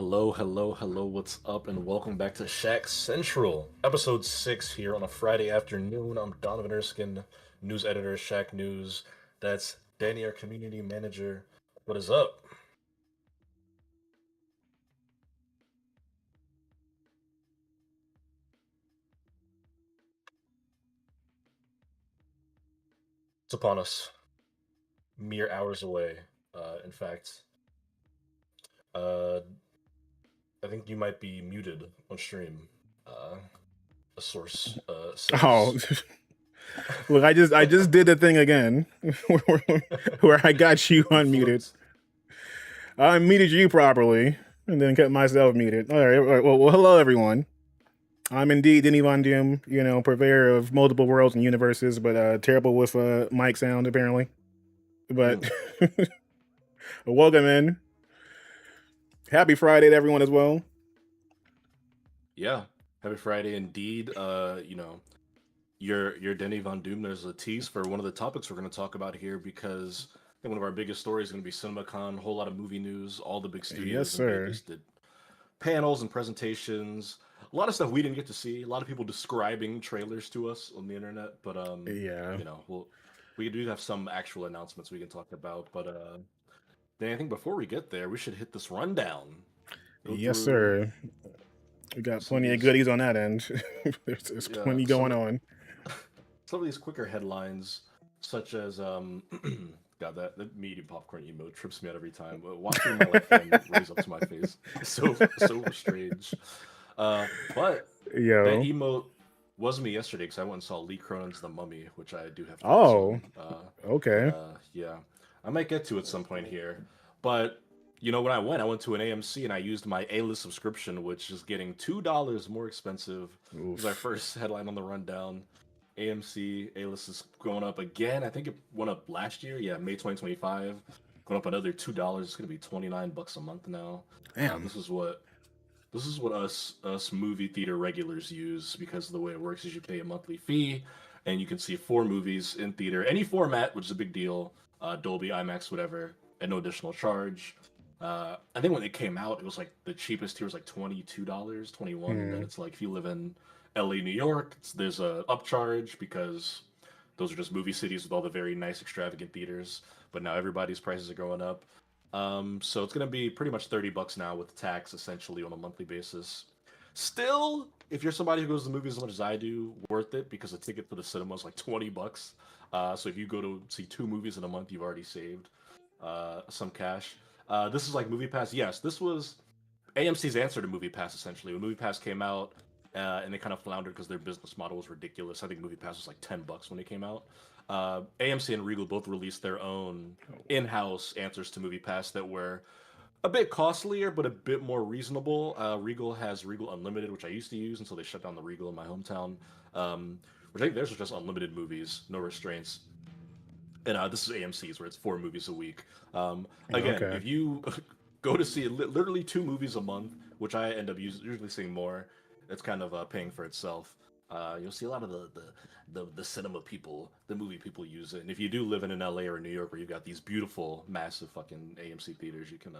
Hello, hello, hello, what's up, and welcome back to Shack Central, episode 6 here on a Friday afternoon. I'm Donovan Erskine, news editor at Shack News. That's Danny, our community manager. What is up? It's upon us, mere hours away. In fact, uh, I think you might be muted on stream. A source Oh, says. look, I just did the thing again where I got you You unmuted. flipped. I muted you properly and then kept myself muted. All right. Well, hello everyone. I'm indeed Denny Von Doom, purveyor of multiple worlds and universes, but terrible with mic sound apparently. But Mm, welcome in. Happy Friday to everyone as well. yeah, happy Friday indeed. Your Denny Von Doom, there's a tease for one of the topics we're going to talk about here because I think one of our biggest stories is going to be CinemaCon, a whole lot of movie news, all the big Yes, studios in sir. Vegas did panels and presentations, a lot of stuff we didn't get to see, a lot of people describing trailers to us on the internet, but Yeah. we do have some actual announcements we can talk about, but then I think before we get there, we should hit this rundown. Go Yes, through sir. We got some of plenty of these goodies on that end. There's yeah, plenty going on. some of these quicker headlines, such as God, that meat and popcorn emote trips me out every time. Watching my friend raise up to my face, it's so strange. But that Yo. emote was me yesterday because I went and saw Lee Cronin's The Mummy, which I do have thoughts Oh, on. okay. Yeah, I might get to at some point here. But when I went to an AMC and I used my A-list subscription, which is getting $2 more expensive. This is our Oof. first headline on the rundown. AMC A-list is going up again. I think it went up last year. Yeah, May 2025. Going up another $2. It's gonna be $29 a month now. Uh, Damn. this is what this is what us movie theater regulars use because the way it works is you pay a monthly fee, and you can see four movies in theater, any format, which is a big deal. Dolby, IMAX, whatever, at no additional charge. I think when it came out, it was like the cheapest tier was like $22, 21, and then Hmm. it's like if you live in LA, New York, there's a upcharge because those are just movie cities with all the very nice, extravagant theaters. But now everybody's prices are going up. So it's gonna be pretty much $30 now with tax, essentially on a monthly basis. Still, if you're somebody who goes to the movies as much as I do, worth it because a ticket for the cinema is like $20. So if you go to see two movies in a month, you've already saved some cash. This is like Movie Pass. Yes, this was AMC's answer to Movie Pass essentially. When Movie Pass came out, and they kind of floundered because their business model was ridiculous. I think Movie Pass was like $10 when it came out. AMC and Regal both released their own in-house answers to Movie Pass that were a bit costlier but a bit more reasonable. Regal has Regal Unlimited, which I used to use until they shut down the Regal in my hometown. Which I think theirs was just unlimited movies, no restraints. And this is AMC's where it's four movies a week. Again, Okay. if you go to see literally two movies a month, which I end up usually seeing more, it's kind of paying for itself. You'll see a lot of the cinema people, the movie people use it. And if you do live in an LA or New York where you've got these beautiful, massive fucking AMC theaters, you can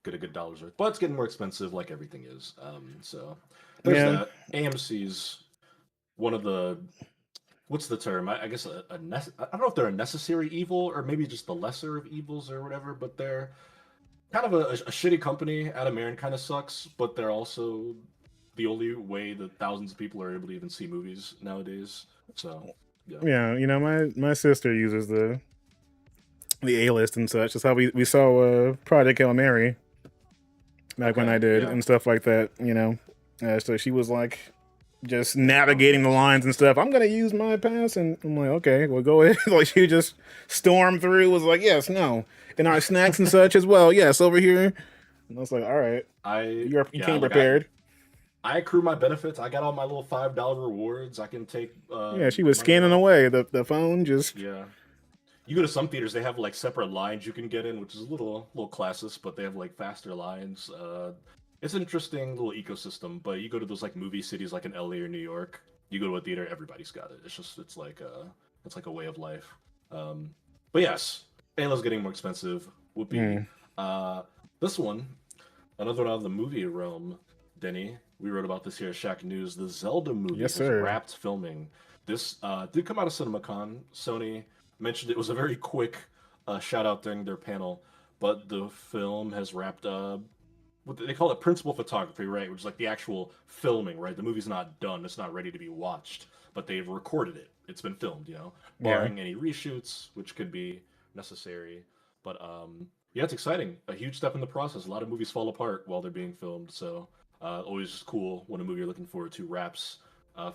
get a good dollar's worth. But it's getting more expensive, like everything is. So there's Yeah. that. AMC's one of the what's the term? I guess I don't know if they're a necessary evil or maybe just the lesser of evils or whatever, but they're kind of a shitty company. Adam Aaron kind of sucks, but they're also the only way that thousands of people are able to even see movies nowadays. So, yeah. Yeah. My sister uses the A list and such. That's how we saw Project Hail Mary back when Okay, I did yeah. and stuff like that. So she was like just I don't navigating think the I've seen lines it. and stuff. I'm gonna use my pass, and I'm like, okay, well, go ahead. Like she just stormed through. Was like, yes, no, and our snacks and such as well. Yes, over here. And I was like, all right, you Yeah, came look, I prepared. I accrue my benefits. I got all my little $5 rewards. I can take Yeah, she was money scanning off. away. The phone just Yeah. You go to some theaters, they have like separate lines you can get in, which is a little classist, but they have like faster lines. It's an interesting little ecosystem. But you go to those like movie cities like in LA or New York, you go to a theater, everybody's got it. It's like a way of life. Um, but yes, Halo's getting more expensive. Whoopee. mm, Uh, this one, Another one out of the movie realm, Denny. We wrote about this here at Shack News. The Zelda movie Yes, has sir. wrapped filming. This did come out of CinemaCon. Sony mentioned it was a very quick shout out during their panel, but the film has wrapped what they call it principal photography, right? Which is like the actual filming, right? The movie's not done, it's not ready to be watched, but they've recorded it. It's been filmed, Yeah. barring any reshoots, which could be necessary. But yeah, it's exciting. A huge step in the process. A lot of movies fall apart while they're being filmed, so always cool when a movie you're looking forward to wraps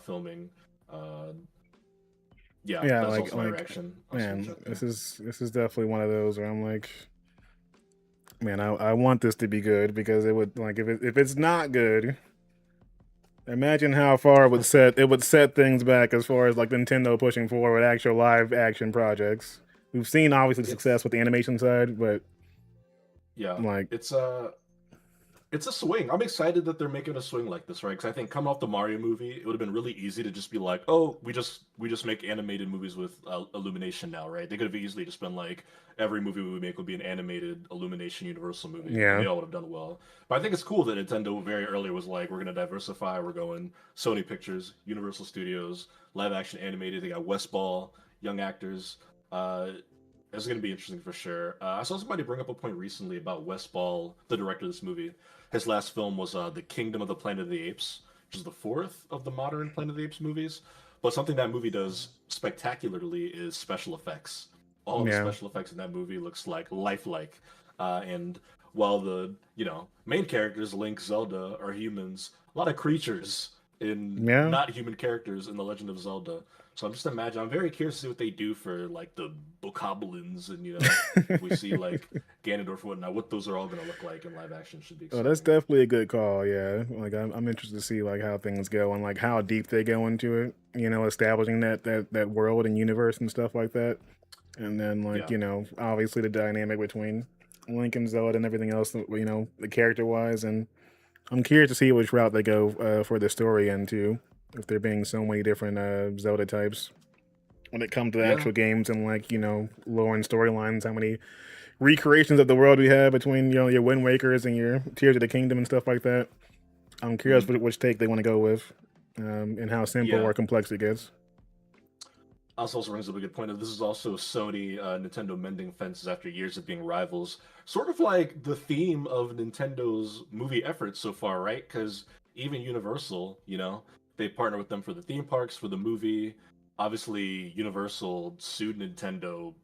filming. Uh, yeah, Yeah, that's also my reaction on Screen man, Chat this there. is definitely one of those where I'm like, man, I want this to be good because it would like if it's not good, imagine how far it would set things back as far as like Nintendo pushing forward actual live action projects. We've seen obviously the success It's with the animation side, but yeah, like it's a swing. I'm excited that they're making a swing like this, right? Because I think coming off the Mario movie, it would have been really easy to just be like, "Oh, we just make animated movies with Illumination now, right?" They could have easily just been like, "Every movie we make would be an animated Illumination Universal movie," and yeah, they all would have done well. But I think it's cool that Nintendo very early was like, "We're gonna diversify. We're going Sony Pictures, Universal Studios, live action animated. They got West Ball, young actors." Uh, it's going to be interesting for sure. I saw somebody bring up a point recently about Wes Ball, the director of this movie. His last film was The Kingdom of the Planet of the Apes, which is the fourth of the modern Planet of the Apes movies. But something that movie does spectacularly is special effects. All of the yeah, special effects in that movie looks like lifelike. And while the main characters, Link, Zelda, are humans, a lot of creatures in yeah. not human characters in The Legend of Zelda. So I'm just imagining. I'm very curious to see what they do for like the bokoblins and if we see like Ganondorf and whatnot, what those are all going to look like in live action should be Oh, that's exciting. definitely a good call. Yeah, like I'm interested to see like how things go and like how deep they go into it. You know, establishing that world and universe and stuff like that. And then like Yeah. obviously the dynamic between Link and Zelda and everything else. The character wise, and I'm curious to see which route they go for the story end too. If there being so many different Zelda types when it comes to the Yeah. actual games and like lore and storylines, how many recreations of the world we have between your Wind Wakers and your Tears of the Kingdom and stuff like that. I'm curious Mhm. which take they want to go with, and how simple Yeah. or complex it gets. This also brings up a good point. This is also Sony, Nintendo mending fences after years of being rivals. Sort of like the theme of Nintendo's movie efforts so far, right? Because even Universal, they partner with them for the theme parks, for the movie. Obviously, Universal sued Nintendo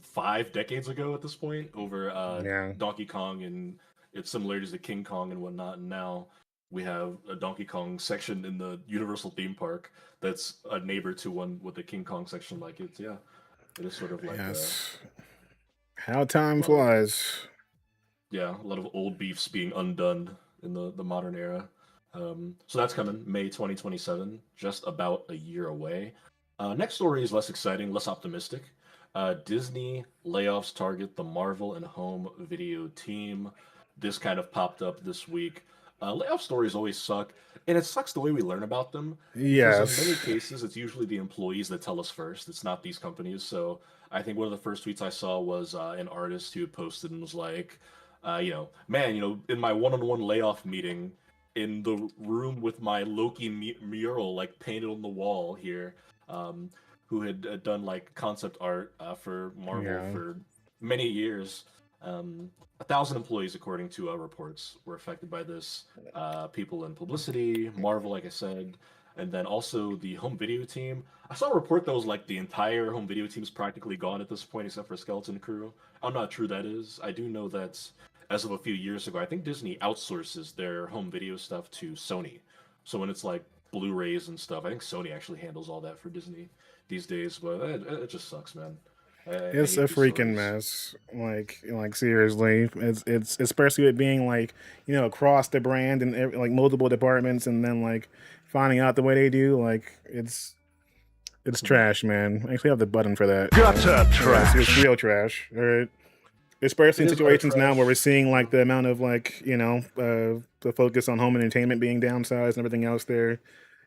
5 decades ago at this point over Yeah, Donkey Kong and its similarities to King Kong and whatnot. And now we have a Donkey Kong section in the Universal theme park that's a neighbor to one with the King Kong section. Like it is sort of like a yes. How time lot of flies. a lot of old beefs being undone in the modern era. So that's coming May 2027, just about a year away. Next story is less exciting, less optimistic. Disney layoffs target the Marvel and home video team. This kind of popped up this week. Layoff stories always suck, and it sucks the way we learn about them because in many Yes. cases it's usually the employees that tell us first. It's not these companies. So I think one of the first tweets I saw was an artist who posted and was like, man, in my one-on-one layoff meeting in the room with my Loki mural like painted on the wall here, um, who had done like concept art for Marvel Yeah. for many years. 1,000 employees, according to reports, were affected by this. People in publicity, Marvel, like I said, and then also the home video team. I saw a report that was like the entire home video team is practically gone at this point, except for Skeleton Crew. I'm not true that is. I do know that as of a few years ago, I think Disney outsources their home video stuff to Sony. So when it's like Blu-rays and stuff, I think Sony actually handles all that for Disney these days. But it just sucks, man. I It's a hate these freaking stories. mess. Like seriously, it's especially it being like across the brand and like multiple departments, and then like finding out the way they do, like it's Mhm. trash, man. I actually have the button for that. Gutter Yeah, it's trash. real trash. All right. Especially It in is utter situations now where we're trash. seeing like Mhm. the amount of like the focus on home entertainment being downsized and everything else there.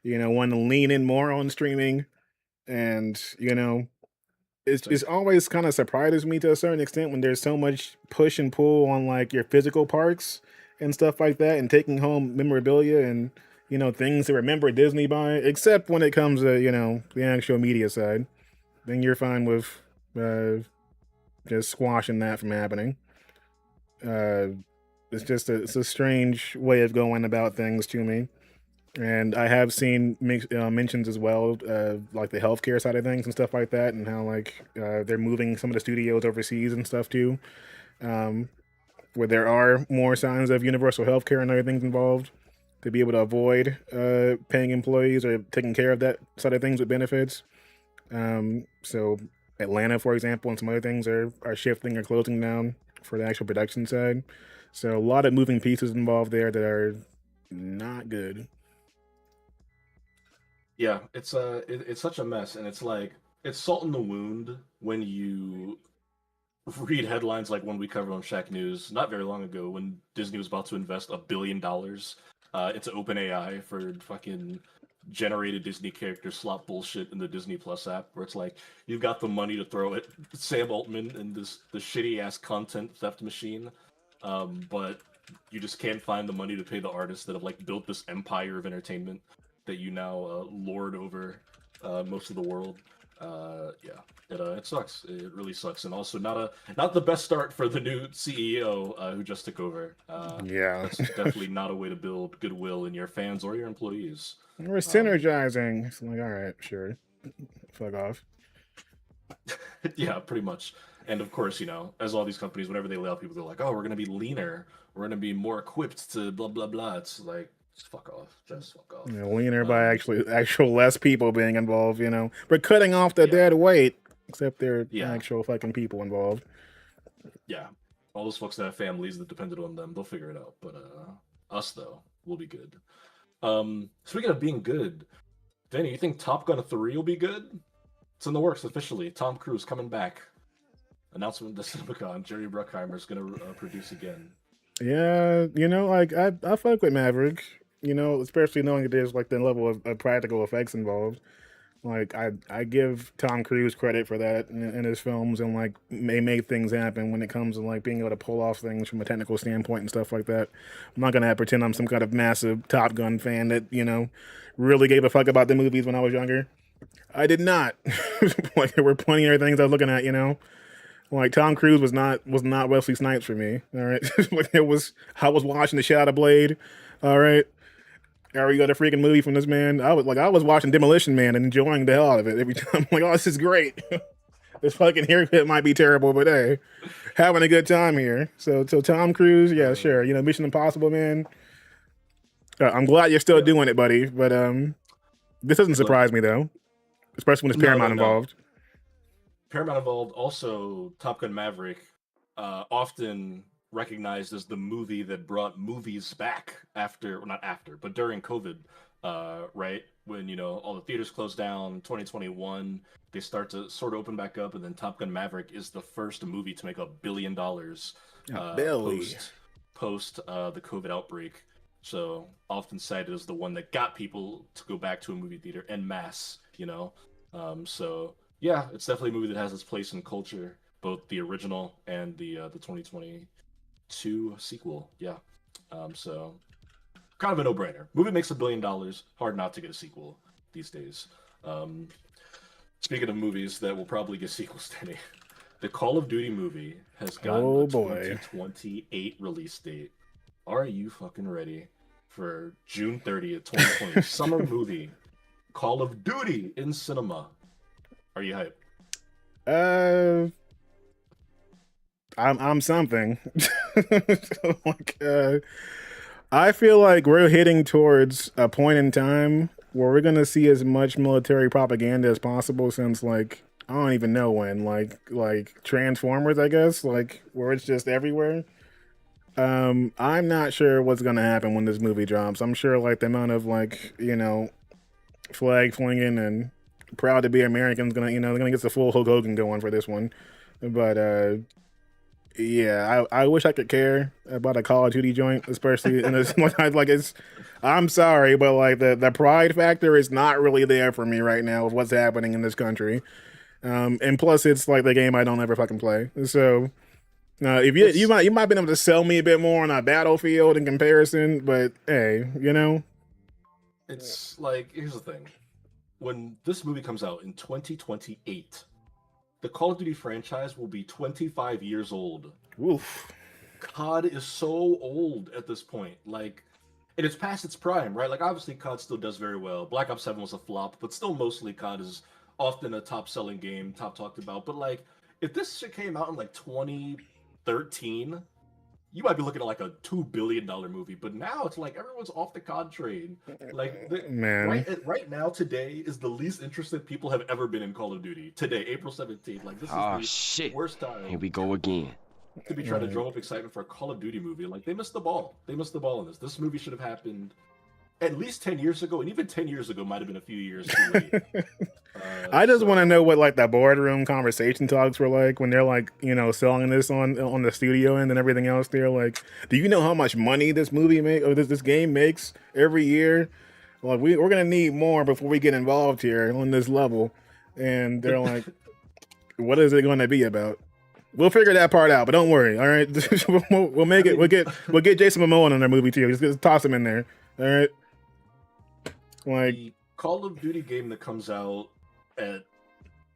Want to lean in more on streaming, and it's Think. always kind of surprises me to a certain extent when there's so much push and pull on like your physical parks, and stuff like that, and taking home memorabilia and things to remember Disney by. Except when it comes to the actual media side, then you're fine with uh, just squashing that from happening. Uh, it's a strange way of going about things to me. And I have seen mentions as well, like the healthcare side of things and stuff like that, and how like they're moving some of the studios overseas and stuff too, um, where there are more signs of universal healthcare and other things involved to be able to avoid paying employees or taking care of that side of things with benefits. So Atlanta, for example, and some other things are shifting or closing down for the actual production side. So a lot of moving pieces involved there that are not good. Yeah, it's such a mess, and it's like it's salt in the wound when you read headlines like one we covered on Shack News not very long ago when Disney was about to invest $1 billion into OpenAI for fucking generated Disney character slot bullshit in the Disney Plus app, where it's like you've got the money to throw at Sam Altman and the shitty ass content theft machine, but you just can't find the money to pay the artists that have like built this empire of entertainment that you now lord over most of the world. Yeah, it sucks. It really sucks, and also not the best start for the new CEO who just took over. Yeah. That's definitely not a way to build goodwill in your fans or your employees. We're Um, synergizing. It's like, all right, sure. Fuck off. yeah, pretty much. And of course, as all these companies, whenever they lay off people, they're like, "Oh, we're gonna be leaner. We're gonna be more equipped to blah blah blah." It's like, just fuck off. Just fuck off. Leaner by Um, actual less people being involved. We're cutting off the yeah, dead weight, except there are yeah, actual fucking people involved. yeah. All those folks that have families that depended on them, they'll figure it out. But us though, we'll be good. Speaking of being good, Danny, you think Top Gun 3 will be good? It's in the works officially. Tom Cruise coming back. Announcement to CinemaCon. Jerry Bruckheimer is going to produce again. Yeah, like I fuck with Maverick. Especially knowing that there's like the level of practical effects involved. Like I give Tom Cruise credit for that in his films and like may make things happen when it comes to like being able to pull off things from a technical standpoint and stuff like that. I'm not gonna pretend I'm some kind of massive Top Gun fan that really gave a fuck about the movies when I was younger. I did not. Like there were plenty of things I was looking at. Like Tom Cruise was not Wesley Snipes for me. All right, like it was. I was watching the shit out of Blade. All right, there we got a freaking movie from this man. I was watching Demolition Man and enjoying the hell out of it every time. I'm like, oh, this is great. This fucking haircut might be terrible, but hey, having a good time here. So Tom Cruise, yeah, Uh, sure. Mission Impossible, man. I'm glad you're still yeah. doing it, buddy. But this doesn't Look, surprise me though, especially when it's no, no, Paramount no. involved. Paramount involved also Top Gun Maverick, often recognized as the movie that brought movies back after, well, not after, but during COVID, right? When, all the theaters closed down, 2021, they start to sort of open back up, and then Top Gun Maverick is the first movie to make $1 billion Billy. post the COVID outbreak. So often cited as the one that got people to go back to a movie theater en masse. So yeah, it's definitely a movie that has its place in culture, both the original and the 2022 sequel. Yeah, so kind of a no-brainer. Movie makes $1 billion. Hard not to get a sequel these days. Um, Speaking of movies that will probably get sequels, Danny, the Call of Duty movie has gotten a Oh boy. 2028 release date. Are you fucking ready for June 30th, 2020? Summer movie, Call of Duty in cinema. Are you hyped? Uh, I'm something. like, I feel like we're heading towards a point in time where we're gonna see as much military propaganda as possible since like I don't even know when, like Transformers, I guess, like where it's just everywhere. I'm not sure what's gonna happen when this movie drops. I'm sure like the amount of like flag flinging and proud to be Americans gonna they're gonna get the full Hulk Hogan going for this one, but yeah, I wish I could care about a Call of Duty joint, especially in this like it's. I'm sorry, but like the pride factor is not really there for me right now with what's happening in this country. And plus, it's like the game I don't ever fucking play. So If you It's might be able to sell me a bit more on a Battlefield in comparison, but hey, it's like here's the thing. When this movie comes out in 2028, the Call of Duty franchise will be 25 years old. oof. COD is so old at this point. Like, and it's past its prime, right? Like, obviously, COD still does very well. Black Ops 7 was a flop, but still, mostly COD is often a top selling game, top talked about. But, like, if this shit came out in like 2013, you might be looking at like a $2 billion movie. But now it's like everyone's off the COD train. Like, Man. right now, today is the least interested people have ever been in Call of Duty. Today, April 17th. Like, this is Oh the shit. worst Here time we go again. to be trying to drum up excitement for a Call of Duty movie. Like they missed the ball. They missed the ball in this. This movie should have happened at least 10 years ago, and even 10 years ago might have been a few years too late. I just want to So know what like the boardroom conversation talks were like when they're like, selling this on the studio end and everything else. They're like, do you know how much money this movie make or this game makes every year? Like we're gonna need more before we get involved here on this level. And they're like, what is it going to be about? We'll figure that part out, but don't worry. All right, we'll make I it. mean, We'll get Jason Momoa in their movie too. Just toss him in there. All right, like the Call of Duty game that comes out at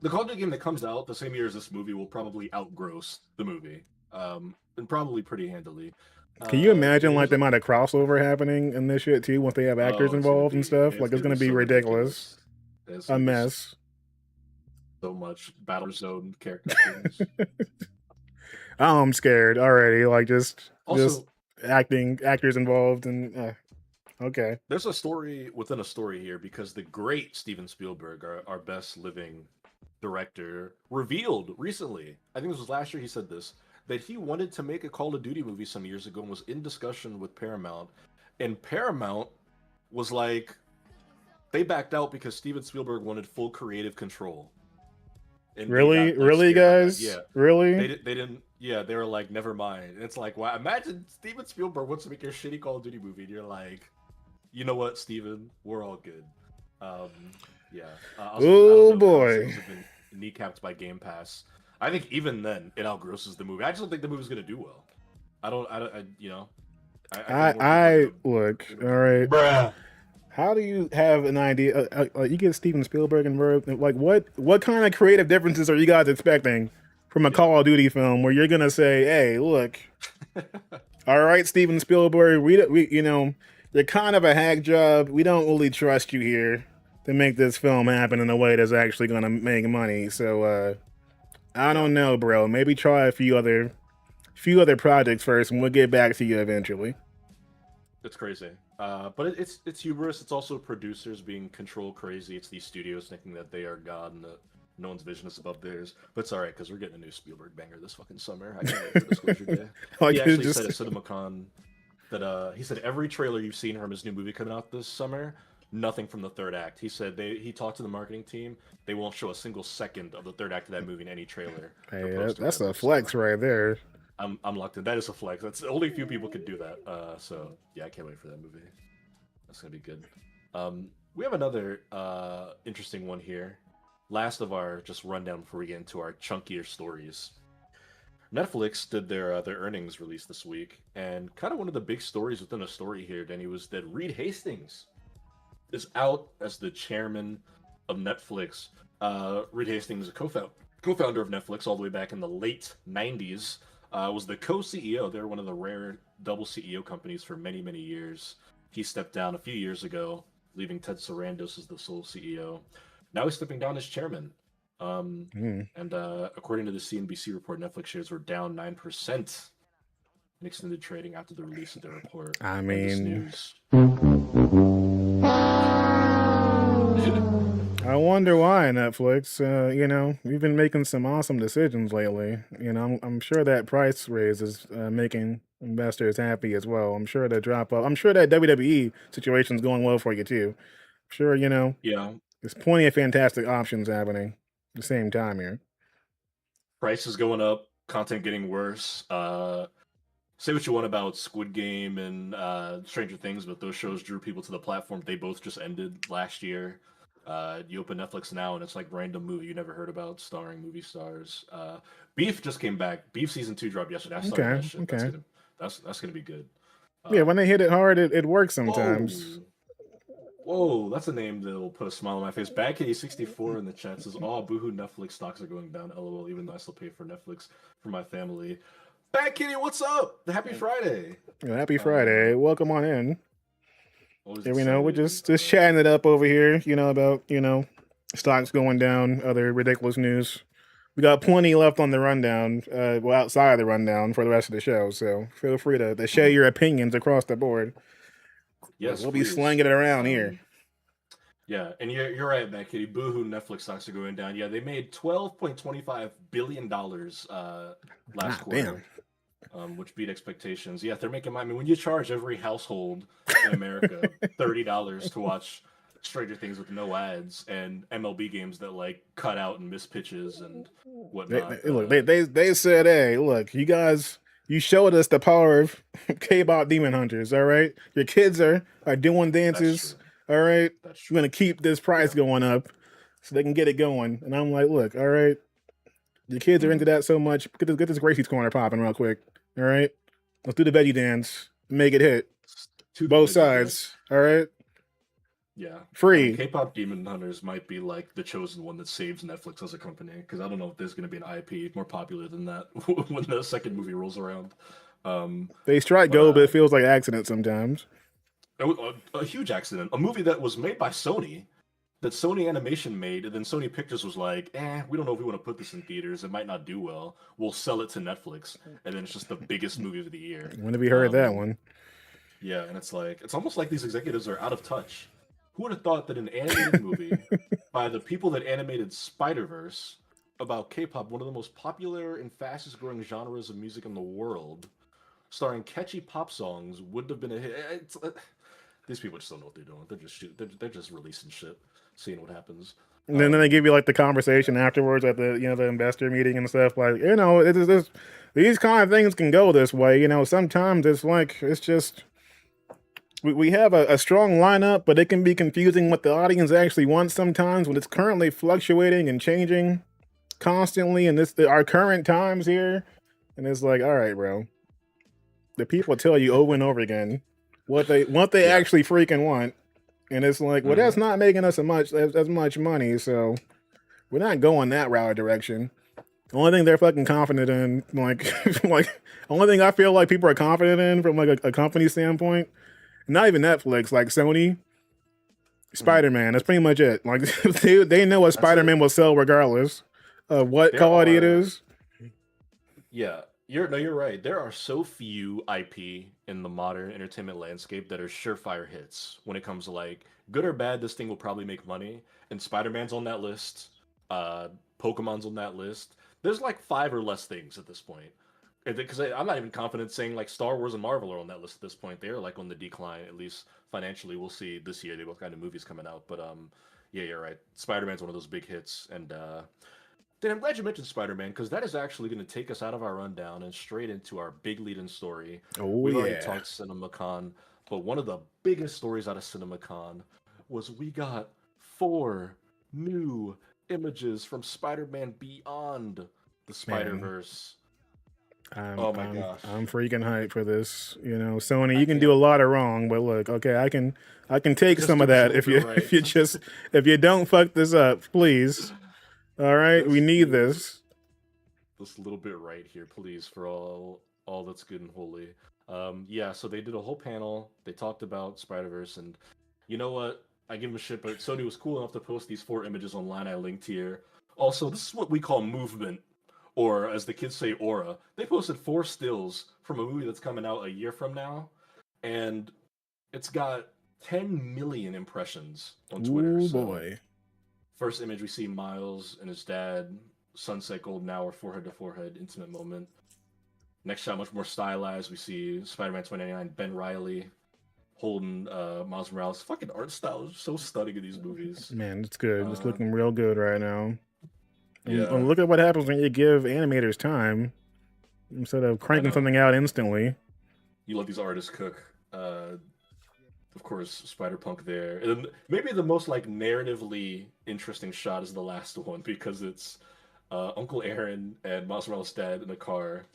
the Call of Duty game that comes out the same year as this movie will probably outgross the movie, and probably pretty handily. can you imagine like Here's the a amount of crossover happening in this shit too once they have actors involved and stuff? Like it's gonna gonna be be so ridiculous, ridiculous. It's a gonna be mess. so much Battle Zone character skins. I'm scared already. Like just Also, actors involved and okay. there's a story within a story here because the great Steven Spielberg, our best living director, revealed recently, I think this was last year, he said this, that he wanted to make a Call of Duty movie some years ago and was in discussion with Paramount. And Paramount was like, they backed out because Steven Spielberg wanted full creative control. And they Really, got like really, scared by that. guys, Yeah. really. They didn't, yeah, they were like, never mind. And it's like, wow, imagine Steven Spielberg wants to make your shitty Call of Duty movie, and you're like, you know what, Steven, we're all good. Um, yeah. Also, I don't Oh know if COD sales boy. have been kneecapped by Game Pass. I think even then, it outgrosses the movie. I just don't think the movie's gonna do well. I think more people are I gonna look. hate All upon it. right. Bruh. How do you have an idea? You get Steven Spielberg involved. Like, what kind of creative differences are you guys expecting from a Yeah. Call of Duty film where you're gonna say, "Hey, look, all right, Steven Spielberg, you're kind of a hack job. We don't really trust you here to make this film happen in a way that's actually gonna make money. So, I Yeah. don't know, bro. Maybe try a few other projects first, and we'll get back to you eventually." It's crazy. But it's hubris. It's also producers being control crazy. It's these studios thinking that they are God and that no one's vision is above theirs. But it's all right because we're getting a new Spielberg banger this fucking summer. I can't wait for Disclosure Day. He Like it actually just said at CinemaCon that he said every trailer you've seen from his new movie coming out this summer, nothing from the third act. He said he talked to the marketing team. They won't show a single second of the third act of that movie in any trailer hey, or poster. that's a Whatever. flex So right there. I'm locked in. That is a flex. That's only a few people could do that. So yeah, I can't wait for that movie. That's gonna be good. We have another interesting one here. Last of our just rundown before we get into our chunkier stories. Netflix did their earnings release this week, and kind of one of the big stories within a story here, Denny, was that Reed Hastings is out as the chairman of Netflix. Reed Hastings is a co-founder of Netflix all the way back in the late '90s. Was the co-CEO. They're one of the rare double CEO companies for many, many years. He stepped down a few years ago, leaving Ted Sarandos as the sole CEO. Now he's stepping down as chairman. Mm. And according to the CNBC report, Netflix shares were down 9% in extended trading after the release of their report. I And this mean, news. I wonder why Netflix. We've been making some awesome decisions lately. I'm sure that price raise is making investors happy as well. I'm sure the drop off. I'm sure that WWE situation's going well for you too. I'm sure Yeah, there's plenty of fantastic options happening at the same time here. prices going up, content getting worse. Say what you want about Squid Game and Stranger Things, but those shows drew people to the platform. They both just ended last year. You open Netflix now, and it's like random movie you never heard about, starring movie stars. Beef just came back. Beef season 2 dropped yesterday. I started Okay, that shit. okay. That's gonna be good. Yeah, when they Um, hit it hard, it works sometimes. whoa, whoa, that's a name that'll put a smile on my face. Bad Kitty 64 in the chat says, "Oh, boohoo, Netflix stocks are going down. LOL. Even though I still pay for Netflix for my family." Bad Kitty, what's up? Happy Friday. Yeah, happy Uh, Friday. Welcome on in. always Yeah, we know we're excited. just chatting it up over here. About stocks going down, other ridiculous news. We got plenty left on the rundown. Well, outside of the rundown for the rest of the show. So feel free to share Mhm. your opinions across the board. Yes, We'll be please. slanging it around here. Um, Yeah, and you're right, Matt Kitty. Boohoo, Netflix stocks are going down. Yeah, they made $12.25 billion last God damn. quarter, which beat expectations. Yeah, they're making money. I mean, when you charge every household in America $30 to watch Stranger Things with no ads and MLB games that like cut out and miss pitches and whatnot. Look, they said, hey, look, you guys, you showed us the power of K-pop demon hunters. All right, your kids are doing That's dances. true. All right, That's we're gonna true. keep this price Yeah. going up so they can get it going. And I'm like, look, all right, your kids are into Mhm. that so much. Get this Gracie's corner popping real quick. All right, let's do the veggie dance. Make it hit Stupid both veggie dance. sides. All right, Yeah. I mean, free. K-pop Demon Hunters might be like the chosen one that saves Netflix as a company because I don't know if there's going to be an IP more popular than that when the second movie rolls around. Um, They strike but gold, but it feels like accident sometimes. a huge accident. A movie that was made by Sony, that Sony Animation made, and then Sony Pictures was like, we don't know if we want to put this in theaters. It might not do well. We'll sell it to Netflix, and then it's just the biggest movie of the year. When have we heard that Um, one? Yeah, and it's like it's almost like these executives are out of touch. Who would have thought that an animated movie by the people that animated Spider-Verse about K-pop, one of the most popular and fastest growing genres of music in the world, starring catchy pop songs, would have been a hit. These people just don't know what they're doing. They're just releasing shit, seeing what happens. And then they Um, give you like the conversation afterwards at the investor meeting and stuff. Like these kind of things can go this way. Sometimes it's just we have a strong lineup, but it can be confusing what the audience actually wants sometimes when it's currently fluctuating and changing constantly. And our current times here, and it's like, all right, bro. The people tell you over and over again what they yeah. actually freaking want, and it's like, well, hmm that's not making us as much money, so we're not going that route or direction. The only thing they're fucking confident in, like, like, only thing I feel like people are confident in from like a company standpoint, not even Netflix, like Sony, hmm Spider Man. That's pretty much it. Like, they know what That's Spider it. Man will sell regardless of what There quality it are is. Yeah, you're right. There are so few IP in the modern entertainment landscape that are surefire hits when it comes to like good or bad. This thing will probably make money, and Spider-Man's on that list. Uh, Pokemon's on that list. There's like five or less things at this point. Because I'm not even confident saying like Star Wars and Marvel are on that list at this point. They're like on the decline, at least financially. We'll see this year. They both kind of movies coming out, but yeah, you're right. Spider-Man's one of those big hits, and then I'm glad you mentioned Spider Man because that is actually going to take us out of our rundown and straight into our big lead in story. Oh We've already yeah, talked CinemaCon, but one of the biggest stories out of CinemaCon was we got four new images from Spider Man Beyond the Spider man. Verse. I'm Oh my I'm gosh. I'm freaking hyped for this. Sony, I you can do can't a lot of wrong, but look, okay, I can take just some of do us a that little if bit you right. if you don't fuck this up, please. All right, we Just need do us this. this little bit right here, please, for all that's good and holy. Yeah, so they did a whole panel. They talked about Spider Verse, and you know what? I give them a shit, but Sony was cool enough to post these four images online. I linked here. Also, this is what we call movement, or as the kids say, aura. They posted four stills from a movie that's coming out a year from now, and it's got 10 million impressions on Twitter. Ooh So boy, first image we see Miles and his dad, sunset golden hour, forehead to forehead, intimate moment. Next shot, much more stylized. We see Spider-Man 2099, Ben Riley holding Miles Morales. Fucking art style is so stunning in these movies. man, it's good. It's Uh, looking real good right now. And yeah, look at what happens when you give animators time instead of I cranking know. something out instantly. You let these artists cook. of course, Spider-Punk there. And then maybe the most like narratively interesting shot is the last one because it's Uncle Aaron and Miles Morales' dad in a car,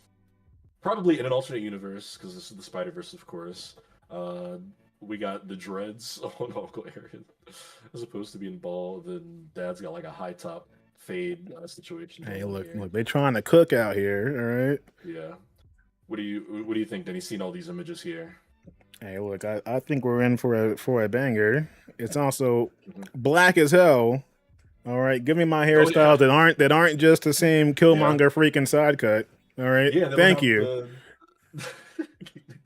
probably in an alternate universe because this is the Spider-Verse, of course. Uh, we got the dreads on Uncle Aaron as opposed to being bald. Then Dad's got like a high top fade situation Hey, going on look, here. look, they're trying to cook out here. All right. Yeah. What do you think? Then he's seen all these images here. Hey, look, I think we're in for a banger. It's also Mhm. black as hell. All right, give me my Oh yeah, hairstyles that aren't just the same yeah, Killmonger freaking side cut. All right, yeah. They don't thank have you, the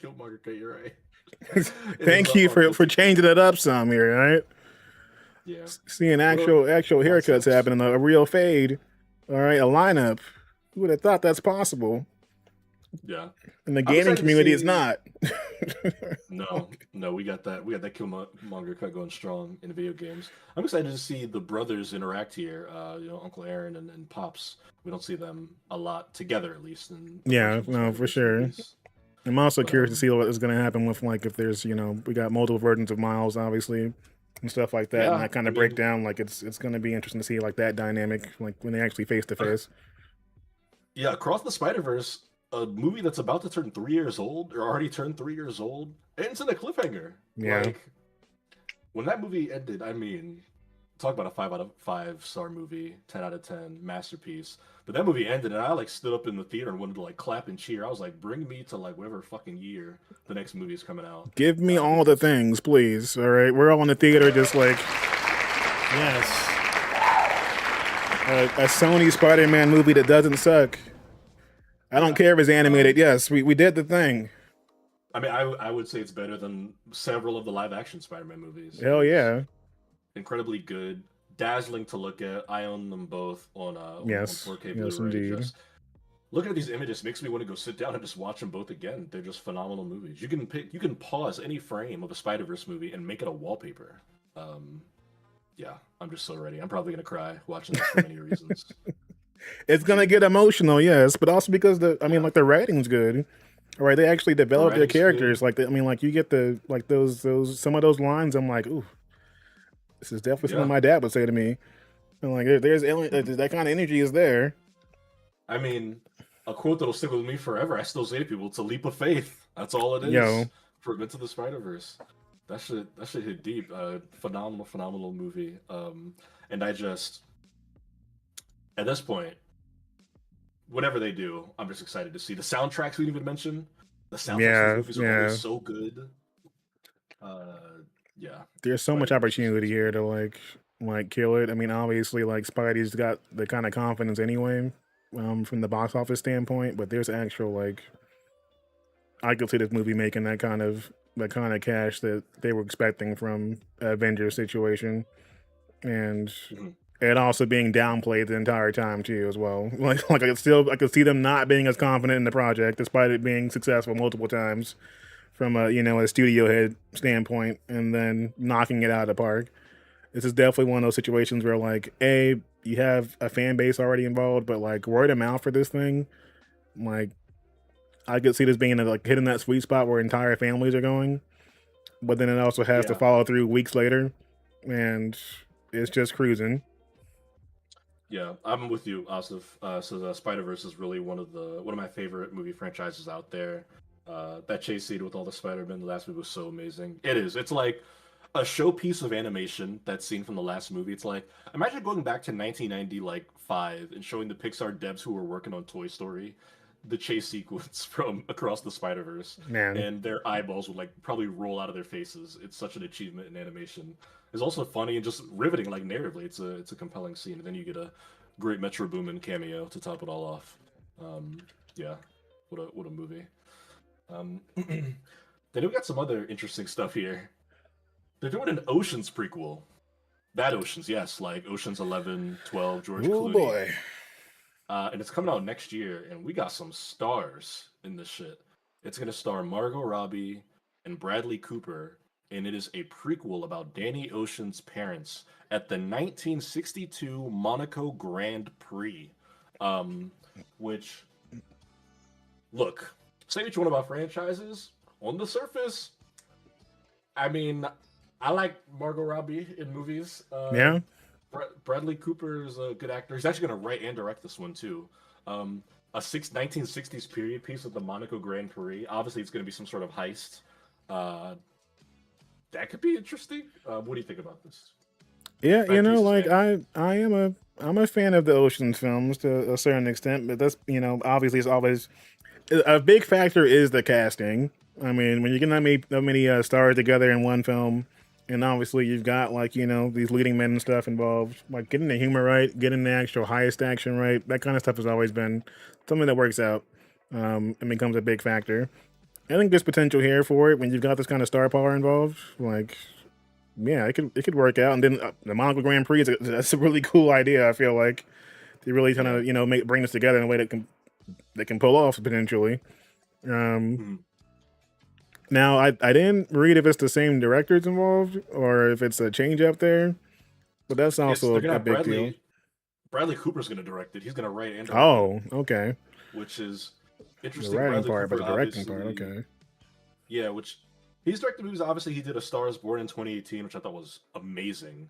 Killmonger cut. You're right. It is thank you for authentic. changing it up some here. All right, Yeah. seeing What are actual haircuts concepts? happening, a real fade. All right, a lineup. Who would have thought that's possible? Yeah. In the I'm gaming excited to community, it's see. not. No, no, we got that. We got that Killmonger cut going strong in video games. I'm excited to see the brothers interact here. Uncle Aaron and Pops. We don't see them a lot together, at least in the Yeah, original no, for Spider-Verse sure. movies. I'm also But curious to see what is going to happen with like if there's we got multiple versions of Miles, obviously, and stuff like that, and yeah, that kind I of mean, breakdown. Like it's going to be interesting to see like that dynamic, like when they actually face to face. yeah, Across the Spider-Verse, a movie that's about to turn 3 years old or already turned 3 years old, ends in a cliffhanger. Yeah, Like when that movie ended, I mean, talk about a 5 out of 5 star movie, 10 out of 10 masterpiece. But that movie ended, and I like stood up in the theater and wanted to like clap and cheer. I was like, bring me to like whatever fucking year the next movie is coming out, give me all the because things, please. All right, we're all in the theater, just like yes, a Sony Spider-Man movie that doesn't suck. I don't yeah. care if it's animated. Um, Yes, we did the thing. I mean, I would say it's better than several of the live action Spider-Man movies. It Hell is yeah. incredibly good, dazzling to look at. I own them both on Yes, 4K yes, Blu-ray. indeed. Just looking at these images makes me want to go sit down and just watch them both again. They're just phenomenal movies. You can pause any frame of a Spider-Verse movie and make it a wallpaper. Um, yeah, I'm just so ready. I'm probably gonna cry watching this for many reasons. It's gonna get emotional, yes, but also because Yeah, like the writing's good. All right, they actually the develop their writing's good. characters. Like, like you get the like those some of those lines. I'm like, ooh, this is definitely something Yeah. my dad would say to me. And like, there's Mhm. that kind of energy is there. I mean, a quote that'll stick with me forever. I still say to people, "It's a leap of faith." That's all it is Yo, for Into the Spider Verse. That should hit deep. Phenomenal, phenomenal movie. And I just at this point, whatever they do, I'm just excited to see the soundtracks. We didn't even mention the soundtracks for these yeah, movies are always yeah. so good. Yeah, There's so much Spider Verse opportunity is here to like kill it. I mean, obviously, like Spidey's got the kind of confidence anyway, from the box office standpoint. But there's actual like I could see this movie making that kind of cash that they were expecting from Avengers situation, and mhm. it also being downplayed the entire time too, as well. Like I could see them not being as confident in the project despite it being successful multiple times from a studio head standpoint, and then knocking it out of the park. This is definitely one of those situations where like you have a fan base already involved, but like word of mouth for this thing, like I could see this being like hitting that sweet spot where entire families are going, but then it also has to Yeah, follow through weeks later, and it's just cruising. yeah, I'm with you, Asif. So the Spider Verse is really one of my favorite movie franchises out there. That chase scene with all the Spider-Man, the last movie was so amazing. It is. It's like a showpiece of animation. That scene from the last movie. It's like imagine going back to 1990, like five, and showing the Pixar devs who were working on Toy Story, the chase sequence from Across the Spider Verse, Man, and their eyeballs would like probably roll out of their faces. It's such an achievement in animation. It's also funny and just riveting, like narratively. It's a compelling scene, and then you get a great Metro Boomin cameo to top it all off. Um, yeah, what a movie. Then we got some other interesting stuff here. They're doing an Oceans prequel. That Oceans, yes, like Oceans 11, 12, George oh Clooney. boy, And it's coming out next year, and we got some stars in this shit. It's going to star Margot Robbie and Bradley Cooper, and it is a prequel about Danny Ocean's parents at the 1962 Monaco Grand Prix. Um, which, look, say what you want about franchises, on the surface, I mean, I like Margot Robbie in movies. Yeah, Bradley Cooper is a good actor. He's actually going to write and direct this one too. Um, a 1960s period piece with the Monaco Grand Prix. Obviously, it's going to be some sort of heist. Uh, that could be interesting. What do you think about this? yeah. That piece is Like fantasy. I'm a fan of the oceans films to a certain extent, but that's obviously it's always a big factor is the casting. I mean, when you get that many stars together in one film, and obviously you've got like these leading men and stuff involved, like getting the humor right, getting the actual highest action right, that kind of stuff has always been something that works out and becomes a big factor. I think there's potential here for it when you've got this kind of star power involved. Like, yeah, it could work out. And then the Monaco Grand Prix that's a really cool idea. I feel like they really kind Yeah. of bring this together in a way that can pull off potentially. Um, Mhm. Now I didn't read if it's the same directors involved or if it's a change up there, but that's It's also they're gonna a have big deal. Bradley Cooper's gonna direct it. He's gonna write and direct it, Oh, okay. which is The interesting. writing Bradley part, but Cooper, the directing part, obviously, okay. yeah, which he's directed movies. Obviously, he did A Star Is Born in 2018, which I thought was amazing.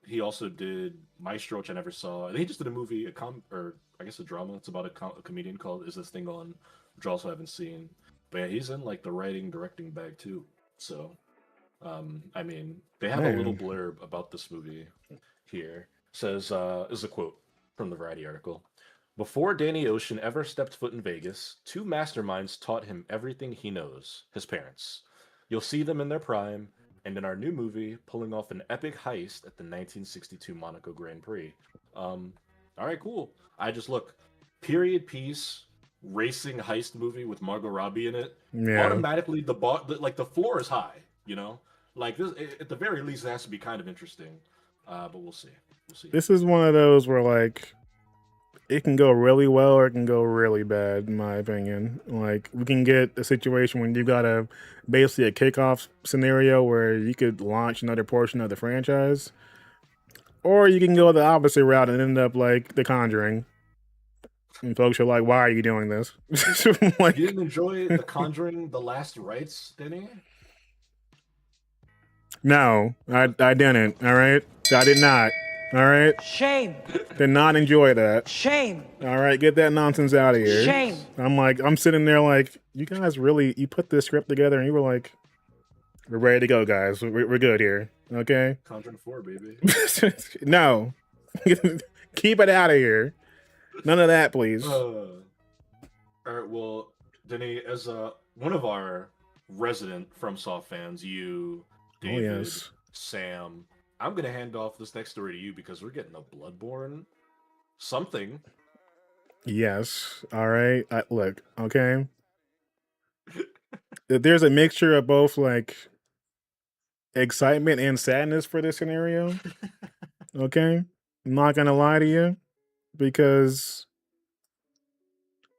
He also did Maestro, which I never saw, and he just did a movie, or I guess a drama. It's about a comedian called Is This Thing On, which I also haven't seen. But yeah, he's in like the writing, directing bag too. So, I mean, they have a little Man, blurb about this movie here. Says, is a quote from the Variety article. Before Danny Ocean ever stepped foot in Vegas, two masterminds taught him everything he knows, his parents. You'll see them in their prime, and in our new movie, pulling off an epic heist at the 1962 Monaco Grand Prix. Um, all right, cool. I just look, period piece, racing heist movie with Margot Robbie in it. yeah. Automatically, like the floor is high. You know, like this at the very least, it has to be kind of interesting. But we'll see. We'll see. This is one of those where like it can go really well or it can go really bad, in my opinion. Like we can get a situation when you got a basically a kickoff scenario where you could launch another portion of the franchise, or you can go the opposite route and end up like The Conjuring. And folks are like, "Why are you doing this?" You Like, didn't enjoy The Conjuring: The Last Rites, did you? no, I didn't. All right, I did not. All right, Shame. did not enjoy that. Shame. All right, get that nonsense out of here. Shame. I'm sitting there like, you guys really, you put this script together and you were like, we're ready to go, guys. We're good here. Okay. Conjuring 4, baby. No, keep it out of here. None of that, please. All right, well, Denny, as one of our resident FromSoft fans, you, Oh David, yes, Sam, I'm gonna hand off this next story to you because we're getting a Bloodborne something. yes. All right. Look, okay. There's a mixture of both like excitement and sadness for this scenario. Okay, I'm not gonna lie to you because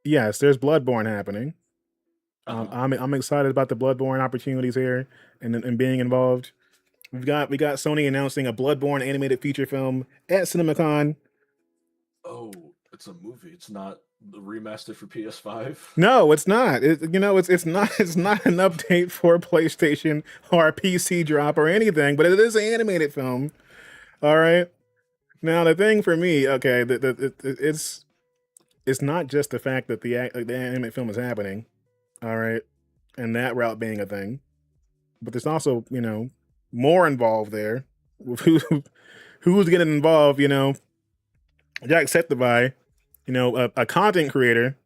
yes, there's Bloodborne happening. Uh-huh. I'm excited about the Bloodborne opportunities here and being involved. We got Sony announcing a Bloodborne animated feature film at CinemaCon. Oh, it's a movie. It's not the remaster for PS5. No, it's not. It's not it's not an update for PlayStation or a PC drop or anything, but it is an animated film. All right. Now the thing for me, okay, it's not just the fact that the animated film is happening. All right, and that route being a thing, but there's also more involved there. Who who's getting involved? Jacksepticeye, a content creator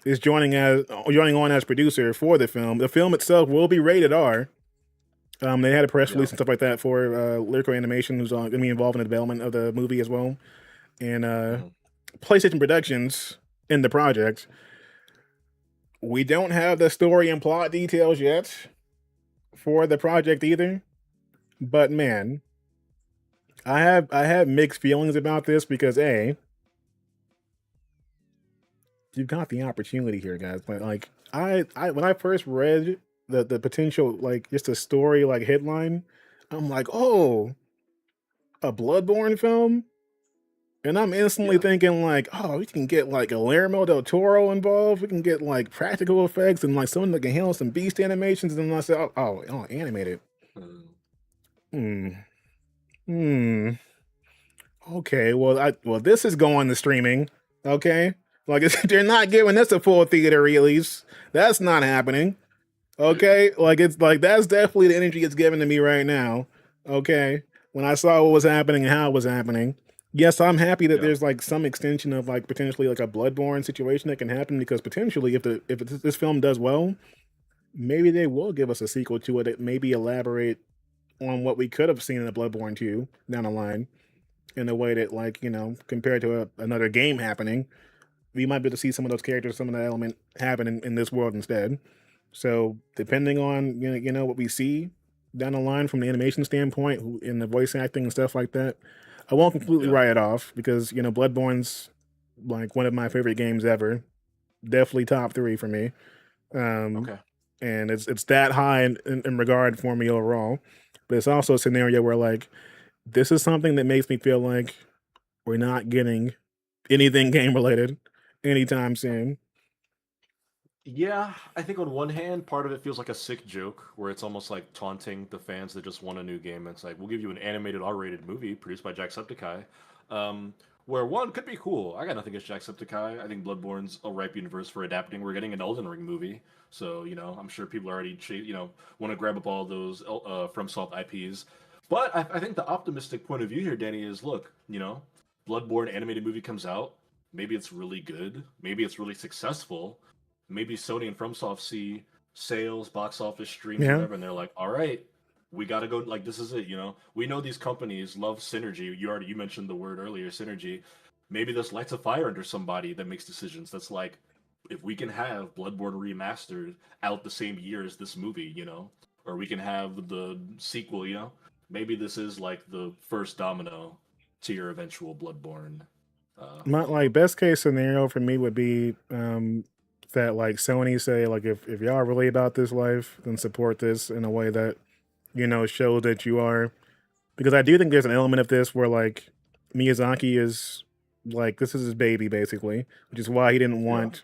is joining on as producer for the film. The film itself will be rated R. They had a press Yeah. release and stuff like that for Lyrical Animation, who's going to be involved in the development of the movie as well, and Mhm. PlayStation Productions in the project. We don't have the story and plot details yet for the project either, but man, I have mixed feelings about this because you've got the opportunity here, guys. But like I when I first read the potential like just a story like headline, I'm like, oh, a Bloodborne film, And I'm instantly Yeah. thinking like, oh, we can get like Guillermo del Toro involved. We can get like practical effects and like someone that can handle some beast animations. And then I said, oh, animated. Mm, Hmm. Hmm. Okay. Well, this is going to streaming. Okay. Like they're not giving this a full theater release. That's not happening. Okay. Like it's like that's definitely the energy it's giving to me right now. Okay. When I saw what was happening and how it was happening. Yes, I'm happy that yeah. there's like some extension of like potentially like a Bloodborne situation that can happen because potentially if this film does well, maybe they will give us a sequel to it that maybe elaborate on what we could have seen in the Bloodborne 2 down the line in a way that like, compared to another game happening, we might be able to see some of those characters, some of that element happen in this world instead. So depending on what we see down the line from the animation standpoint, in the voice acting and stuff like that, I won't completely Yeah. write it off because Bloodborne's like one of my favorite games ever, definitely top three for me. Um, Okay. and it's that high in regard for me overall. But it's also a scenario where like this is something that makes me feel like we're not getting anything game related anytime soon. Yeah, I think on one hand, part of it feels like a sick joke where it's almost like taunting the fans that just want a new game. It's like, we'll give you an animated R-rated movie produced by Jacksepticeye, where one could be cool. I got nothing against Jacksepticeye. I think Bloodborne's a ripe universe for adapting. We're getting an Elden Ring movie, so I'm sure people already want to grab up all those FromSoft IPs. But I think the optimistic point of view here, Danny, is look, Bloodborne animated movie comes out. Maybe it's really good. Maybe it's really successful. Maybe Sony and FromSoft see sales, box office, streams, Yeah, whatever, and they're like, all right, we got to go. Like, this is it. We know these companies love synergy. You mentioned the word earlier, synergy. Maybe this lights a fire under somebody that makes decisions. That's like, if we can have Bloodborne remastered out the same year as this movie, or we can have the sequel, maybe this is like the first domino to your eventual Bloodborne my like follow-up. best case scenario for me would be that like Sony say like if y'all are really about this life, then support this in a way that show that you are, because I do think there's an element of this where like Miyazaki is like this is his baby basically, which is why he didn't Yeah. want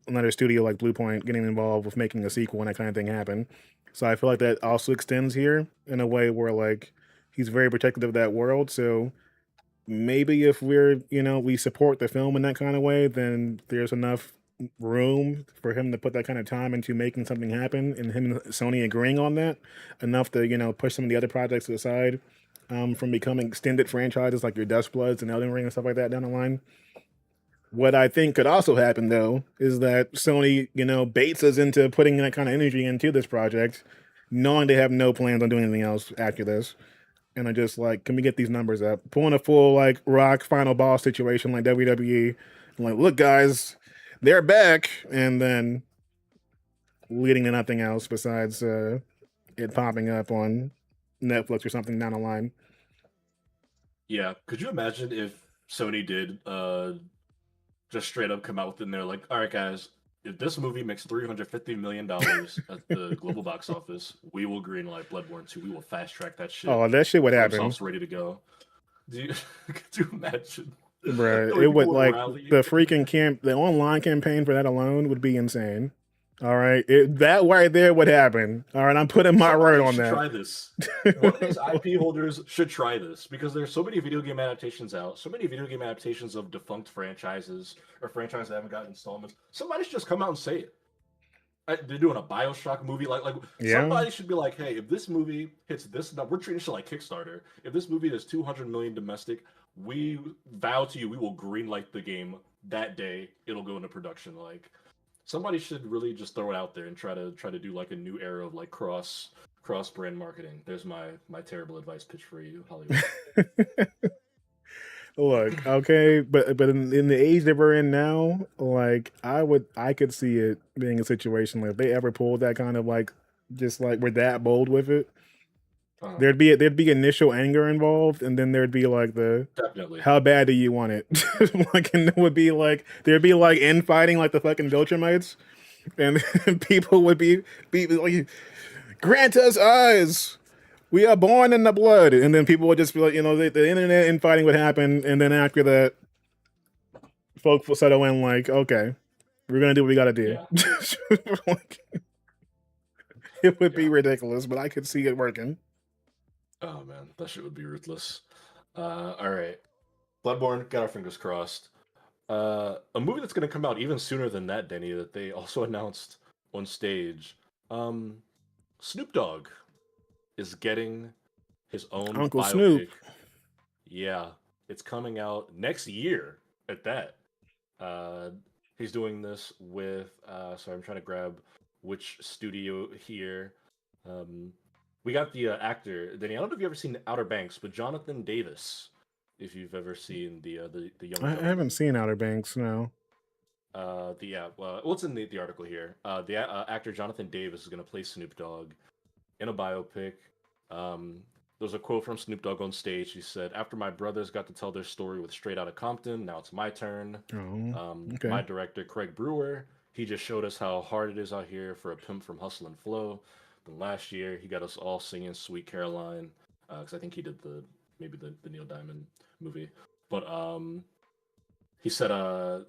another studio like Bluepoint getting involved with making a sequel and that kind of thing happen. So I feel like that also extends here in a way where like he's very protective of that world. So maybe if we support the film in that kind of way, then there's enough room for him to put that kind of time into making something happen, and him and Sony agreeing on that enough to push some of the other projects aside, from becoming extended franchises like your Dust Bloods and Elden Ring and stuff like that down the line. What I think could also happen though is that Sony baits us into putting that kind of energy into this project, knowing they have no plans on doing anything else after this, and are just like, can we get these numbers up? Pulling a full like Rock final boss situation like WWE. I'm like, look, guys, they're back, and then leading to nothing else besides it popping up on Netflix or something down the line. Yeah. Could you imagine if Sony did just straight up come out with it and they're like, all right, guys, if this movie makes $350 million at the global box office, we will greenlight Bloodborne 2. We will fast track that shit. Oh, that shit would happen, FromSoft's ready to go. Do you could you imagine bruh. the way It people would would like rally? the freaking the online campaign for that alone would be insane. All right, that right there would happen. All right, I'm putting my word Somebody on should that. try this. One of these IP holders should try this because there's so many video game adaptations out, so many video game adaptations of defunct franchises or franchises that haven't gotten installments. Somebody should just come out and say it. They're doing a Bioshock movie. Like Yeah, somebody should be like, hey, if this movie hits this number, we're treating this like Kickstarter. If this movie does 200 million domestic, we vow to you we will greenlight the game that day. It'll go into production. Like somebody should really just throw it out there and try to do like a new era of like cross brand marketing. There's my terrible advice pitch for you, Hollywood. look, okay, but in the age that we're in now, like I could see it being a situation like if they ever pulled that kind of like just like we're that bold with it, Uh, there'd be initial anger involved, and then there'd be like the Definitely. how bad do you want it? Like, and it would be like there'd be like infighting like the fucking Viltrumites, and people would be like, grant us eyes. we are born in the blood, and then people would just be like, the internet infighting would happen, and then after that, folks will settle in like, okay, we're gonna do what we gotta do. Yeah, Like, it would be yeah. ridiculous, but I could see it working. Oh man, that shit would be ruthless. All right, Bloodborne. Got our fingers crossed. A movie that's going to come out even sooner than that, Denny, that they also announced on stage. Um, Snoop Dogg is getting his own Uncle Snoop. biopic. Yeah, it's coming out next year at that. Uh, he's doing this with, sorry, I'm trying to grab which studio here. Um, we got the actor, Denny. I don't know if you've ever seen Outer Banks, but Jonathan Davis, if you've ever seen the Young I haven't Gentleman. seen Outer Banks. No. The yeah, well, it's in the article here. The actor Jonathan Davis is going to play Snoop Dogg in a biopic. Um, there's a quote from Snoop Dogg on stage. He said, "After my brothers got to tell their story with Straight Outta Compton, now it's my turn. Oh, My okay. director Craig Brewer, he just showed us how hard it is out here for a pimp from Hustle and Flow. Then last year, he got us all singing Sweet Caroline, because I think he did maybe the Neil Diamond movie, but he said,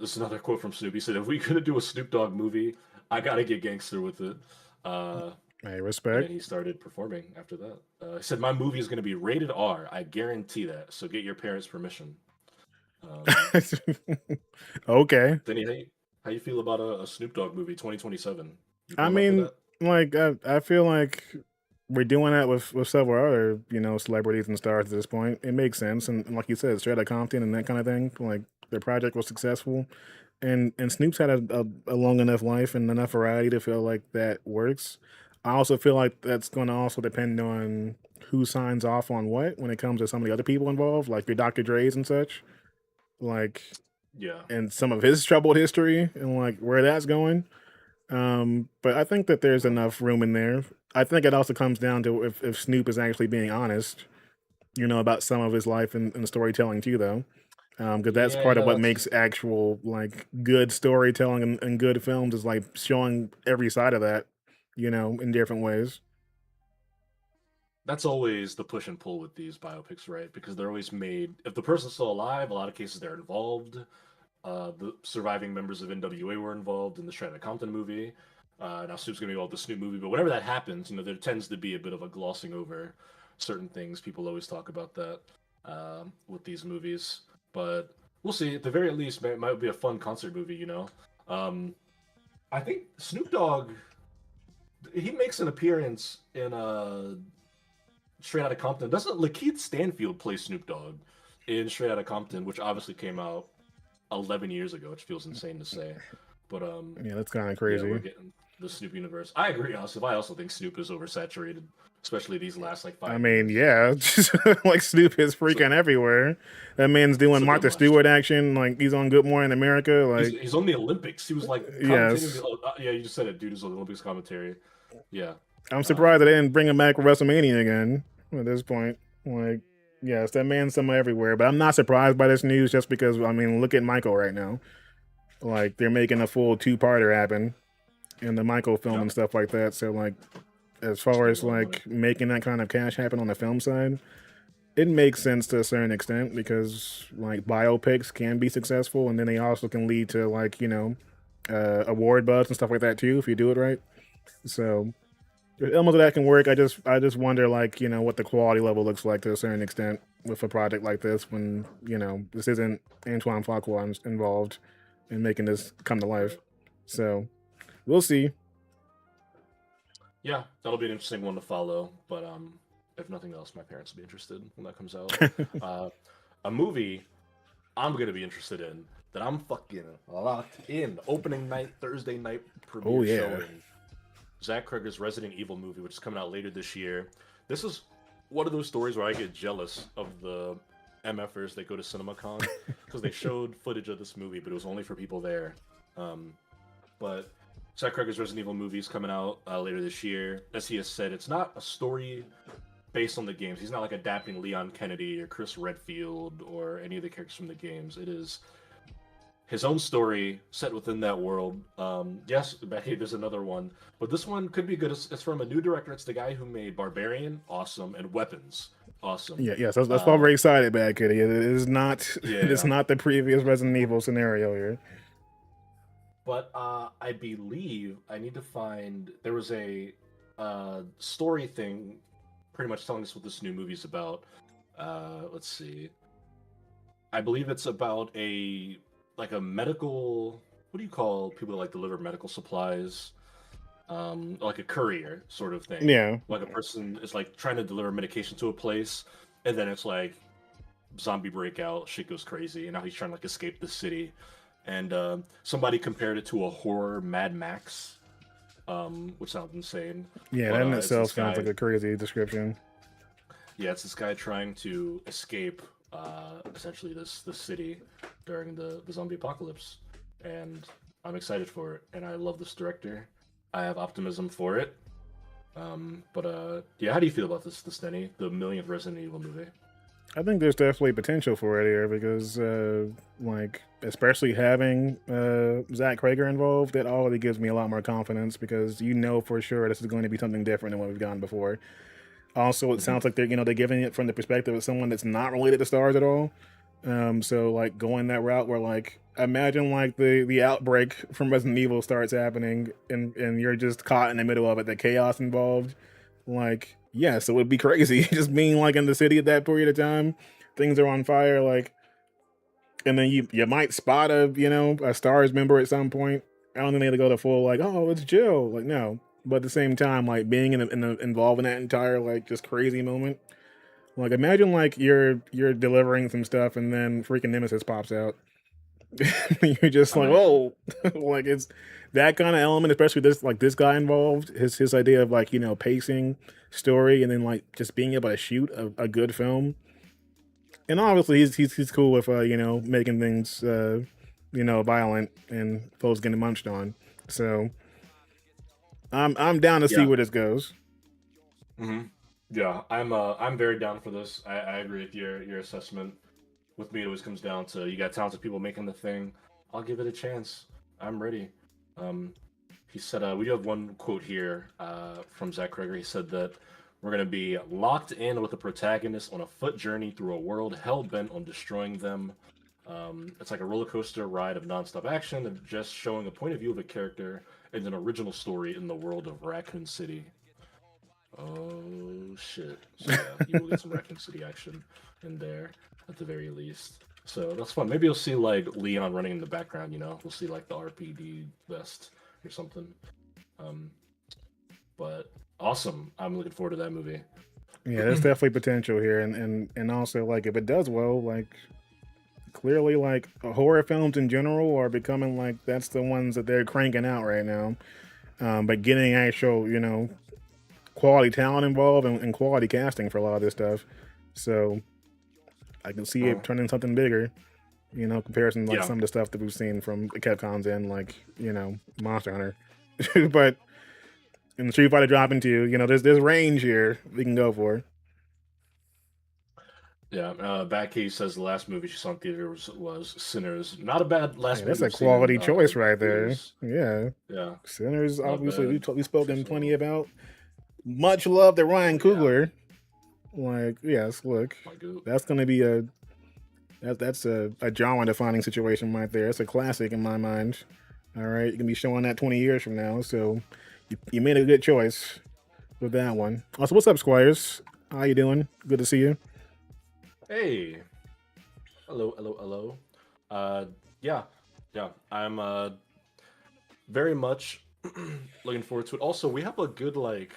this is another quote from Snoop. He said, if we gonna do a Snoop Dogg movie, I gotta get gangster with it. Uh, Hey, and then respect. he started performing after that. He said, my movie is gonna be rated R. I guarantee that. So get your parents' permission. Um, Okay. Denny, how you feel about a Snoop Dogg movie 2027? You I going up for mean, that? like, I feel like we're doing that with several other, celebrities and stars at this point. It makes sense, and like you said, Straight Outta Compton and that kind of thing. Like, their project was successful, and Snoop's had a long enough life and enough variety to feel like that works. I also feel like that's going to also depend on who signs off on what when it comes to some of the other people involved, like your Dr. Dre's and such, like, Yeah, and some of his troubled history and like where that's going. But I think that there's yeah, enough room in there. I think it also comes down to if Snoop is actually being honest, about some of his life and storytelling too, though. Because that's part of yeah. what makes actual like good storytelling and good films is like showing every side of that, in different ways. That's always the push and pull with these biopics, right? Because they're always made. If the person's still alive, a lot of cases they're involved. The surviving members of NWA were involved in the Straight Outta Compton movie. Now Snoop's gonna be involved in the Snoop movie, but whenever that happens, there tends to be a bit of a glossing over certain things. People always talk about that with these movies, but we'll see. At the very least, it might be a fun concert movie. Um, I think Snoop Dogg he makes an appearance in Straight Outta Compton. Doesn't Lakeith Stanfield play Snoop Dogg in Straight Outta Compton, which obviously came out 11 years ago, which feels insane to say. But Yeah, that's kind of yeah, we're crazy. getting the Snoop universe. I agree, Asif. I also think Snoop is oversaturated, especially these last like I 5 mean, years. yeah, like Snoop is It's freaking everywhere. That man's it's doing a bit Martha much. Stewart action. Like he's on Good Morning America. Like, He's on the Olympics. He was like commentating. yes, Yeah, you just said it, dude. He's on the Olympics commentary. Yeah. I'm surprised they Um, didn't bring him back for WrestleMania again at this point. Like, yes, that man's somewhere everywhere. But I'm not surprised by this news just because, I mean, look at Michael right now. Like, they're making a full two-parter happen in the Michael film yeah, and stuff like that. So, like, as just far making as a lot of money. like making that kind of cash happen on the film side, it makes sense to a certain extent because like biopics can be successful and then they also can lead to like award buzz and stuff like that too if you do it right. So elements of that can work. I just wonder like what the quality level looks like to a certain extent with a project like this when this isn't Antoine Fuqua involved in making this come to life. Right. So we'll see. Yeah, that'll be an interesting one to follow. But if nothing else, my parents will be interested when that comes out. Uh, a movie I'm gonna be interested in that I'm fucking locked in. Opening night, Thursday night Oh premiere yeah. showing. Zach Cregger's Resident Evil movie, which is coming out later this year. This is one of those stories where I get jealous of the MFers that go to CinemaCon because they showed footage of this movie, but it was only for people there. Um, but Zach Cregger's Resident Evil movie is coming out later this year. As he has said, it's not a story based on the games. He's not like adapting Leon Kennedy or Chris Redfield or any of the characters from the games. It is his own story set within that world. Yes, Becky, there's another one, but this one could be good. It's from a new director. It's the guy who made Barbarian, awesome, and Weapons, awesome. Yeah, yes, that's why I'm Uh, very excited, Bad Kitty. It is not it is yeah, not the previous Resident Evil scenario here. but I believe I need to find. There was a story thing, pretty much telling us what this new movie's about. Let's see. I believe it's about a like a medical. What do you call people that like deliver medical supplies? Like a courier sort of thing. Yeah, Like a person is like trying to deliver medication to a place, and then it's like zombie breakout, shit goes crazy, and now he's trying to like escape the city. And somebody compared it to a horror Mad Max, which sounds insane. yeah, But that in it's itself this sounds like guy. a crazy description. Yeah, it's this guy trying to escape essentially this city during the zombie apocalypse, and I'm excited for it. And I love this director. I have optimism for it. But yeah, how do you feel about this Denny, the millionth Resident Evil movie? I think there's definitely potential for it here because, like, especially having Zach Krager involved, that already gives me a lot more confidence because you know for sure this is going to be something different than what we've gotten before. Also, it Hmm. sounds like they're giving it from the perspective of someone that's not related to stars at all. So like going that route where like imagine like the outbreak from Resident Evil starts happening and you're just caught in the middle of it, the chaos involved. Like, yes, it would be crazy just being like in the city at that period of time. Things are on fire, like, and then you might spot a stars member at some point. I don't think they have to go to full like, oh, it's Jill. Like, no. But at the same time, like being involved in that entire like just crazy moment. Like imagine like you're delivering some stuff and then freaking Nemesis pops out. You're just like, Imagine. oh, like it's that kind of element, especially this guy involved. His idea of like pacing story and then like just being able to shoot a good film. And obviously he's cool with making things violent and folks getting munched on. So I'm down to see Yeah. where this goes. Hmm. Yeah, I'm very down for this. I agree with your assessment. With me, it always comes down to you got talented people making the thing. I'll give it a chance. I'm ready. Um, he said, we do have one quote here from Zach Kreger. He said that we're going to be locked in with the protagonist on a foot journey through a world hell bent on destroying them. It's like a roller coaster ride of nonstop action and just showing a point of view of a character and an original story in the world of Raccoon City. Oh shit! So yeah, you will get some Raccoon City action in there at the very least. So that's fun. Maybe you'll see like Leon running in the background. We'll see like the RPD vest or something. Um, but awesome. I'm looking forward to that movie. Yeah, there's definitely potential here, and also like if it does well, like clearly like horror films in general are becoming like that's the ones that they're cranking out right now. But getting actual quality talent involved and quality casting for a lot of this stuff, so I can see Uh, it turning something bigger. Comparison to, like yeah, some of the stuff that we've seen from the Capcom's in like Monster Hunter, but in the Street Fighter drop into there's range here we can go for. yeah. Batcave says the last movie she saw in theaters was Sinners. Not a bad Hey, last that's movie a I've seen in quality choice right there. theaters. Yeah. Yeah, Sinners, not obviously, bad. we've spoken Choice at plenty all. about. Much love to Ryan Oh yeah, Coogler. Like, yes, look, my goat. that's going to be that's a genre defining situation right there. It's a classic in my mind. All right, you can be showing that 20 years from now. So you made a good choice with that one. Also, what's up, Squires? How you doing? Good to see you. Hey, hello, hello, hello. Uh, yeah, yeah. I'm very much looking forward to it. Also, we have a good like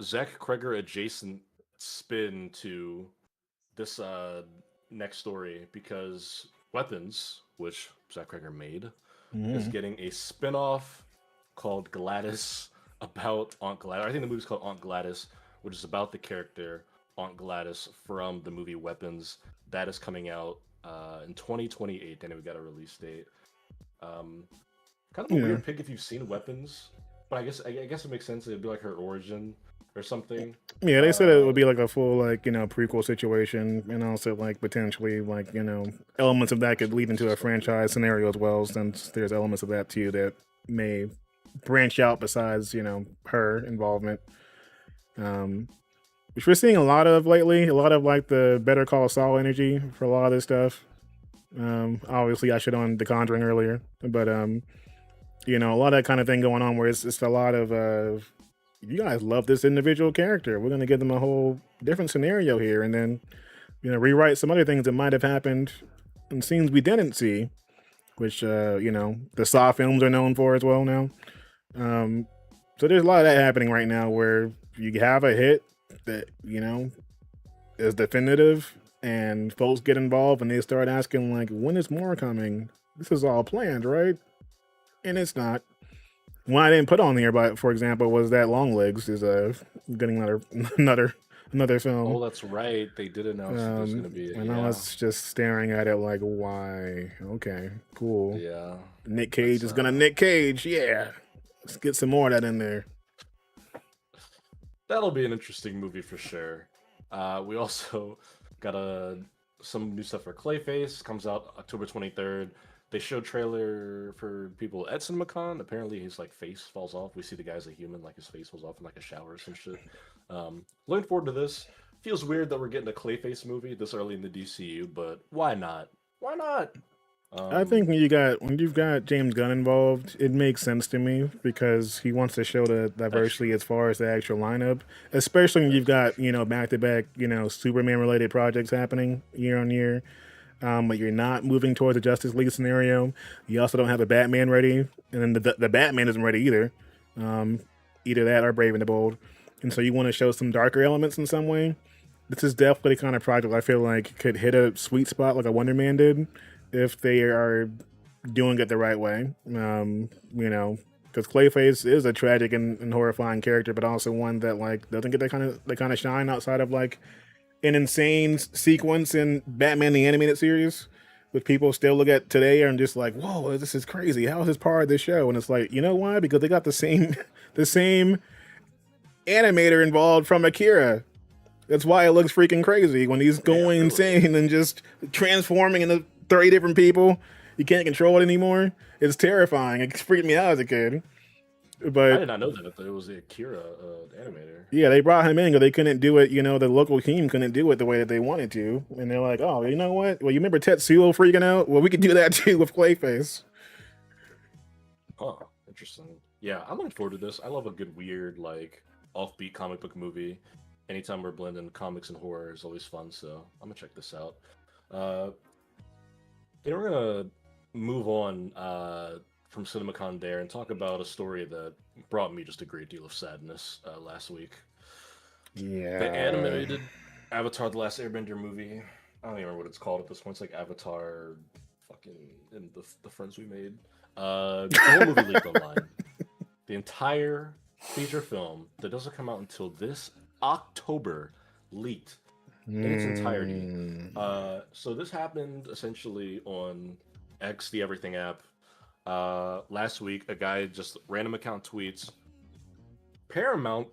Zach Kreger adjacent spin to this next story because Weapons, which Zach Kreger made, is Mm-hmm. getting a spin-off called Gladys about Aunt Gladys. I think the movie's called Aunt Gladys, which is about the character Aunt Gladys from the movie Weapons. That is coming out in 2028, and we got a release date. Um, Kind of a Yeah. weird pick if you've seen Weapons, but I guess it makes sense. It'd be like her origin. or something. Yeah, they said it Uh, would be like a full like prequel situation, and also like potentially like elements of that could lead into a so weird. franchise scenario as well, since there's elements of that too that may branch out besides her involvement. Um, which we're seeing a lot of lately, a lot of like the Better Call Saul energy for a lot of this stuff. Obviously, I should on The Conjuring earlier, but a lot of that kind of thing going on where it's just a lot of you guys love this individual character. We're gonna give them a whole different scenario here, and then rewrite some other things that might have happened in scenes we didn't see, which the Saw films are known for as well now. Um, so there's a lot of that happening right now where you have a hit that is definitive, and folks get involved and they start asking like, when is more coming? This is all planned, right? And it's not. One I didn't put on here, but for example, was that Long Legs is getting another film. Oh, that's right. They did announce that there's gonna be And I yeah, was just staring at it like, why? Okay, cool. yeah. Nick Cage That's is gonna Nick Cage. Yeah, let's get some more of that in there. that'll be an interesting movie for sure. We also got some new stuff for Clayface. Comes out October 23rd. They showed trailer for people at CinemaCon. Apparently, his like face falls off. We see the guy's a human, like his face falls off in like a shower or some shit. Looking forward to this. Feels weird that we're getting a Clayface movie this early in the DCU, but why not? Why not? I think when you've got James Gunn involved, it makes sense to me because he wants to show the That's diversity true. as far as the actual lineup, especially when you've That's got back to back Superman related projects happening year on year. But you're not moving towards a Justice League scenario. You also don't have a Batman ready, and then the Batman isn't ready either. Um, Either that or Brave and the Bold, and so you want to show some darker elements in some way. This is definitely the kind of project I feel like could hit a sweet spot like a Wonder Man did if they are doing it the right way. Because Clayface is a tragic and horrifying character, but also one that like doesn't get that kind of shine outside of like an insane sequence in Batman the Animated Series, which people still look at today and just like, whoa, this is crazy. How is this part of the show? And it's like, you know why? Because they got the same the same animator involved from Akira. That's why it looks freaking crazy when he's yeah, going really. insane and just transforming into 30 different people. You can't control it anymore. It's terrifying. It freaked me out as a kid. I But did not know that. I thought it was the Akira animator. yeah, they brought him in because they couldn't do it. The local team couldn't do it the way that they wanted to. And they're like, oh, you know what? Well, you remember Tetsuo freaking out? Well, we could do that too with Clayface. Huh. Interesting. Yeah, I'm looking forward to this. I love a good, weird, like, offbeat comic book movie. Anytime we're blending comics and horror is always fun, so I'm gonna check this out. Uh, we're gonna move on from CinemaCon there and talk about a story that brought me just a great deal of sadness last week. The Yeah. animated Avatar: The Last Airbender movie. I don't even remember what it's called at this point. It's like Avatar, fucking, and the friends we made. The whole movie leaked online. The entire feature film that doesn't come out until this October leaked in its entirety. Mm. So this happened essentially on X, the Everything app. Last week, a guy just random account tweets. Paramount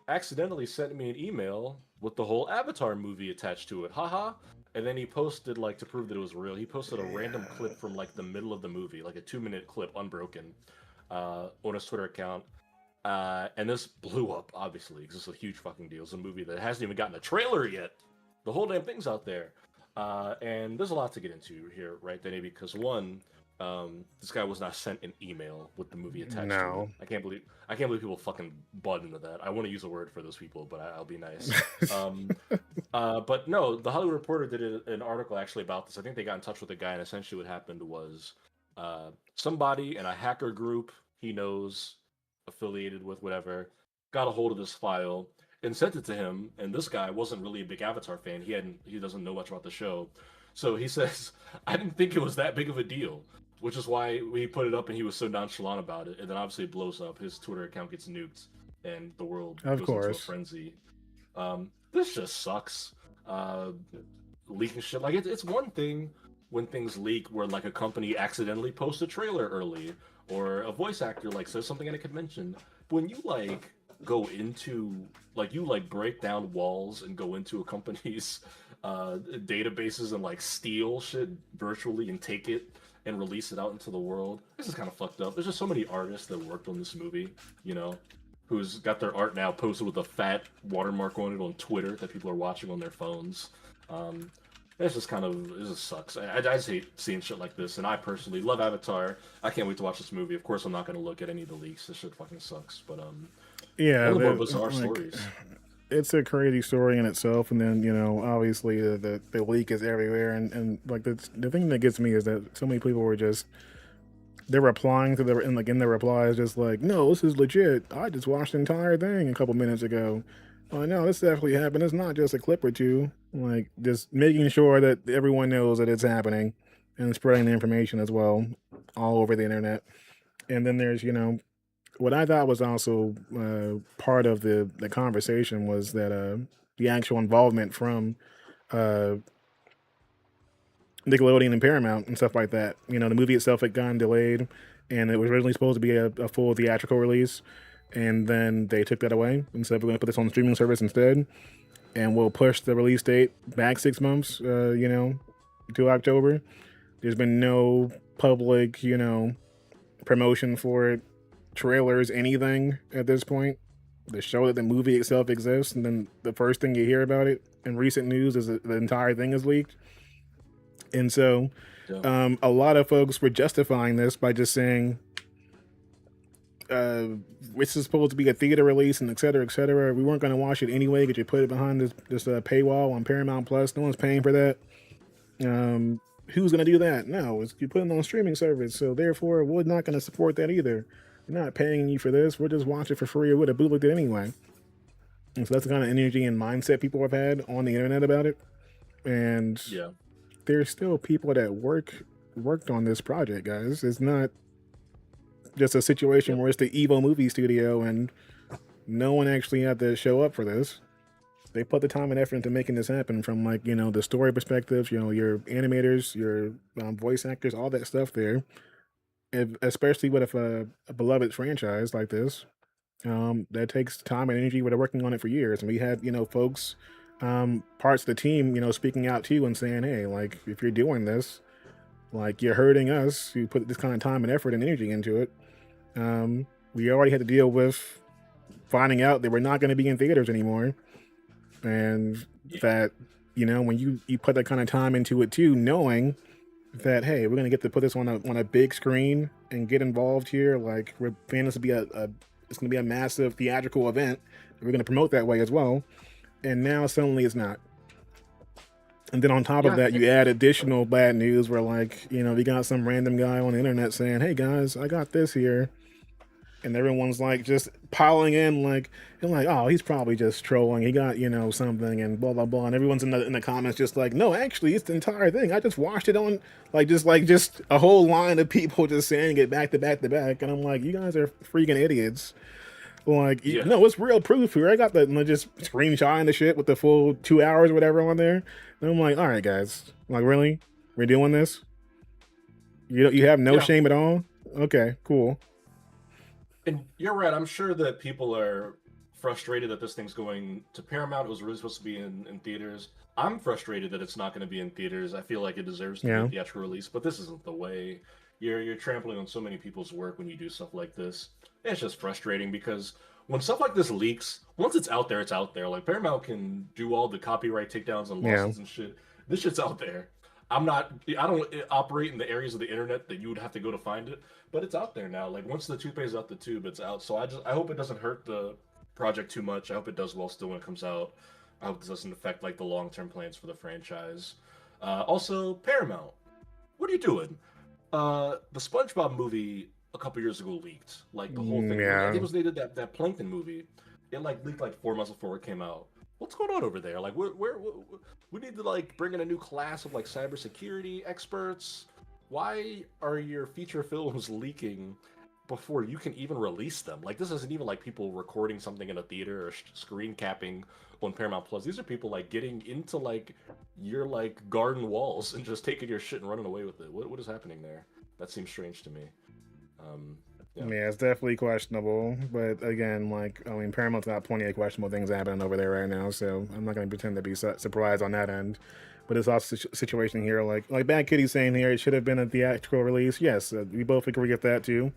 accidentally sent me an email with the whole Avatar movie attached to it. Haha. And then he posted, like, to prove that it was real, he posted a random clip from, like, the middle of the movie, like a 2-minute clip, unbroken, on his Twitter account. And this blew up, obviously, because it's a huge fucking deal. It's a movie that hasn't even gotten a trailer yet. The whole damn thing's out there. And there's a lot to get into here, right, Denny? Because one, this guy was not sent an email with the movie attached to it. No. I can't believe people fucking butt into that. I want to use a word for those people, but I'll be nice. Um, but no, the Hollywood Reporter did an article actually about this. I think they got in touch with the guy, and essentially what happened was somebody in a hacker group he knows, affiliated with whatever, got a hold of this file and sent it to him. And this guy wasn't really a big Avatar fan. He doesn't know much about the show. So he says, I didn't think it was that big of a deal, which is why we put it up and he was so nonchalant about it. And then obviously it blows up. His Twitter account gets nuked and the world Of goes into a course. frenzy. This just sucks. Leaking shit. Like, it's one thing when things leak where, like, a company accidentally posts a trailer early or a voice actor, like, says something at a convention. When you, like, go into like you like break down walls and go into a company's databases and like steal shit virtually and take it and release it out into the world. This is kind of fucked up. There's just so many artists that worked on this movie, you know, who's got their art now posted with a fat watermark on it on Twitter that people are watching on their phones. Um, it's just kind of it just sucks. I just hate seeing shit like this, and I personally love Avatar. I can't wait to watch this movie. Of course, I'm not going to look at any of the leaks. This shit fucking sucks. But Yeah, one of the more bizarre like stories. it's a crazy story in itself, and then obviously the leak is everywhere, and like the thing that gets me is that so many people were just they're replying to the and like in their replies just like, no, this is legit. I just watched the entire thing a couple minutes ago. Oh no, this actually happened. It's not just a clip or two. Like just making sure that everyone knows that it's happening and spreading the information as well all over the internet. And then there's what I thought was also part of the conversation was that the actual involvement from uh, Nickelodeon and Paramount and stuff like that. The movie itself had gotten delayed, and it was originally supposed to be a full theatrical release, and then they took that away and said we're going to put this on the streaming service instead, and we'll push the release date back 6 months, to October. There's been no public, promotion for it, trailers, anything at this point. The show that the movie itself exists, and then the first thing you hear about it in recent news is that the entire thing is leaked. And so Yeah, a lot of folks were justifying this by just saying, this is supposed to be a theater release and et cetera, et cetera. We weren't going to watch it anyway because you put it behind this paywall on Paramount Plus. No one's paying for that. Who's going to do that? No, you put it on a streaming service. So therefore, we're not going to support that either. We're not paying you for this. We're just watching it for free or would have bootlegged it anyway. And so that's the kind of energy and mindset people have had on the internet about it. And yeah, there's still people that worked on this project, guys. It's not just a situation yep, where it's the Evo movie studio and no one actually had to show up for this. They put the time and effort into making this happen from like the story perspectives, your animators, your voice actors, all that stuff there. Especially with a beloved franchise like this, that takes time and energy. We're working on it for years, and we had folks, parts of the team, speaking out to you and saying, "Hey, like if you're doing this, like you're hurting us. You put this kind of time and effort and energy into it." We already had to deal with finding out that we're not going to be in theaters anymore, and yeah, that when you put that kind of time into it too, knowing that hey, we're gonna get to put this on a big screen and get involved here. Like we're planning this to be a it's gonna be a massive theatrical event. We're gonna promote that way as well. And now suddenly it's not. And then on top of yeah. that, you add additional bad news where like we got some random guy on the internet saying, "Hey guys, I got this here," and everyone's like just piling in like and like, oh, he's probably just trolling, he got something and blah blah blah, and everyone's in the comments just like, no, actually it's the entire thing, I just watched it on just a whole line of people just saying it back to back to back, and I'm like, you guys are freaking idiots. Like, Yeah. no, it's real proof here. I got the just screenshotting the shit with the full 2 hours or whatever on there. And I'm like, all right, guys, like really, we're doing this? You have no Yeah, shame at all? Okay, cool. and you're right. I'm sure that people are frustrated that this thing's going to Paramount. It was really supposed to be in theaters. I'm frustrated that it's not going to be in theaters. I feel like it deserves to be a Yeah. theatrical release, but this isn't the way. You're trampling on so many people's work when you do stuff like this. It's just frustrating because when stuff like this leaks, once it's out there, it's out there. Like Paramount can do all the copyright takedowns and Yeah. lawsuits and shit. This shit's out there. I'm not. I don't operate in the areas of the internet that you would have to go to find it, but it's out there now. Like once the toothpaste is out the tube, it's out. So I hope it doesn't hurt the project too much. I hope it does well still when it comes out. I hope this doesn't affect like the long term plans for the franchise. Also, Paramount, what are you doing? The SpongeBob movie a couple years ago leaked. Like the whole thing. I think Yeah. it was they did that Plankton movie. It like leaked like 4 months before it came out. What's going on over there? Like, we need to like bring in a new class of like cybersecurity experts. Why are your feature films leaking before you can even release them? Like, this isn't even like people recording something in a theater or screen capping on Paramount Plus. These are people like getting into like your like garden walls and just taking your shit and running away with it. What is happening there? That seems strange to me. Um, Yeah. Yeah, it's definitely questionable. But again, like, I mean, Paramount's got plenty of questionable things happening over there right now, so I'm not going to pretend to be surprised on that end. But it's also a situation here, like Bad Kitty's saying here, it should have been a theatrical release. Yes, we both agree with that too.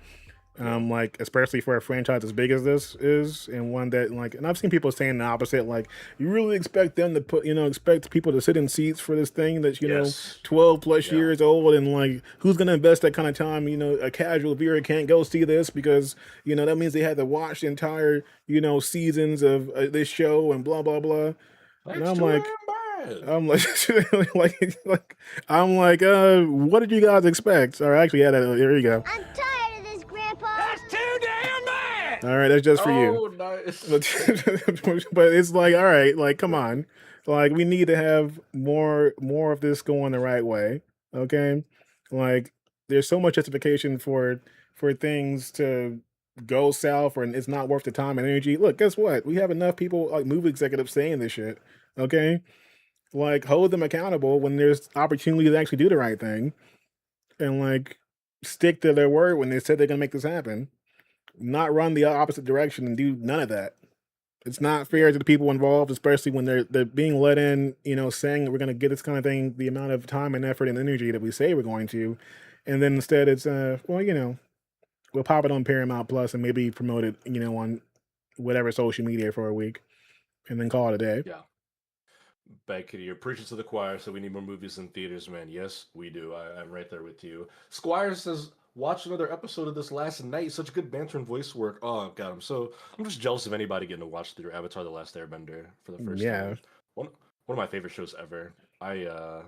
Yeah. Like especially for a franchise as big as this is, and one that like, and I've seen people saying the opposite. Like, you really expect them to put, expect people to sit in seats for this thing that's Yes. 12 plus Yeah. years old, and like, who's gonna invest that kind of time? A casual viewer can't go see this because that means they had to watch the entire seasons of this show and blah blah blah. And That's I'm too like, damn bad. I'm like, I'm like, what did you guys expect? Or actually, yeah, there you go. I'm tired of this, Grandpa. That's too damn bad. All right, that's just for you. Oh, nice. But it's like, all right, like, come on, like, we need to have more of this going the right way. Okay, like, there's so much justification for things to go south, or it's not worth the time and energy. Look, guess what? We have enough people like movie executives saying this shit. Okay, like, hold them accountable when there's opportunity to actually do the right thing, and like, stick to their word when they said they're gonna make this happen. Not run the opposite direction and do none of that. It's not Yeah. fair to the people involved, especially when they're being let in, saying that we're going to get this kind of thing, the amount of time and effort and energy that we say we're going to, and then instead it's well, we'll pop it on Paramount Plus and maybe promote it, on whatever social media for a week, and then call it a day. Yeah. Bad Kitty, you're preaching to the choir, so we need more movies in theaters, man. Yes, we do. I'm right there with you. Squire says, watch another episode of this last night. Such good banter and voice work. Oh, God, I'm just jealous of anybody getting to watch through Avatar: The Last Airbender for the first Yeah. time. One of my favorite shows ever. I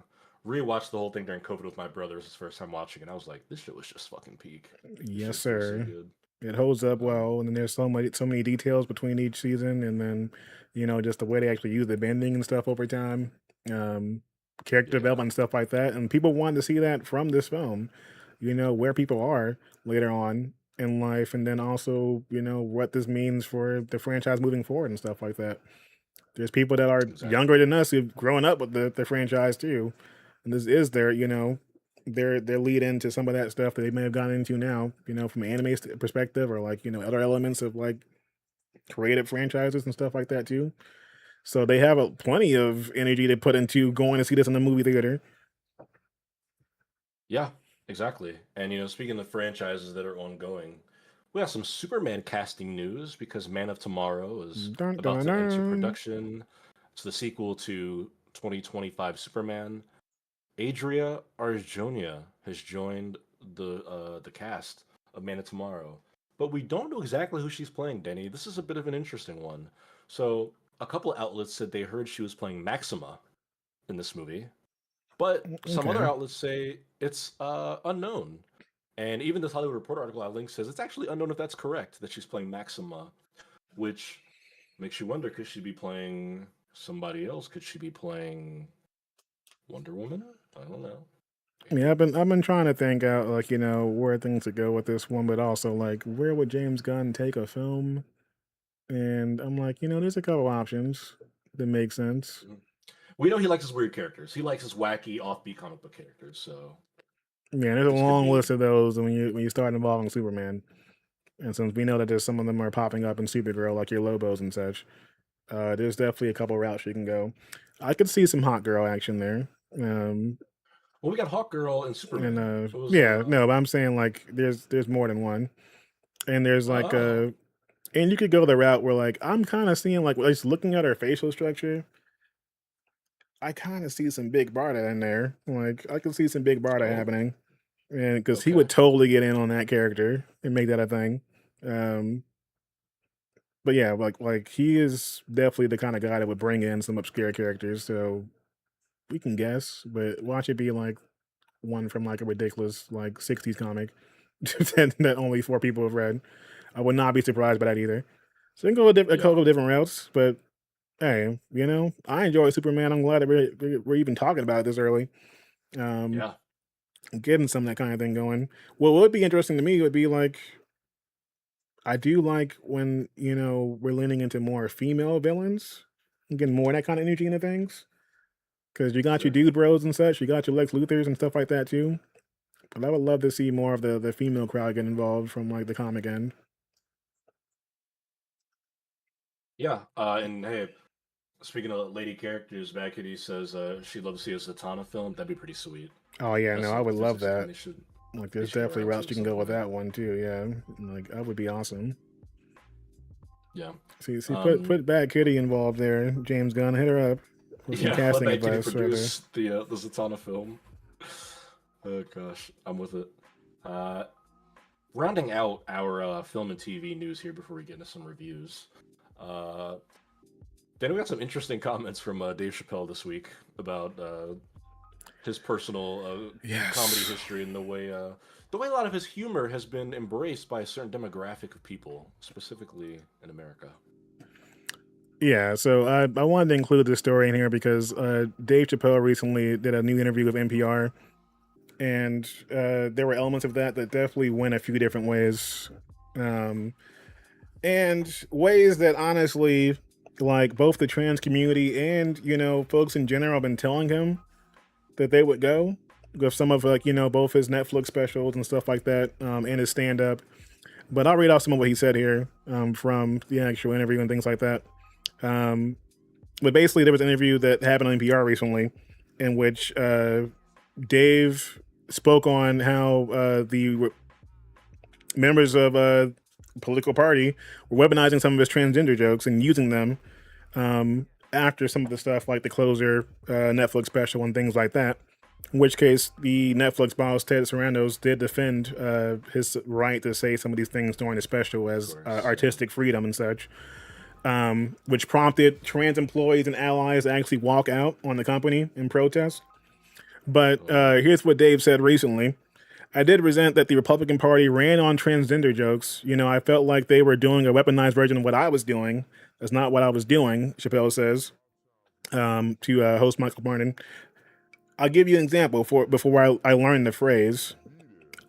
rewatched the whole thing during COVID with my brother. It was his first time watching, and I was like, this shit was just fucking peak. This Yes, shit was so sir. good. It holds up Um, well, and then there's so many details between each season, and then just the way they actually use the bending and stuff over time, um, character yeah, development and stuff like that. And people wanted to see that from this film, where people are later on in life, and then also what this means for the franchise moving forward and stuff like that. There's people that are exactly. younger than us who've grown up with the franchise too, and this is their lead into some of that stuff that they may have gotten into now, from an anime perspective, or like other elements of like creative franchises and stuff like that too. So they have plenty of energy to put into going to see this in the movie theater. Yeah, exactly. And speaking of franchises that are ongoing, we have some Superman casting news because Man of Tomorrow is Dun, about dun, to enter dun. production. It's the sequel to 2025 Superman. Adria Arjona has joined the cast of Man of Tomorrow, but we don't know exactly who she's playing. Denny, this is a bit of an interesting one. So a couple outlets said they heard she was playing Maxima in this movie, but some other Okay. outlets say it's unknown. And even this Hollywood Reporter article I linked says it's actually unknown if that's correct that she's playing Maxima, which makes you wonder: could she be playing somebody else? Could she be playing Wonder Woman? I don't know. Yeah, Maybe. I've been trying to think out like where things to go with this one, but also like where would James Gunn take a film? And I'm like, there's a couple options that make sense. Mhm. We know he likes his weird characters. He likes his wacky, offbeat comic book characters. So Yeah, there's a this could long be, list of those when you start involving Superman. And since we know that there's some of them are popping up in Supergirl, like your Lobos and such, there's definitely a couple routes you can go. I could see some hot girl action there. Um, well, we got Hawkgirl and and Superman. It was yeah, no, but I'm saying like there's more than one, and there's like oh, and you could go the route where like I'm kind of seeing like just looking at her facial structure, I kind of see some Big Barda in there. Like I can see some Big Barda oh, happening, and because he okay, would totally get in on that character and make that a thing. Um, but yeah, like he is definitely the kind of guy that would bring in some obscure characters. So we can guess, but watch it be like one from like a ridiculous like '60s comic that only four people have read. I would not be surprised by that either. So we can go a yeah, couple of different routes, but hey, I enjoy Superman. I'm glad that we're even talking about it this early. Um, yeah, Getting some of that kind of thing going. What would be interesting to me would be like I do like when we're leaning into more female villains, and getting more of that kind of energy into things. Because you got your sure, dude bros and such, you got your Lex Luthers and stuff like that too. But I would love to see more of the female crowd get involved from like the comic end. Yeah, and hey, speaking of lady characters, Vakity says she'd love to see a Zatanna film. That'd be pretty sweet. Oh yeah, no, I would If there's love like something that. Like, they there's should get definitely around to routes at you can some go with point. that one too. Yeah, like that would be awesome. Yeah. See, Um, put Bad Kitty involved there. James Gunn, hit her up for some yeah, let casting Vakity advice right there. produce the Zatanna film. Oh gosh, I'm with it. Uh, Rounding out our film and TV news here before we get into some reviews. Uh, then we got some interesting comments from Dave Chappelle this week about his personal comedy Yes. history and the way a lot of his humor has been embraced by a certain demographic of people, specifically in America. Yeah, so I wanted to include this story in here because Dave Chappelle recently did a new interview with NPR, and there were elements of that that definitely went a few different ways, um, and ways that honestly, like both the trans community and folks in general have been telling him that they would go with some of like both his Netflix specials and stuff like that, and his stand up. But I'll read off some of what he said here from the actual interview and things like that. Um, but basically, there was an interview that happened on NPR recently in which Dave spoke on how the members of a political party were weaponizing some of his transgender jokes and using them after some of the stuff like the Closer Netflix special and things like that. In which case, the Netflix boss Ted Sarandos did defend his right to say some of these things during the special Of as course, yeah. artistic freedom and such, which prompted trans employees and allies to actually walk out on the company in protest. But Oh no. here's what Dave said recently. I did resent that the Republican Party ran on transgender jokes. I felt like they were doing a weaponized version of what I was doing. That's not what I was doing, Chappelle says to host Michael Martin. I'll give you an example before I learned the phrase.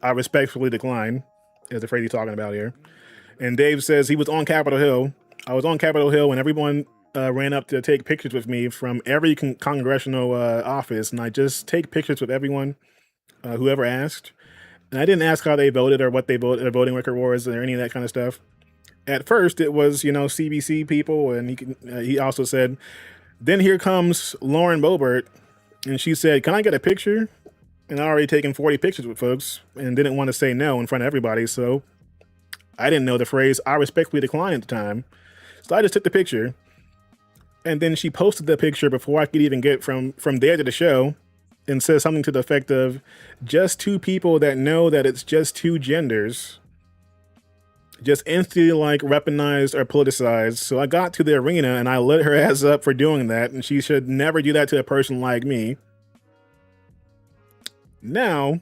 I respectfully decline, is the phrase he's talking about here. And Dave says he was on Capitol Hill. I was on Capitol Hill when everyone ran up to take pictures with me from every congressional office, and I just take pictures with everyone, whoever asked. And I didn't ask how they voted or what they voted, their voting record was, or any of that kind of stuff. At first, it was CBC people, and he also said, then here comes Lauren Boebert, and she said, "Can I get a picture?" And I already taken 40 pictures with folks and didn't want to say no in front of everybody, so I didn't know the phrase "I respectfully decline" at the time. So I just took the picture, and then she posted the picture before I could even get from there to the show, and says something to the effect of, "Just two people that know that it's just two genders." Just instantly like weaponized or politicized. So I got to the arena and I lit her ass up for doing that, and she should never do that to a person like me. Now,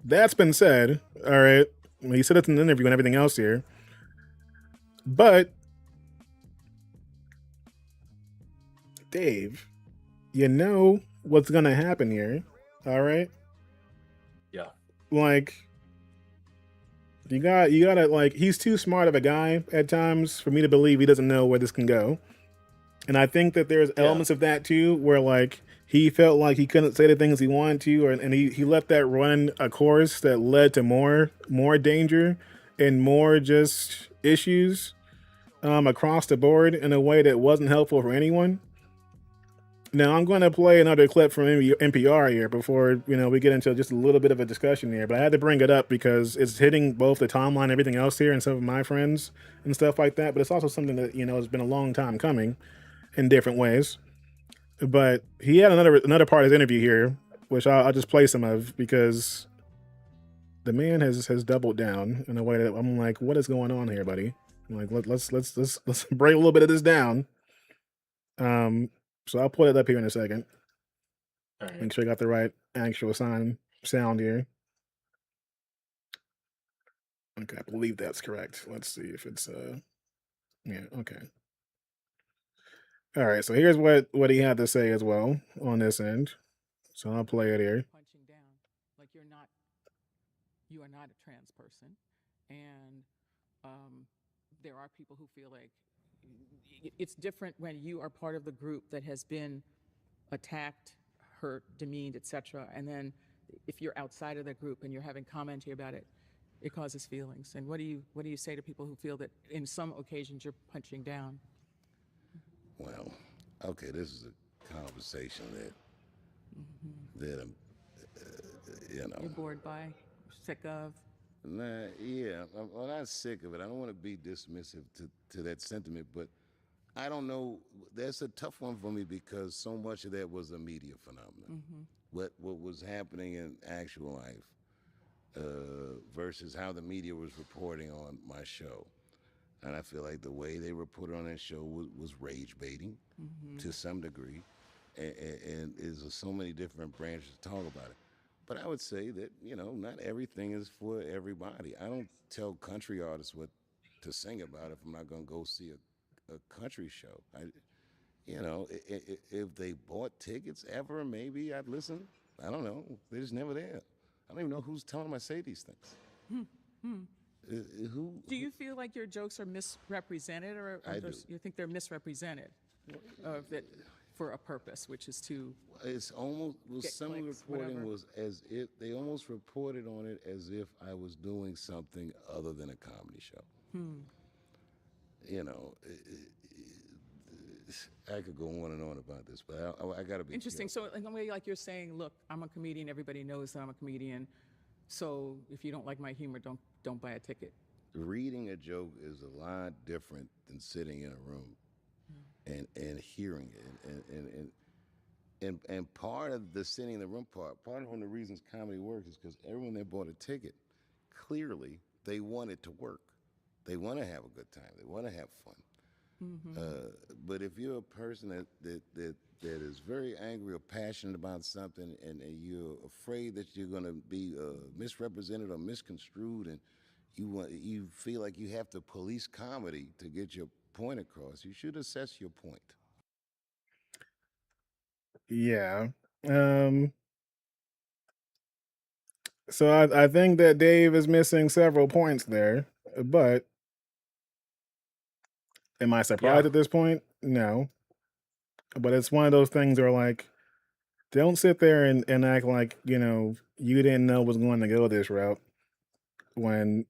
that's been said. All right. He said it's in the interview and everything else here. But, Dave, you know what's going to happen here. All right. Yeah. Like, you gotta, like, he's too smart of a guy at times for me to believe he doesn't know where this can go. And I think that there's Yeah. elements of that too, where like he felt like he couldn't say the things he wanted to, and he let that run a course that led to more danger and more just issues across the board in a way that wasn't helpful for anyone. Now I'm going to play another clip from NPR here before we get into just a little bit of a discussion here. But I had to bring it up because it's hitting both the timeline and everything else here and some of my friends and stuff like that. But it's also something that has been a long time coming in different ways. But he had another part of his interview here, which I'll just play some of because the man has doubled down in a way that I'm like, what is going on here, buddy? I'm like, let's break a little bit of this down. So I'll put it up here in a second. All right. Make sure I got the right actual sound here. Okay, I believe that's correct. Let's see if it's yeah, okay. All right, so here's what he had to say as well on this end. So I'll play it here. Punching down, like you are not a trans person, and there are people who feel like it's different when you are part of the group that has been attacked, hurt, demeaned, etc., and then if you're outside of the group and you're having commentary about it, it causes feelings. And what do you say to people who feel that in some occasions you're punching down? Well, okay, this is a conversation that You're bored by, sick of. nah, yeah, I'm not sick of it. I don't want to be dismissive to that sentiment, but I don't know. That's a tough one for me because so much of that was a media phenomenon. What was happening in actual life versus how the media was reporting on my show. And I feel like the way they reported on that show was rage baiting to some degree. And there's so many different branches to talk about it. But I would say that, not everything is for everybody. I don't tell country artists what to sing about if I'm not going to go see a country show. If they bought tickets ever, maybe I'd listen. I don't know. They're just never there. I don't even know who's telling them I say these things. Who? Do you feel like your jokes are misrepresented, or I do. you think they're misrepresented, that for a purpose, which is to? It's almost Get some of the clicks, reporting whatever. was as if they almost reported on it as if I was doing something other than a comedy show. You know, I could go on and on about this, but I got to be Interesting. careful. So in a way, like you're saying, look, I'm a comedian. Everybody knows that I'm a comedian. So if you don't like my humor, don't buy a ticket. Reading a joke is a lot different than sitting in a room and hearing it. And part of the sitting in the room part of one of the reasons comedy works is because everyone that bought a ticket, clearly they want it to work. They want to have a good time. They want to have fun. But if you're a person that is very angry or passionate about something, and you're afraid that you're going to be misrepresented or misconstrued, and you feel like you have to police comedy to get your point across, you should assess your point. Yeah. So I think that Dave is missing several points there, but am I surprised Yeah. at this point? No. But it's one of those things where, like, don't sit there and act like, you didn't know was going to go this route when,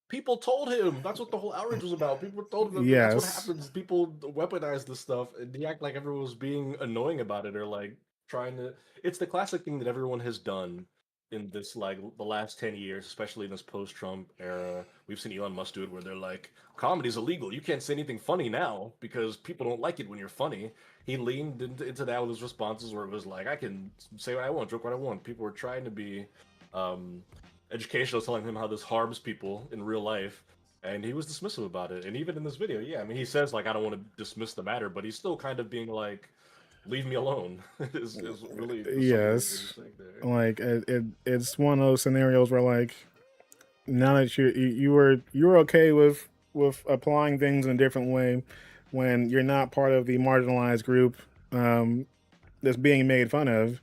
People told him. That's what the whole outrage was about. People told him that that's what yes, happens. People weaponize this stuff, and they act like everyone was being annoying about it or like trying to. It's the classic thing that everyone has done in this like the last 10 years, especially in this post-Trump era. We've seen Elon Musk do it, where they're like, "Comedy's illegal. You can't say anything funny now because people don't like it when you're funny." He leaned into that with his responses, where it was like, "I can say what I want, joke what I want." People were trying to be. Um, Educational, telling him how this harms people in real life, and he was dismissive about it. And even in this video, yeah, I mean, he says like, I don't want to dismiss the matter, but he's still kind of being like, leave me alone. is really the summary of what he's yes, saying there. like it's one of those scenarios where, like, now that you were okay with applying things in a different way when you're not part of the marginalized group that's being made fun of,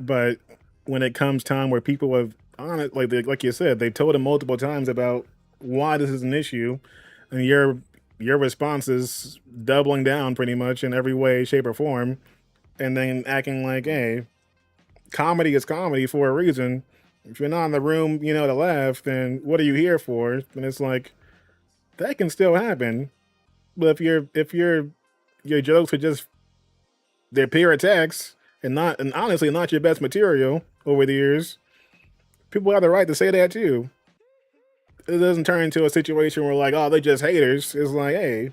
but when it comes time where people have on it, like you said, they told him multiple times about why this is an issue, and your response is doubling down pretty much in every way, shape, or form, and then acting like, hey, comedy is comedy for a reason. If you're not in the room, to laugh, then what are you here for? And it's like that can still happen, but if your jokes are just they're pure attacks and honestly not your best material over the years, people have the right to say that too. It doesn't turn into a situation where, like, oh, they're just haters. It's like, hey,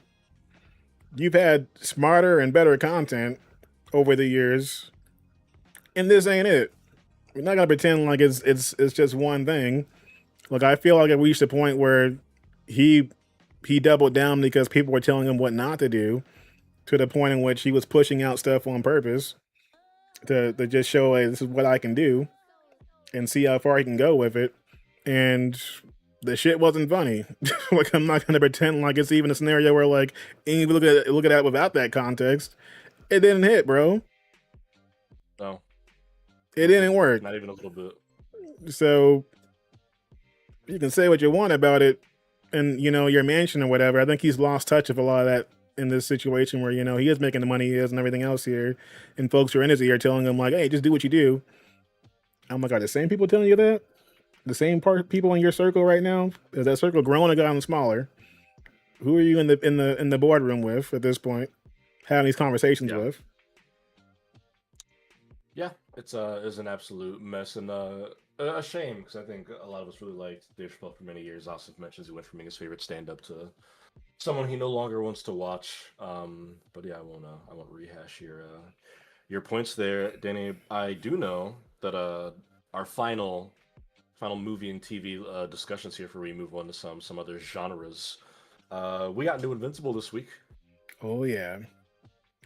you've had smarter and better content over the years, and this ain't it. We're not gonna pretend like it's just one thing. Like, I feel like it reached a point where he he doubled down because people were telling him what not to do, to the point in which he was pushing out stuff on purpose to just show, hey, this is what I can do and see how far he can go with it. And the shit wasn't funny. Like, I'm not gonna pretend like it's even a scenario where, like, even if you look at that without that context, it didn't hit, bro. No, It didn't work. not even a little bit. So you can say what you want about it and, your mansion or whatever. I think he's lost touch of a lot of that in this situation where, he is making the money he is and everything else here, and folks are in his ear telling him like, hey, just do what you do. I'm like, are the same people telling you that? The same people in your circle right now? Is that circle growing or gotten smaller? Who are you in the boardroom with at this point? Having these conversations Yeah. with? Yeah, it's an absolute mess and a shame because I think a lot of us really liked Dave Chappelle for many years. Asif mentions he went from being his favorite stand-up to someone he no longer wants to watch. But yeah, I won't rehash your points there, Danny. I do know that our final movie and TV discussions here before we move on to some other genres. We got new Invincible this week. Oh yeah,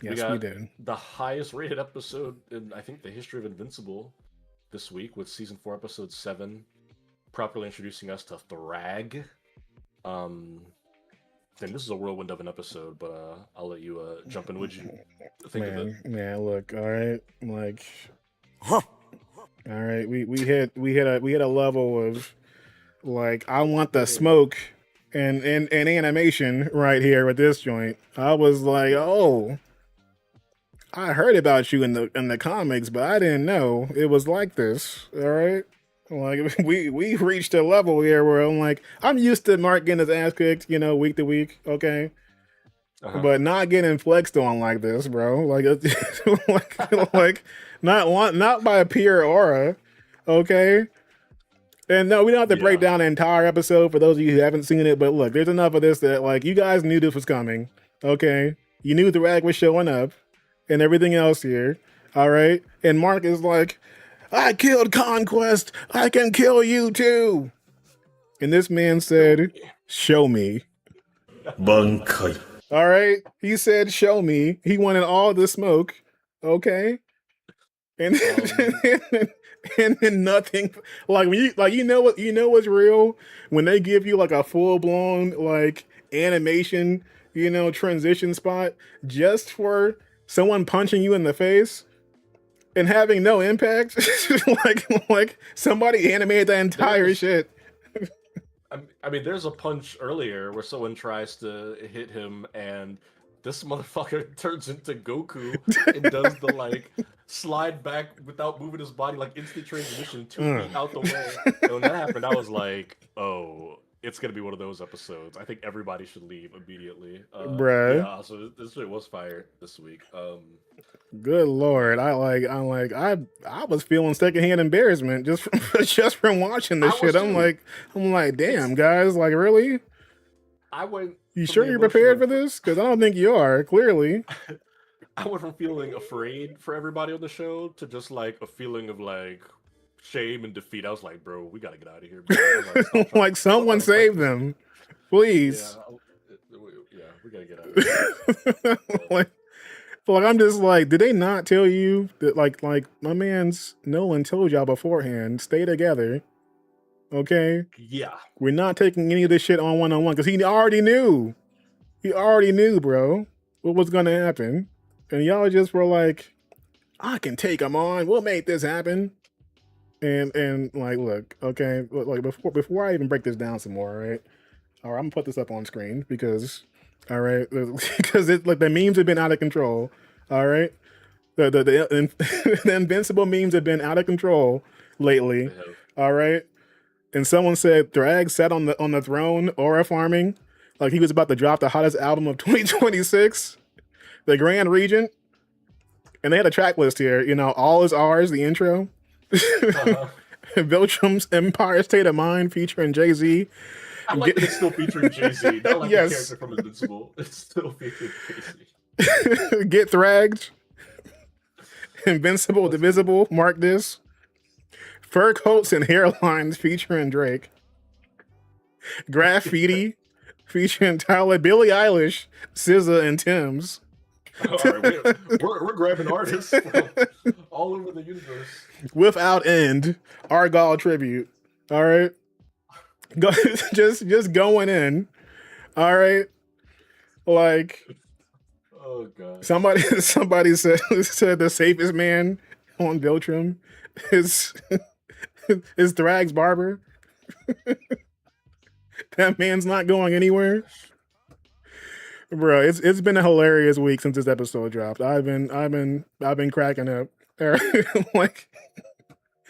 yes we got did. the highest rated episode in I think the history of Invincible this week with season 4, episode 7, properly introducing us to Thrag. Then this is a whirlwind of an episode, but I'll let you jump in. Would you think of it? Man, look, all right, like, all right, we hit a level of like I want the smoke and animation right here with this joint. I was like, oh, I heard about you in the comics, but I didn't know it was like this. All right. Like we reached a level here where I'm like, I'm used to Mark getting his ass kicked, week to week, okay, but not getting flexed on like this, bro. Like, like not by a pure aura, okay. And no, we don't have to break down the entire episode for those of you who haven't seen it. But look, there's enough of this that like you guys knew this was coming, okay. You knew the rag was showing up, and everything else here, all right. And Mark is like, I killed Conquest. I can kill you too. And this man said, show me. Bankai. All right. He said, show me. He wanted all the smoke. Okay. And and then nothing. Like when you know what's real when they give you like a full blown like animation, transition spot just for someone punching you in the face and having no impact. like somebody animated the entire shit. I mean, there's a punch earlier where someone tries to hit him, and this motherfucker turns into Goku and does the like slide back without moving his body, like instant transmission 2 feet out the way. And when that happened, I was like, oh, it's gonna be one of those episodes. I think everybody should leave immediately. Bruh. Yeah, so this shit was fire this week. Good Lord, I was feeling secondhand embarrassment just from watching this shit. I'm like, damn, guys, like really? I went. You sure you're prepared for this? Because I don't think you are. Clearly, I went from feeling afraid for everybody on the show to just like a feeling of like shame and defeat. I was like, bro, we gotta get out of here. Bro. Like someone save them, please. Yeah, we gotta get out of here. like I'm just like, did they not tell you that like my man's Nolan told y'all beforehand, stay together. Okay. Yeah. We're not taking any of this shit on one-on-one because he already knew. He already knew, bro, what was gonna happen. And y'all just were like, I can take him on. We'll make this happen. And like, look, okay, like before I even break this down some more, right? All right, I'm gonna put this up on screen because, all right, because like the memes have been out of control. All right, the Invincible memes have been out of control lately. All right. And someone said Thrag sat on the throne, aura farming, like he was about to drop the hottest album of 2026, the Grand Regent. And they had a track list here, All Is Ours, the intro. Viltrum's Empire State of Mind featuring Jay-Z. I like that it's still featuring Jay-Z. Not like the character from Invincible. It's still featuring Jay-Z. Get Thragged. Invincible, Divisible, mark this. Fur coats and hairlines featuring Drake. Graffiti featuring Tyler, Billie Eilish, SZA, and Tim's. All right, we're grabbing artists from all over the universe. Without End, Argyle tribute. All right, just going in. All right, like, oh god, somebody said the safest man on Viltrum is Thrag's barber. That man's not going anywhere. Bro, it's been a hilarious week since this episode dropped. I've been cracking up. Like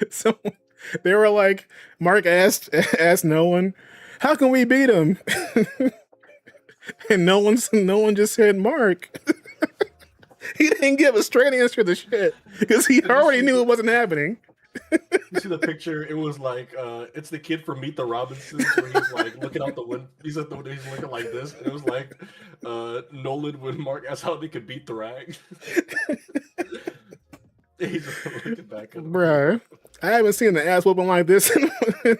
So they were like, Mark asked Nolan, "How can we beat him?" And no one just said Mark. He didn't give a straight answer to the shit because he already knew it wasn't happening. You see the picture? It was like it's the kid from Meet the Robinsons where he's like looking out the window. He's at the window. He's looking like this, and it was like Nolan when Mark asked how they could beat the rag. He's looking back at him. Bruh, I haven't seen the ass whooping like this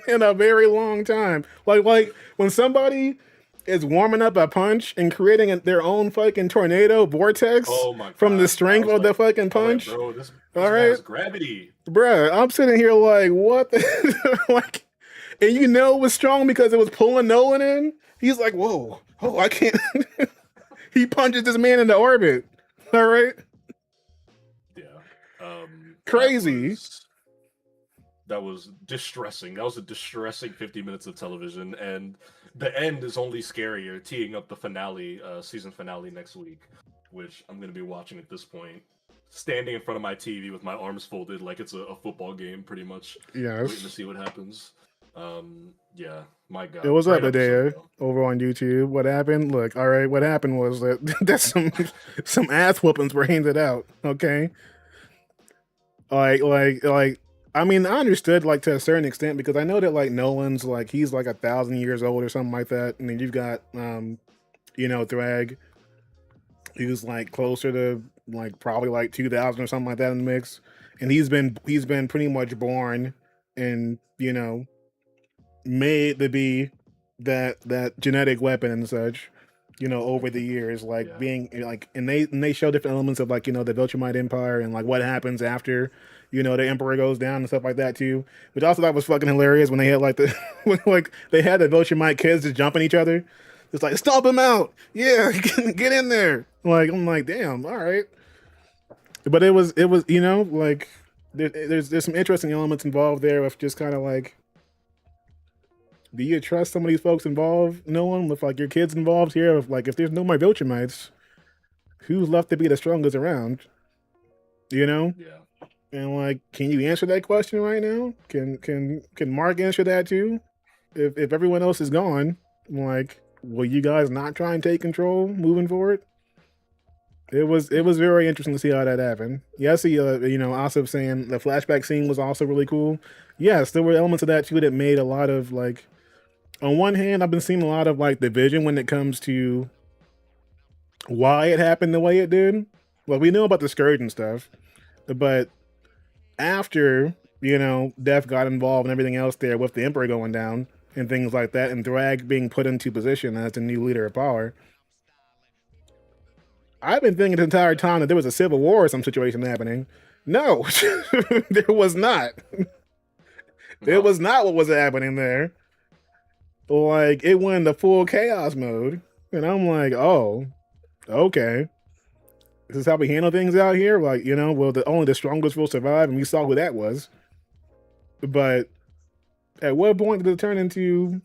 in a very long time. Like when somebody is warming up a punch and creating their own fucking tornado vortex from the strength of the fucking punch. All right, bro, this right, gravity. Bruh, I'm sitting here like, what the like, and you know it was strong because it was pulling Nolan in. He's like, whoa, oh, I can't. He punches this man into orbit. All right. Yeah. Crazy. That was distressing. That was a distressing 50 minutes of television, and the end is only scarier, teeing up the finale, season finale next week, which I'm going to be watching at this point, standing in front of my TV with my arms folded like it's a football game, pretty much. Yes. Waiting to see what happens. Yeah, my God. It was up today over on YouTube. What happened? Look, all right, what happened was that some ass whoopings were handed out, okay? Like I mean, I understood like to a certain extent because I know that like Nolan's like he's like 1,000 years old or something like that, and then you've got Thrag, who's like closer to like probably like 2,000 or something like that in the mix, and he's been pretty much born and made to be that genetic weapon and such, over the years, like being like, and they show different elements of like the Viltrumite Empire and like what happens after the Emperor goes down and stuff like that too. Which also thought was fucking hilarious when they had like when like they had the Viltrumite kids just jumping each other. It's like stomp him out, yeah, get in there. Like I'm like, damn, all right. But it was like there's some interesting elements involved there with just kind of like, do you trust some of these folks involved? No one with like your kids involved here. Like if there's no more Viltrumites, who's left to be the strongest around? Yeah. And like, can you answer that question right now? Can Mark answer that too? If everyone else is gone, like, will you guys not try and take control moving forward? It was very interesting to see how that happened. Yeah, I see. Asif saying the flashback scene was also really cool. Yes, there were elements of that too that made a lot of like. On one hand, I've been seeing a lot of like division when it comes to why it happened the way it did. Well, we know about the Scourge and stuff, but after Death got involved and everything else there with the Emperor going down and things like that, and Thrag being put into position as the new leader of power, I've been thinking the entire time that there was a civil war or some situation happening. No, there was not. It was not what was happening there. Like, it went into full chaos mode. And I'm like, oh, okay. This is how we handle things out here? Like, well, only the strongest will survive, and we saw who that was. But at what point did it turn into,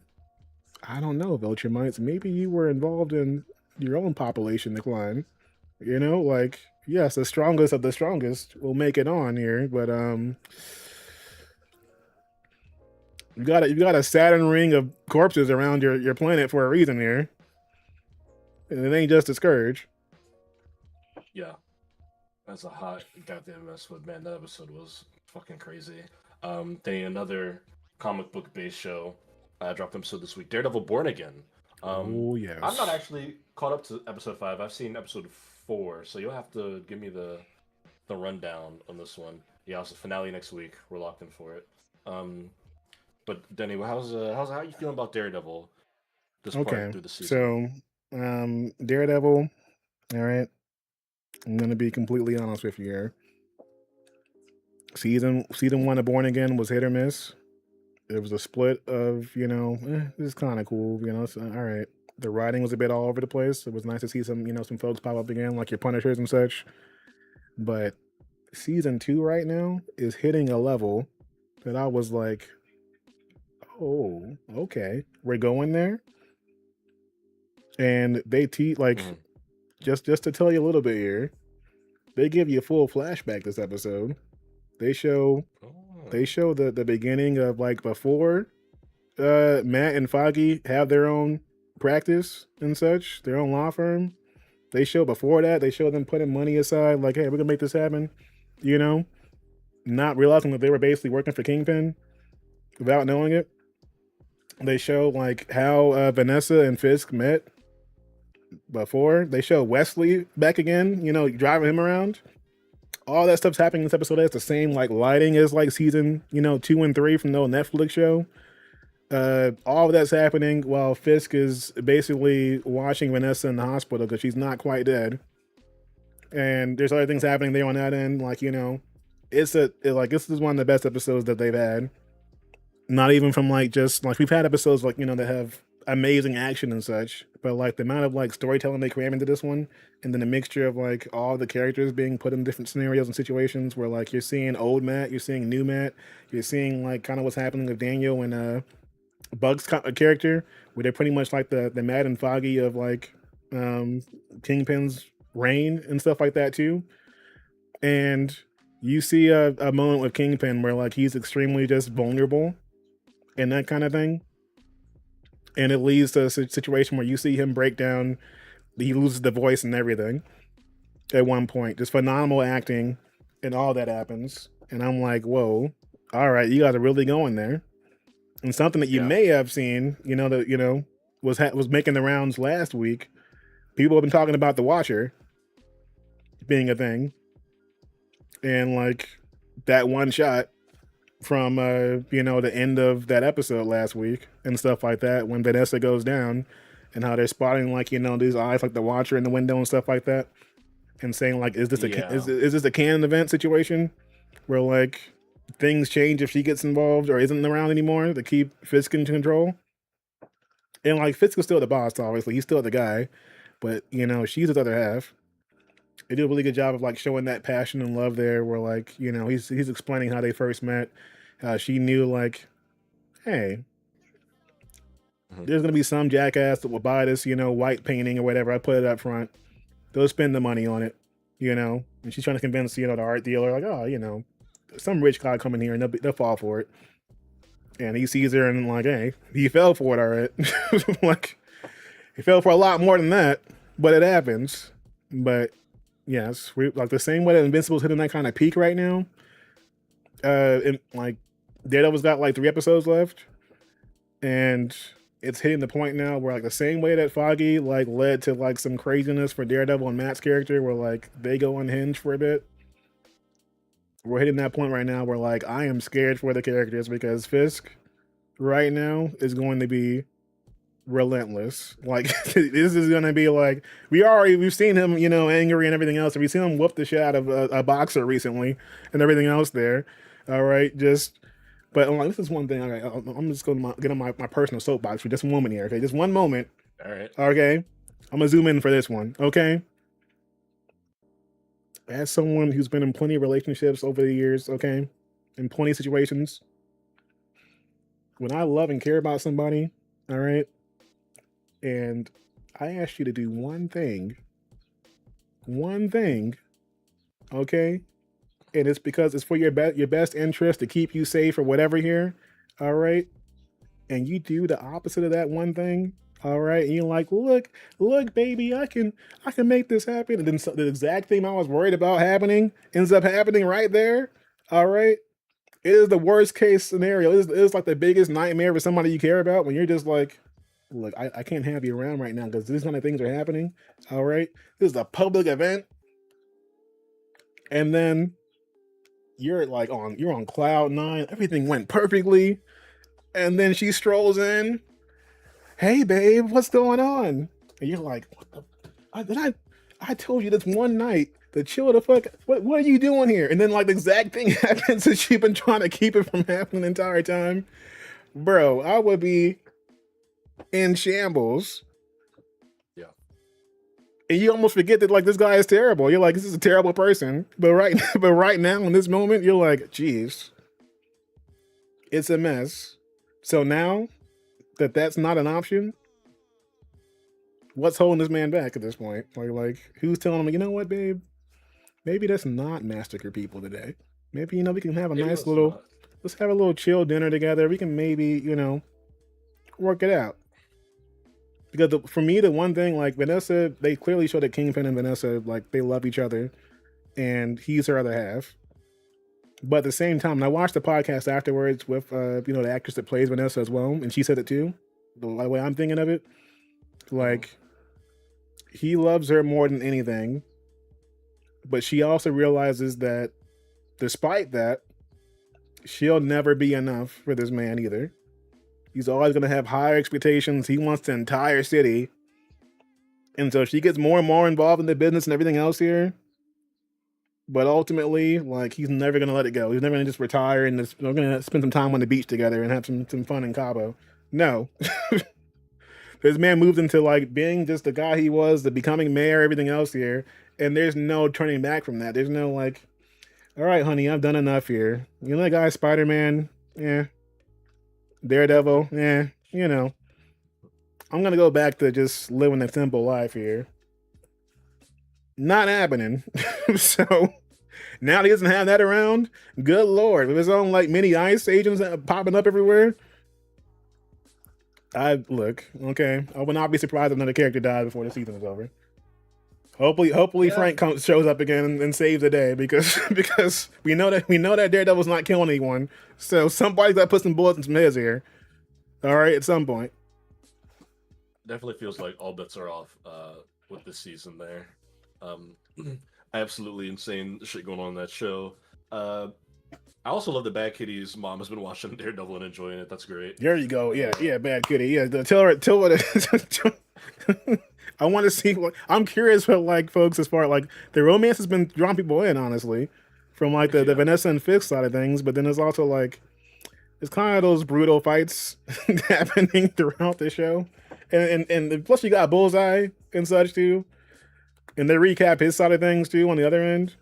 I don't know, Viltrumites, maybe you were involved in your own population decline. Like, yes, the strongest of the strongest will make it on here, but you got a Saturn ring of corpses around your planet for a reason here. And it ain't just a Scourge. Yeah. That's a hot goddamn mess, but man, that episode was fucking crazy. Then another comic book based show dropped an episode this week, Daredevil Born Again. Oh yes. I'm not actually caught up to episode 5. I've seen episode 4, so you'll have to give me the rundown on this one. Yeah, it's the finale next week. We're locked in for it. But Denny, how you feeling about Daredevil this part through the season? So, Daredevil, all right. I'm gonna be completely honest with you here. Season 1 of Born Again was hit or miss. It was a split of, this is kind of cool, so, all right. The writing was a bit all over the place. It was nice to see some, some folks pop up again, like your Punishers and such. But season 2 right now is hitting a level that I was like, oh, okay, we're going there. And they just to tell you a little bit here, they give you a full flashback this episode. They show They show the beginning of like before Matt and Foggy have their own practice and such, their own law firm. They show before that, they show them putting money aside, like, hey, we're gonna make this happen, you know, not realizing that they were basically working for Kingpin without knowing it. They show like how Vanessa and Fisk met before. They show Wesley back again, you know, driving him around. All that stuff's happening in this episode. That's the same like lighting as like season, you know, 2 and 3 from the old Netflix show. All of that's happening while Fisk is basically watching Vanessa in the hospital because she's not quite dead. And there's other things happening there on that end. Like, you know, this is one of the best episodes that they've had. Not even from like just like we've had episodes like, you know, that have amazing action and such, but like the amount of like storytelling they cram into this one, and then the mixture of like all the characters being put in different scenarios and situations where like you're seeing old Matt, you're seeing new Matt, you're seeing like kind of what's happening with Daniel and Bug's character, where they're pretty much like the Matt and Foggy of like Kingpin's reign and stuff like that too. And you see a moment with Kingpin where like he's extremely just vulnerable and that kind of thing. And it leads to a situation where you see him break down. He loses the voice and everything at one point. Just phenomenal acting and all that happens. And I'm like, whoa, all right, you guys are really going there. And something that you may have seen, you know, that, you know, was making the rounds last week. People have been talking about The Watcher being a thing. And like that one shot from you know, the end of that episode last week and stuff like that, when Vanessa goes down and how they're spotting like, you know, these eyes like the Watcher in the window and stuff like that, and saying like, is this a canon event situation where like things change if she gets involved or isn't around anymore to keep Fisk in control? And like Fisk is still the boss, obviously he's still the guy, but you know, she's his other half. They do a really good job of like showing that passion and love there, where like, you know, he's explaining how they first met. She knew like, hey, there's gonna be some jackass that will buy this, you know, white painting or whatever. I put it up front. They'll spend the money on it, you know. And she's trying to convince, you know, the art dealer, like, oh, you know, some rich guy coming here and they'll fall for it. And he sees her and like, hey, he fell for it, all right. Like, he fell for a lot more than that, but it happens. But yes, we like the same way that Invincible's hitting that kind of peak right now. And like Daredevil's got like 3 episodes left, and it's hitting the point now where like the same way that Foggy like led to like some craziness for Daredevil and Matt's character, where like they go unhinged for a bit. We're hitting that point right now where like I am scared for the characters, because Fisk right now is going to be relentless. Like this is gonna be like we've seen him, you know, angry and everything else, and we've seen him whoop the shit out of a boxer recently and everything else there. All right, but like, this is one thing. I'm just gonna get on my personal soapbox for just a moment here. Okay, just one moment. All right. Okay, I'm gonna zoom in for this one. Okay, as someone who's been in plenty of relationships over the years, okay, in plenty of situations, when I love and care about somebody, all right, and I ask you to do one thing, okay, and it's because it's for your best interest to keep you safe or whatever here, all right, and you do the opposite of that one thing, all right, and you're like, look, baby, I can make this happen, and then the exact thing I was worried about happening ends up happening right there, all right. It is the worst case scenario. It is like the biggest nightmare for somebody you care about, when you're just like, look, I can't have you around right now because these kind of things are happening. All right. This is a public event. And then you're like you're on cloud 9. Everything went perfectly. And then she strolls in. Hey babe, what's going on? And you're like, what the I told you this one night to chill the fuck. What are you doing here? And then like the exact thing happens that you've been trying to keep it from happening the entire time. Bro, I would be in shambles. Yeah. And you almost forget that like this guy is terrible. You're like, this is a terrible person. But right now in this moment, you're like, geez, it's a mess. So now that that's not an option, what's holding this man back at this point? Like who's telling him, you know what, babe? Maybe let's not massacre people today. Maybe, you know, we can have a nice little let's have a little chill dinner together. We can maybe, work it out. Because for me, the one thing, like Vanessa, they clearly show that Kingpin and Vanessa, like they love each other, and he's her other half. But at the same time, and I watched the podcast afterwards with, the actress that plays Vanessa as well, and she said it too. The way I'm thinking of it, like he loves her more than anything, but she also realizes that, despite that, she'll never be enough for this man either. He's always going to have higher expectations. He wants the entire city. And so she gets more and more involved in the business and everything else here. But ultimately, like, he's never going to let it go. He's never going to just retire and just, we're going to spend some time on the beach together and have some fun in Cabo. No. This man moved into, like, being just the guy he was, the becoming mayor, everything else here. And there's no turning back from that. There's no, like, all right, honey, I've done enough here. You know that guy, Spider-Man? Yeah. Daredevil? Yeah. I'm going to go back to just living a simple life here. Not happening. So now he doesn't have that around. Good Lord. With his own, like, mini ice agents popping up everywhere. Okay. I would not be surprised if another character dies before the season is over. Hopefully Yeah. Frank shows up again and saves the day because we know that Daredevil's not killing anyone. So somebody's got to put some bullets in some heads here. All right, at some point. Definitely feels like all bets are off with this season there. Absolutely insane shit going on in that show. I also love that Bad Kitty's mom has been watching Daredevil and enjoying it. That's great. There you go. Yeah, Bad Kitty. Yeah, tell what. I want to see what. I'm curious what, like, folks, as far like the romance has been drawing people in, honestly, from like the Vanessa and Fix side of things. But then there's also like it's kind of those brutal fights happening throughout the show, and plus you got Bullseye and such too, and they recap his side of things too on the other end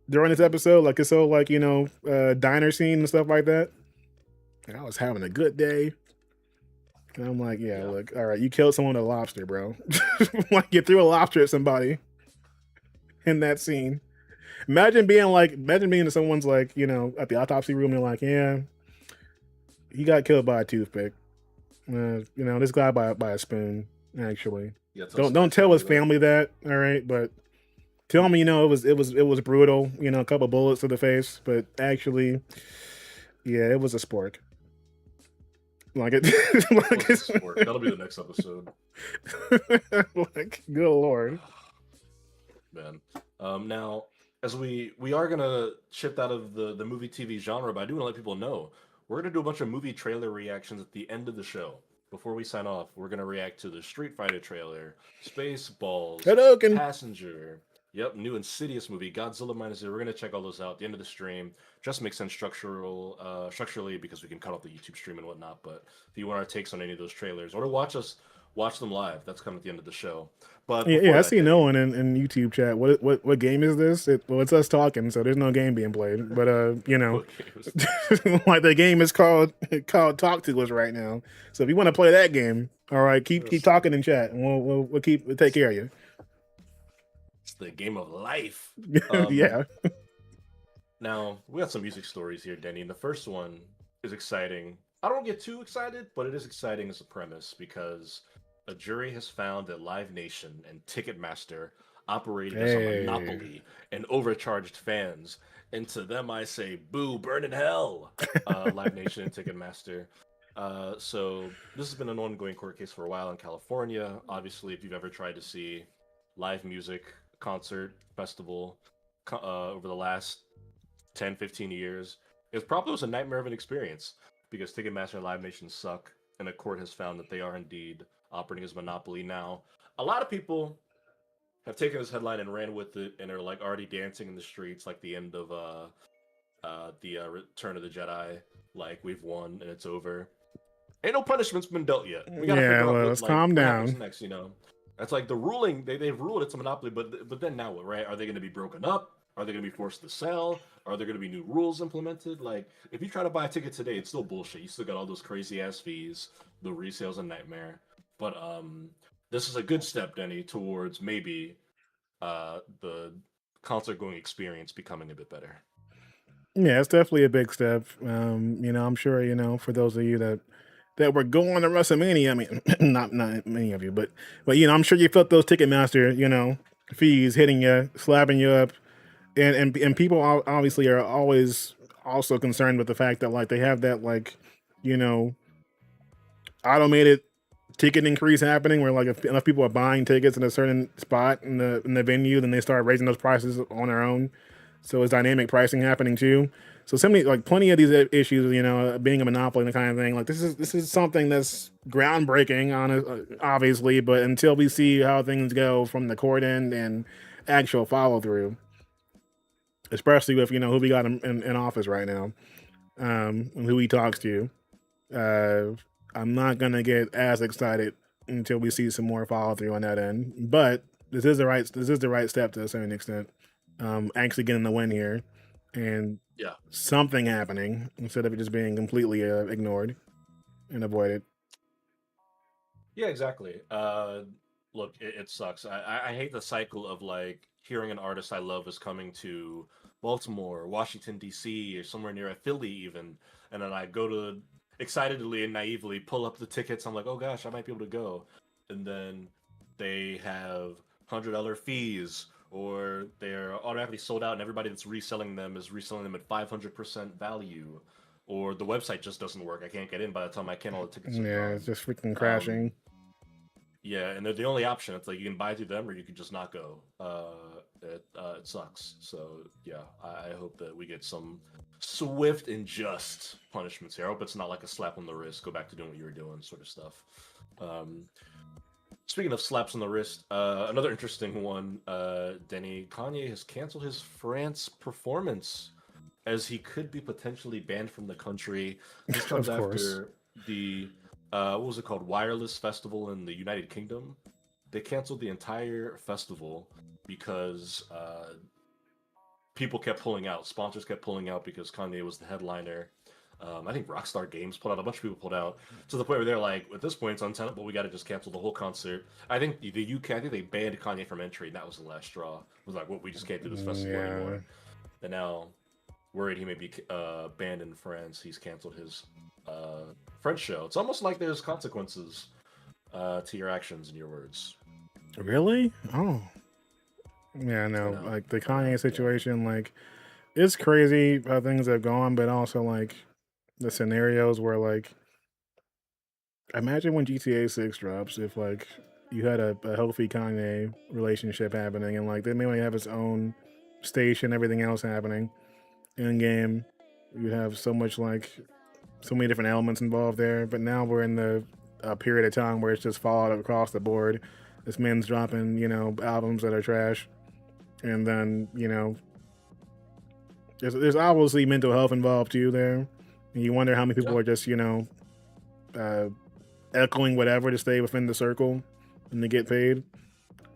during this episode, like it's so like diner scene and stuff like that. And I was having a good day. And I'm like, yeah, look, all right, you killed someone with a lobster, bro. Like, you threw a lobster at somebody in that scene. Imagine being in someone's, like, at the autopsy room, and they're like, yeah, he got killed by a toothpick. This guy by a spoon, actually. Yeah, don't tell his family that, all right? But tell me, it was brutal, a couple bullets to the face, but actually, yeah, it was a spork. Like it, That'll be the next episode. Like, good Lord, man. Now, as we are gonna shift out of the movie TV genre, but I do want to let people know we're gonna do a bunch of movie trailer reactions at the end of the show. Before we sign off, we're gonna react to the Street Fighter trailer, Spaceballs, Hadouken. Passenger. Yep, new Insidious movie, Godzilla Minus Zero. We're gonna check all those out at the end of the stream. Just makes sense structurally because we can cut off the YouTube stream and whatnot. But if you want our takes on any of those trailers or to watch them live, that's coming at the end of the show. But I see no one in YouTube chat. What game is this? It's us talking, so there's no game being played. But like the game is called Talk to Us right now. So if you want to play that game, all right, keep talking in chat, and we'll take care of you. It's the game of life. Yeah. Now, we got some music stories here, Denny. And the first one is exciting. I don't get too excited, but it is exciting as a premise because a jury has found that Live Nation and Ticketmaster operated as a monopoly and overcharged fans. And to them, I say, boo, burn in hell, Live Nation and Ticketmaster. So this has been an ongoing court case for a while in California. Obviously, if you've ever tried to see live music, concert, festival over the last 10, 15 years, it probably was a nightmare of an experience because Ticketmaster and Live Nation suck, and a court has found that they are indeed operating as a monopoly. Now, a lot of people have taken this headline and ran with it and are like already dancing in the streets like the end of the Return of the Jedi, like we've won and it's over. Ain't no punishment's been dealt yet. We gotta figure out let's calm down. What next, That's like the ruling. They've ruled it's a monopoly, but then now what, right? Are they going to be broken up? Are they going to be forced to sell? Are there going to be new rules implemented? Like, if you try to buy a ticket today, it's still bullshit. You still got all those crazy ass fees. The resale's a nightmare. But this is a good step, Denny, towards maybe the concert going experience becoming a bit better. Yeah, it's definitely a big step. I'm sure, for those of you that were going to WrestleMania, I mean, not many of you, but I'm sure you felt those Ticketmaster, fees hitting you, slapping you up, and people obviously are always also concerned with the fact that like they have that like, you know, automated ticket increase happening where like if enough people are buying tickets in a certain spot in the venue, then they start raising those prices on their own. So it's dynamic pricing happening too. So many like plenty of these issues, being a monopoly and the kind of thing. Like this is something that's groundbreaking on obviously, but until we see how things go from the court end and actual follow through, especially with who we got in office right now, and who he talks to, uh, I'm not gonna get as excited until we see some more follow through on that end. But this is the right step to a certain extent. Actually getting the win here and Yeah. something happening instead of it just being completely ignored and avoided. Yeah, exactly. Look, it sucks. I hate the cycle of like hearing an artist I love is coming to Baltimore, Washington D.C., or somewhere near Philly even, and then I go to excitedly and naively pull up the tickets. I'm like, oh gosh, I might be able to go, and then they have $100 fees, or they're automatically sold out, and everybody that's reselling them is reselling them at 500% value, or the website just doesn't work. I can't get in by the time I can. All the tickets are Yeah, it's gone. just freaking Um, crashing. yeah, and they're the only option. It's like you can buy through them or you can just not go. It sucks. So yeah, I hope that we get some swift and just punishments here. I hope it's not like a slap on the wrist, go back to doing what you were doing, sort of stuff. Um, Speaking of slaps on the wrist, another interesting one. Denny, Kanye has canceled his France performance as he could be potentially banned from the country. This comes Of course. after the what was it called, Wireless Festival in the United Kingdom. They canceled the entire festival because people kept pulling out, sponsors kept pulling out because Kanye was the headliner. I think Rockstar Games pulled out, a bunch of people pulled out to the point where they're like, at this point, it's untenable. We got to just cancel the whole concert. I think the UK, I think they banned Kanye from entry, and that was the last straw. It was like, well, we just can't do this festival Yeah. anymore. And now, worried he may be banned in France, he's canceled his French show. It's almost like there's consequences to your actions and your words. Really? Oh. Yeah, I no. know, Like the I know, Kanye yeah. situation, like it's crazy how things have gone, but also like the scenarios where like imagine when GTA 6 drops if like you had a healthy Kanye relationship happening and like they may only have its own station, everything else happening in game. You have so much like so many different elements involved there, but now we're in the period of time where it's just fallout across the board. This man's dropping, albums that are trash, and then there's obviously mental health involved too there, and you wonder how many Yeah. people are just uh, echoing whatever to stay within the circle and to get paid.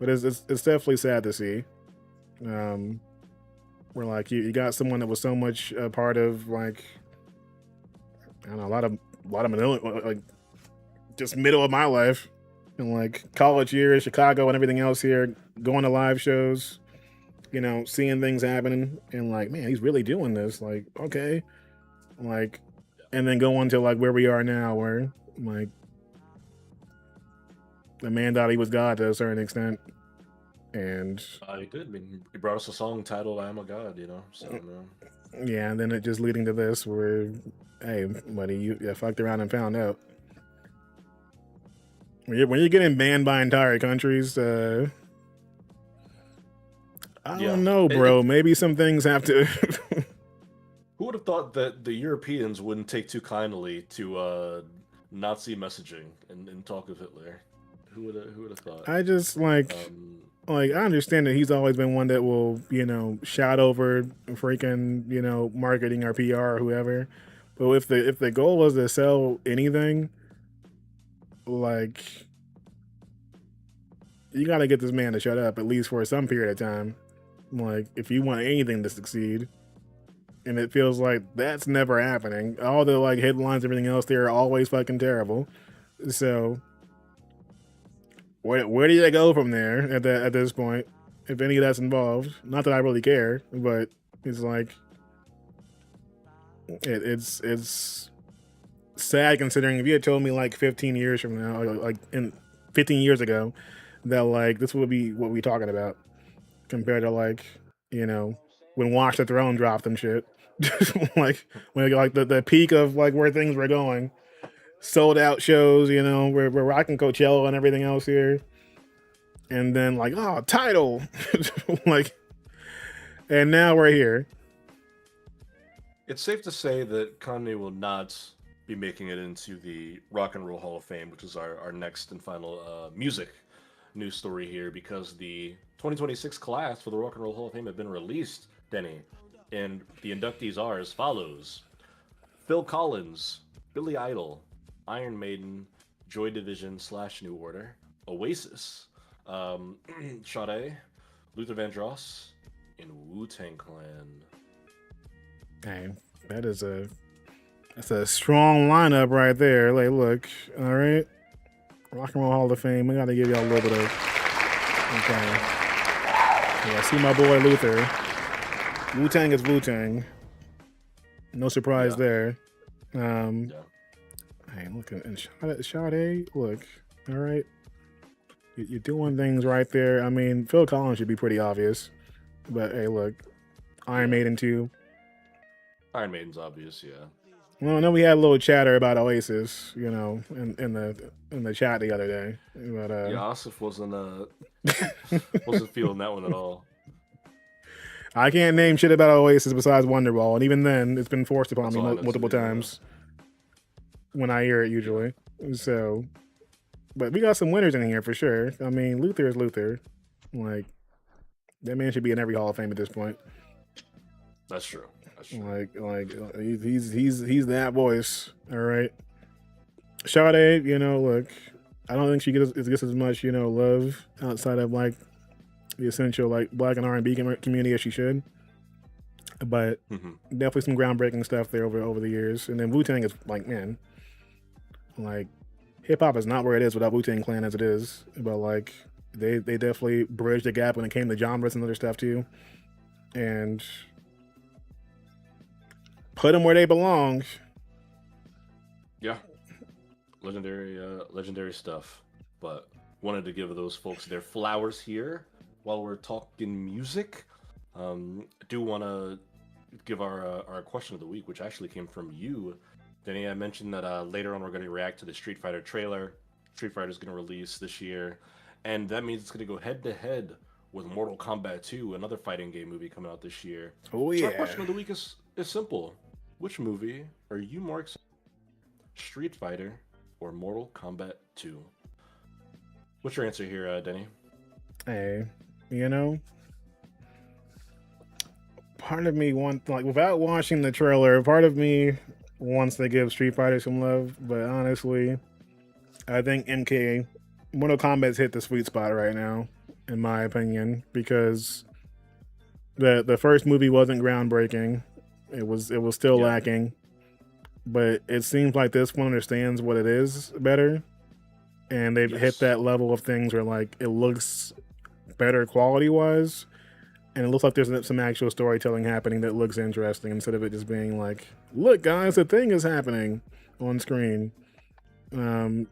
But it's definitely sad to see. Um, where like you got someone that was so much a part of like I don't know a lot of like just middle of my life and like college years, Chicago and everything else here, going to live shows, seeing things happening and like, man, he's really doing this. Like, okay. Like, and then going to like where we are now where like the man thought he was God to a certain extent. And He did. I mean, he brought us a song titled "I Am a God," So, yeah, and then it just leading to this where, hey, buddy, you fucked around and found out. When you're getting banned by entire countries, I yeah. don't know, bro. Maybe some things have to. Who would have thought that the Europeans wouldn't take too kindly to Nazi messaging and talk of Hitler? Who would have thought? I just Um, like I understand that he's always been one that will, shout over freaking, marketing or PR or whoever. But if the goal was to sell anything, like you got to get this man to shut up at least for some period of time. Like if you want anything to succeed, and it feels like that's never happening. All the like headlines, everything else, they're always fucking terrible. So where do you go from there at this point? If any of that's involved, not that I really care, but it's like It's sad considering if you had told me like 15 years from now, like in 15 years ago, that like this would be what we talking about compared to like when Watch the Throne dropped and shit, like when like the peak of like where things were going, sold out shows, we're rocking Coachella and everything else here, and then like title, like, and now we're here. It's safe to say that Kanye will not be making it into the Rock and Roll Hall of Fame, which is our next and final music news story here, because the 2026 class for the Rock and Roll Hall of Fame have been released, Denny. And the inductees are as follows: Phil Collins, Billy Idol, Iron Maiden, Joy Division / New Order, Oasis, Sade, Luther Vandross, and Wu-Tang Clan. Hey, that's a strong lineup right there. Like, look, all right, Rock and Roll Hall of Fame. We got to give y'all a little bit of. Okay. Yeah, see my boy Luther. Wu-Tang is Wu-Tang. No surprise there. Hey, look, and Sade, look, all right. You're doing things right there. I mean, Phil Collins should be pretty obvious. But hey, look, Iron Maiden too. Iron Maiden's obvious, yeah. Well, I know we had a little chatter about Oasis, in the chat the other day. But yeah, Asif wasn't feeling that one at all. I can't name shit about Oasis besides Wonderball, and even then, it's been forced upon me multiple times when I hear it usually. So, but we got some winners in here for sure. I mean, Luther is Luther. Like, that man should be in every Hall of Fame at this point. That's true. Like he's that voice. All right. Sade, look, I don't think she gets as much, love outside of like the essential like Black and R&B community as she should. But definitely some groundbreaking stuff there over the years. And then Wu-Tang is like, man, like hip hop is not where it is without Wu-Tang Clan as it is. But like they definitely bridged the gap when it came to genres and other stuff too. And put them where they belong. Yeah, legendary stuff. But wanted to give those folks their flowers here while we're talking music. Do want to give our question of the week, which actually came from you, Denny. I mentioned that later on we're going to react to the Street Fighter trailer. Street Fighter is going to release this year, and that means it's going to go head to head with Mortal Kombat 2, another fighting game movie coming out this year. Oh yeah. So our question of the week is simple. Which movie are you more excited about? Street Fighter or Mortal Kombat 2? What's your answer here, Denny? Hey, part of me wants, like, without watching the trailer, part of me wants to give Street Fighter some love, but honestly, I think Mortal Kombat's hit the sweet spot right now, in my opinion, because the first movie wasn't groundbreaking. It was still lacking, but it seems like this one understands what it is better, and they've hit that level of things where like it looks better quality wise, and it looks like there's some actual storytelling happening that looks interesting instead of it just being like, look guys, the thing is happening on screen. And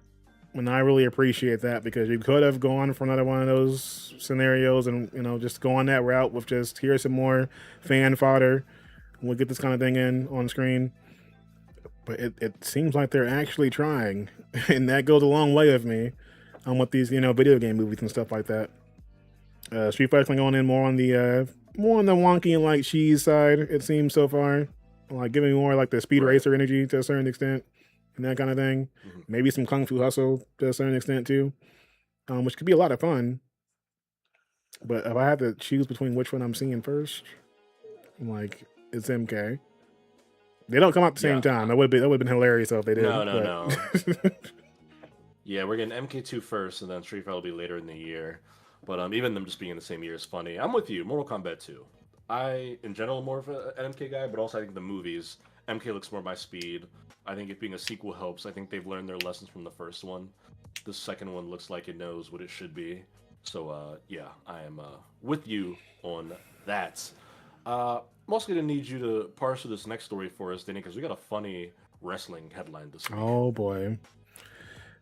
I really appreciate that, because you could have gone for another one of those scenarios and just go on that route with just here's some more fan fodder. We'll get this kind of thing in on screen. But it seems like they're actually trying. And that goes a long way with me on what these, video game movies and stuff like that. Street Fighter's going in more on the wonky and like cheese side, it seems so far. Like giving more like the Speed Racer energy to a certain extent and that kind of thing. Maybe some Kung Fu Hustle to a certain extent too. Which could be a lot of fun. But if I have to choose between which one I'm seeing first, like, it's MK. They don't come out at the same time. That would have been hilarious if they did. No. Yeah, we're getting MK2 first, and then Street Fighter will be later in the year. But even them just being in the same year is funny. I'm with you. Mortal Kombat 2. I, in general, am more of an MK guy, but also I think the movies, MK looks more my speed. I think it being a sequel helps. I think they've learned their lessons from the first one. The second one looks like it knows what it should be. So, yeah, I am with you on that. I'm also gonna need you to parse through this next story for us, Danny, because we got a funny wrestling headline this week. Oh boy.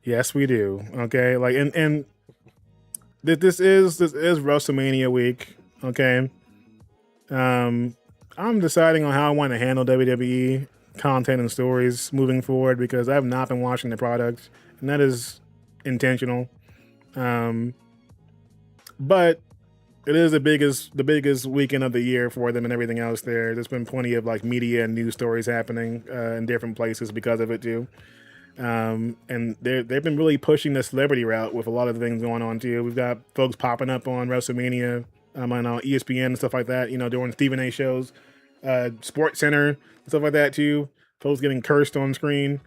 Yes, we do. Okay, like and this is WrestleMania week. Okay, I'm deciding on how I want to handle WWE content and stories moving forward because I've not been watching the product, and that is intentional. But it is the biggest weekend of the year for them and everything else. There's been plenty of like media and news stories happening in different places because of it too. And they've been really pushing the celebrity route with a lot of things going on too. We've got folks popping up on WrestleMania, on ESPN and stuff like that. During Stephen A. shows, Sports Center stuff like that too. Folks getting cursed on screen.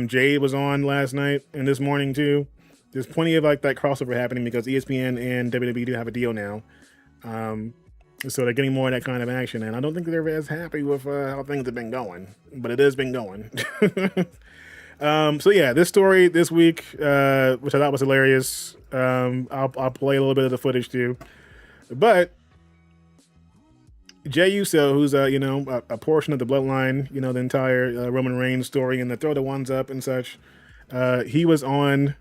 Jade was on last night and this morning too. There's plenty of like that crossover happening because ESPN and WWE do have a deal now. So they're getting more of that kind of action, and I don't think they're as happy with how things have been going, but it has been going. So yeah, this story this week, which I thought was hilarious. I'll play a little bit of the footage too, but Jey Uso, who's a portion of the bloodline, the entire Roman Reigns story, and the throw the ones up and such. He was on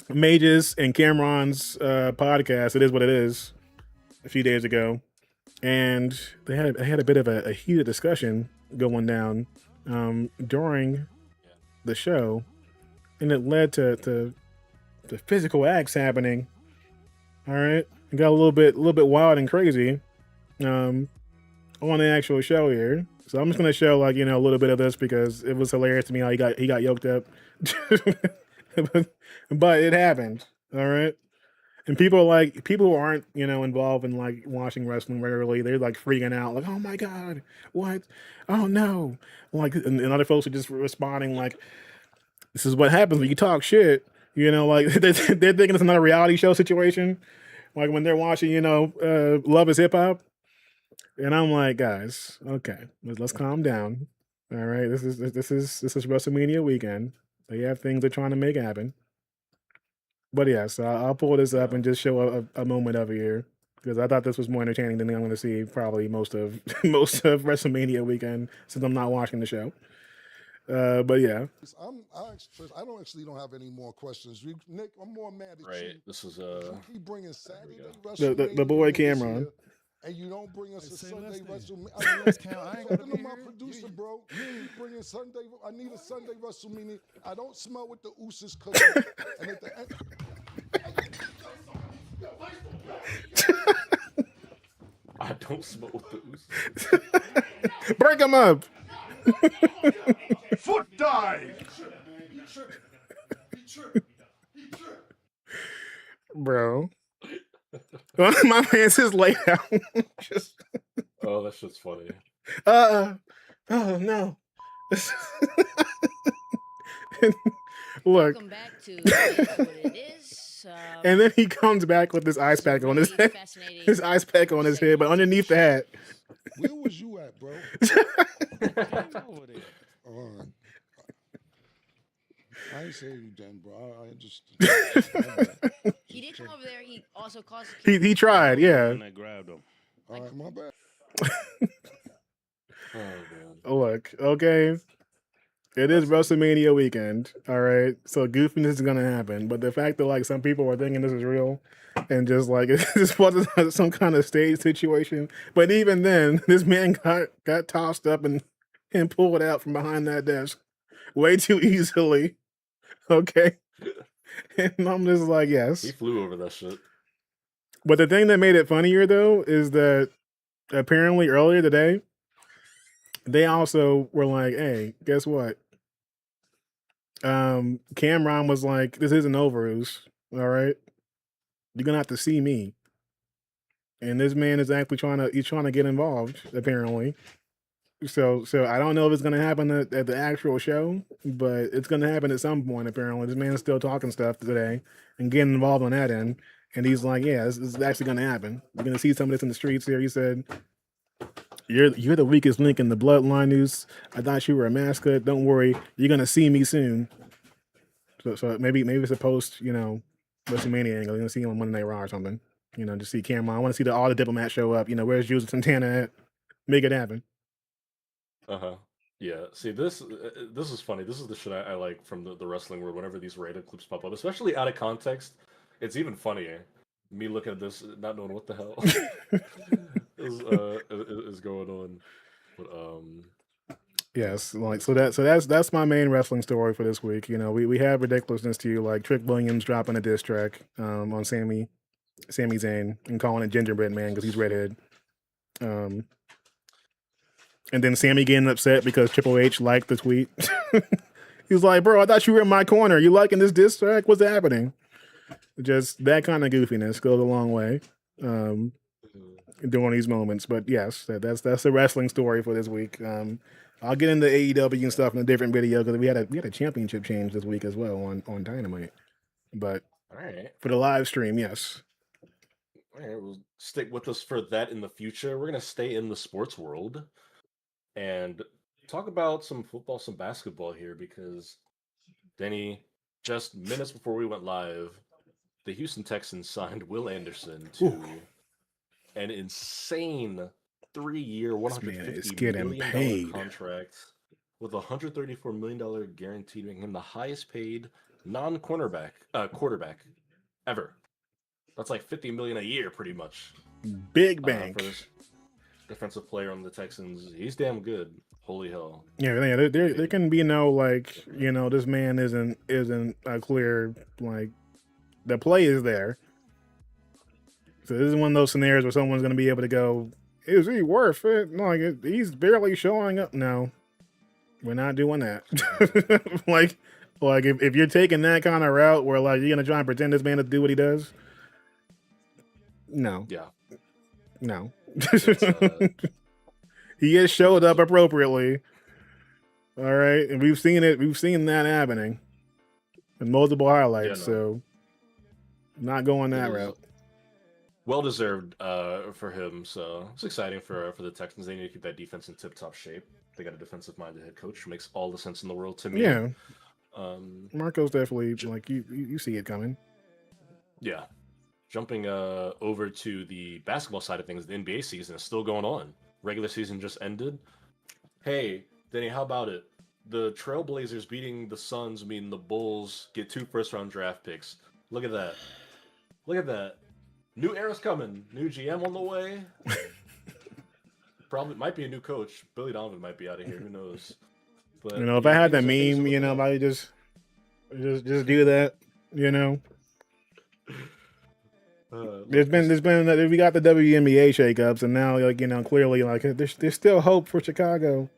Mage's and Cameron's podcast. It is what it is. A few days ago, and they had a bit of a heated discussion going down during the show, and it led to physical acts happening. All right, it got a little bit wild and crazy on the actual show here. So I'm just gonna show a little bit of this because it was hilarious to me how he got yoked up, but it happened. All right. And people who aren't, involved in like watching wrestling regularly, they're like freaking out, like, oh my God, what? Oh no. Like, and other folks are just responding like, this is what happens when you talk shit, like they're thinking it's another reality show situation. Like when they're watching, Love is Hip Hop. And I'm like, guys, okay, let's calm down. All right. This is WrestleMania weekend. They have things they're trying to make happen. But yeah, so I'll pull this up and just show a moment of it here because I thought this was more entertaining than I'm going to see probably most of WrestleMania weekend since I'm not watching the show. But yeah, I don't actually have any more questions. Nick, I'm more mad at you. Right. This is You keep bringing Saturday the boy WrestleMania Cameron. this year, and you don't bring us a Sunday WrestleMania. I ain't talking to my producer, bro. You ain't bringing Sunday. I need a Sunday WrestleMania. I don't smell what the Usos cooking. And at the end, I don't smoke with the Usos. Break him up. Foot dive! Bro. My man's just laid out. Just Oh, that shit's funny. oh no. Look. Welcome back to It Is What It Is. And then he comes back with this ice pack on his head. His ice pack on his head, but underneath the hat. where was you at, bro? Over there. All right. I ain't say you done, bro. I just. He did come over there. He also caused. He tried, yeah. And I grabbed him. All right, my bad. Oh man. Look, okay. It is WrestleMania weekend, all right? So goofiness is going to happen. But the fact that, like, some people are thinking this is real and just, like, this wasn't some kind of stage situation. But even then, this man got tossed up and pulled out from behind that desk way too easily, okay? And I'm just like, yes. He flew over that shit. But the thing that made it funnier, though, is that apparently earlier today, they also were like, hey, guess what? Cameron was like, this isn't over, Oos. All right. You're gonna have to see me. And this man is actually trying to get involved, apparently. So I don't know if it's gonna happen at the actual show, but it's gonna happen at some point, apparently. This man's still talking stuff today and getting involved on that end. And he's like, yeah, this is actually gonna happen. You're gonna see some of this in the streets here. He said, You're the weakest link in the bloodline news. I thought you were a mascot. Don't worry, you're gonna see me soon. So maybe it's a post, WrestleMania angle. You're gonna see him on Monday Night Raw or something. You know, to see Cameron. I want to see all the diplomats show up. You know, where's Jules and Santana at? Make it happen. Uh-huh. Yeah. See, this is funny. This is the shit I like from the wrestling world. Whenever these Reddit clips pop up, especially out of context, it's even funnier. Me looking at this, not knowing what the hell is going on. But Yes, like that's my main wrestling story for this week. You know, we have ridiculousness to you, like Trick Williams dropping a diss track on Sami Zayn and calling it Gingerbread Man because he's redhead. And then Sammy getting upset because Triple H liked the tweet. He was like, "Bro, I thought you were in my corner. You liking this diss track? What's happening?" Just that kind of goofiness goes a long way during these moments. But yes, that's the wrestling story for this week. I'll get into AEW and stuff in a different video because we had a championship change this week as well on Dynamite. But all right. for the live stream, yes. All right, we'll stick with us for that in the future. We're gonna stay in the sports world and talk about some football, some basketball here because Denny, just minutes before we went live, the Houston Texans signed Will Anderson to an insane 3-year, $150 million contract with a $134 million guarantee, making him the highest paid non-quarterback ever. That's like $50 million a year, pretty much. Big bank for this defensive player on the Texans. He's damn good. Holy hell! Yeah, there can be no like, you know, this man isn't a clear, like, the play is there. So this is one of those scenarios where someone's going to be able to go, is he worth it? No, like, he's barely showing up. No, we're not doing that. like if you're taking that kind of route where like you're going to try and pretend this man to do what he does, no. Yeah. No. He has showed up appropriately. All right. And we've seen it. We've seen that happening in multiple highlights. So not going that route. Well deserved for him. So it's exciting for the Texans. They need to keep that defense in tip top shape. They got a defensive minded head coach. Makes all the sense in the world to me. Yeah. Marco's definitely like you see it coming. Yeah. Jumping over to the basketball side of things, the NBA season is still going on. Regular season just ended. Hey, Denny, how about it? The Trailblazers beating the Suns mean the Bulls get 2 first-round draft picks. Look at that. Look at that. New era's coming. New GM on the way. Probably might be a new coach. Billy Donovan might be out of here. Who knows? But you know, if I had that meme, you know, I just do that. You know. We got the WNBA shakeups, and now, like, you know, clearly, like, there's still hope for Chicago.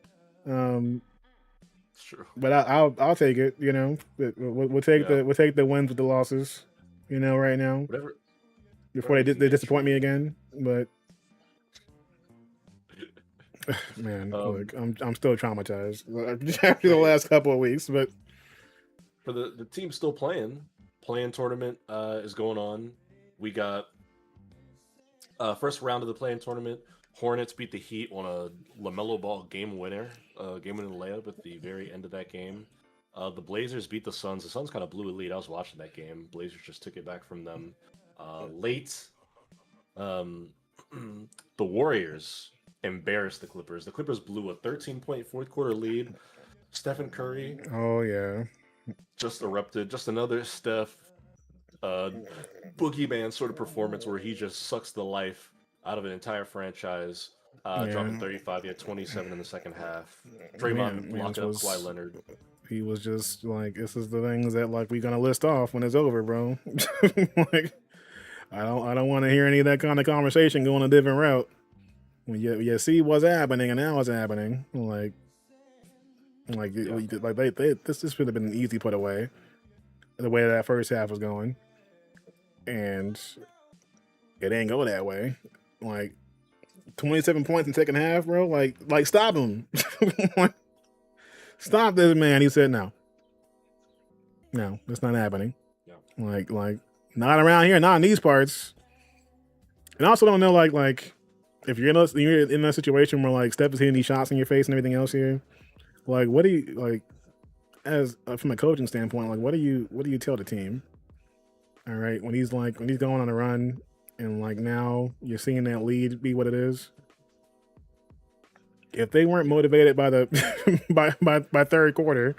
It's true. But I'll take it. You know, we'll take the wins with the losses. You know, right now. Whatever. Before they disappoint me again, but man, look, I'm still traumatized after the last couple of weeks. But for the team still playing tournament is going on. We got first round of the play-in tournament. Hornets beat the Heat on a LaMelo Ball game winning layup at the very end of that game. The Blazers beat the Suns. The Suns kind of blew a lead. I was watching that game. Blazers just took it back from them late. The Warriors embarrassed the Clippers. The Clippers blew a 13-point fourth quarter lead. Stephen Curry. Oh yeah. Just erupted. Just another Steph boogeyman sort of performance where he just sucks the life out of an entire franchise. Dropping 35. He had 27 in the second half. Draymond blocking up Kawhi Leonard. He was just like, this is the things that like we're gonna list off when it's over, bro. Like, I don't want to hear any of that kind of conversation going a different route. When you see what's happening and now it's happening, this should have been an easy put away. The way that first half was going, and it didn't go that way. Like 27 points in second half, bro. Like stop him. Stop this man. He said no, that's not happening. Yeah. Like not around here, not in these parts. And I also don't know like if you're in a situation where like Steph is hitting these shots in your face and everything else here, like what do you like as from a coaching standpoint, like what do you tell the team? All right, when he's going on a run and like now you're seeing that lead be what it is. If they weren't motivated by the by third quarter,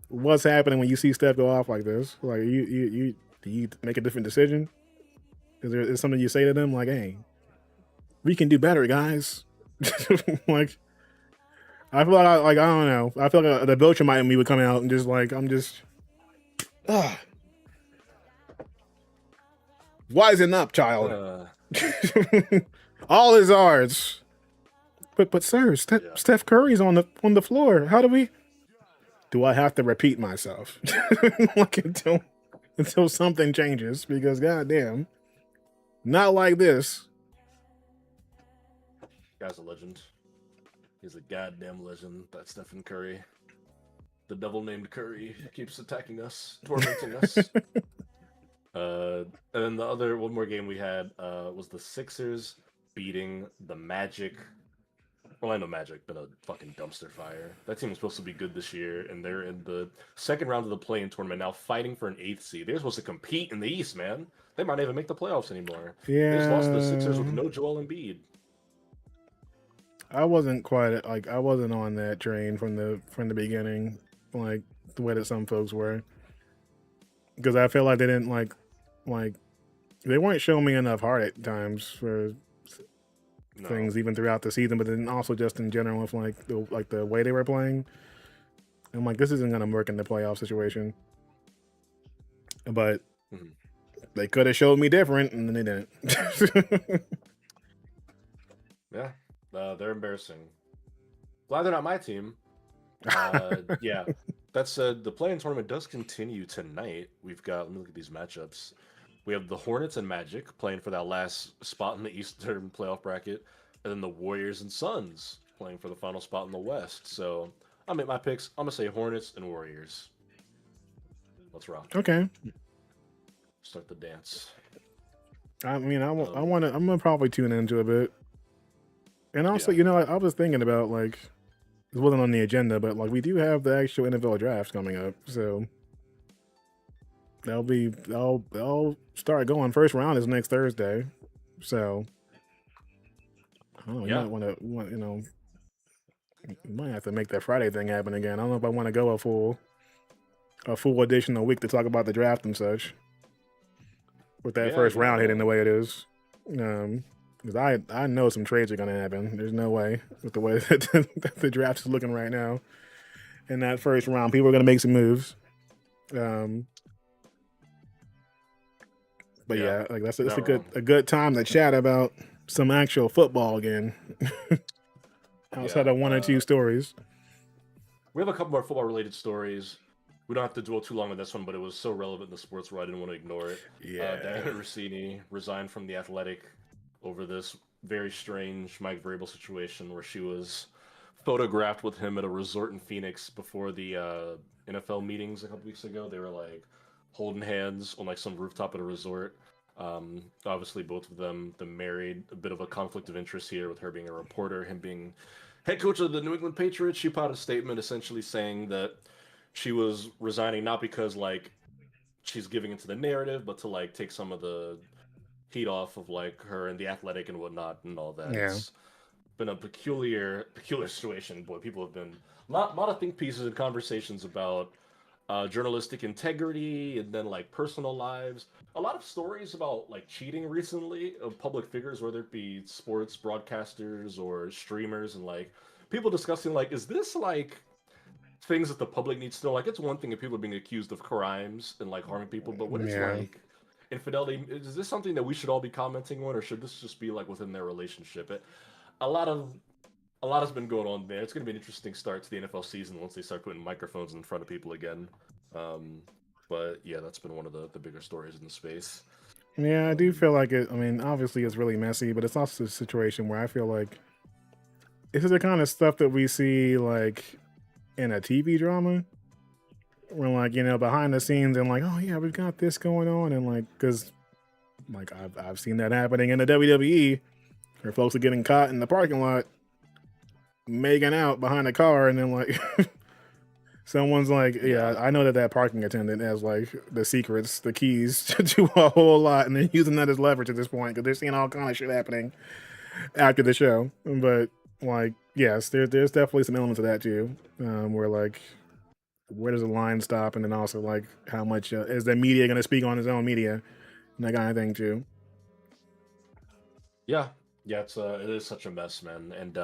what's happening when you see Steph go off like this? Like you do you make a different decision? Is something you say to them like, "Hey, we can do better, guys"? Like, I feel like I don't know. I feel like the Beltramite in me would come out and just like ugh. Wisen up, child. All is ours. But sir, Steph Curry's on the floor. How do I have to repeat myself? Like until something changes, because goddamn, not like this. Guy's a legend. He's a goddamn legend. That's Stephen Curry. The devil named Curry keeps attacking us, tormenting us. And then one more game we had was the Sixers beating the Magic. Orlando Magic been a fucking dumpster fire. That team was supposed to be good this year, and they're in the second round of the play-in tournament now, fighting for an 8th seed. They're supposed to compete in the East, man. They might not even make the playoffs anymore. Yeah, they just lost to the Sixers with no Joel Embiid. I wasn't quite like I wasn't on that train from the beginning, like the way that some folks were, because I feel like they didn't like they weren't showing me enough heart at times for things even throughout the season, but then also just in general with the way they were playing. I'm like, this isn't gonna work in the playoff situation. But they could have showed me different, and then they didn't. Yeah, they're embarrassing. Glad they're not my team. Yeah, that's the play-in tournament does continue tonight. We've got, let me look at these matchups. We have the Hornets and Magic playing for that last spot in the Eastern playoff bracket, and then the Warriors and Suns playing for the final spot in the West. So I'll make my picks. I'm gonna say Hornets and Warriors. Let's rock. Okay. Start the dance. I mean, I'm gonna probably tune into a bit. And also, I was thinking about like, it wasn't on the agenda, but like we do have the actual NFL draft coming up, so they'll start going. First round is next Thursday, so I don't know. You might want you might have to make that Friday thing happen again. I don't know if I want to go a full additional week to talk about the draft and such, with that first round hitting the way it is. Because I know some trades are going to happen. There's no way with the way that the draft is looking right now. In that first round, people are going to make some moves. But yeah, like that's a good time to chat about some actual football again. Outside of one or two stories. We have a couple more football related stories. We don't have to dwell too long on this one, but it was so relevant in the sports world I didn't want to ignore it. Yeah. Diana Rossini resigned from The Athletic over this very strange Mike Vrabel situation where she was photographed with him at a resort in Phoenix before the NFL meetings a couple weeks ago. They were like holding hands on like some rooftop at a resort. Obviously both of them married, a bit of a conflict of interest here with her being a reporter, him being head coach of the New England Patriots. She put out a statement essentially saying that she was resigning not because like she's giving into the narrative, but to like take some of the heat off of like her and The Athletic and whatnot and all that. Yeah. It's been a peculiar situation. Boy, people have been a lot of think pieces and conversations about journalistic integrity and then like personal lives. A lot of stories about like cheating recently of public figures, whether it be sports broadcasters or streamers, and like people discussing like, is this like things that the public needs to know? Like, it's one thing if people are being accused of crimes and like harming people, but when it's like infidelity, is this something that we should all be commenting on, or should this just be like within their relationship? A lot has been going on there. It's going to be an interesting start to the NFL season once they start putting microphones in front of people again. But yeah, that's been one of the bigger stories in the space. Yeah, I do feel like it. I mean, obviously it's really messy, but it's also a situation where I feel like this is the kind of stuff that we see like in a TV drama. We're like, behind the scenes and like, oh yeah, we've got this going on, and like, because like I've seen that happening in the WWE, where folks are getting caught in the parking lot, making out behind a car, and then like Someone's like, yeah, I know that parking attendant has like the secrets, the keys to a whole lot, and they're using that as leverage at this point because they're seeing all kind of shit happening after the show. But like, yes, there's definitely some elements of that too, where like, where does the line stop, and then also like, how much is the media going to speak on his own media, and that kind of thing too. Yeah, it is such a mess, man. And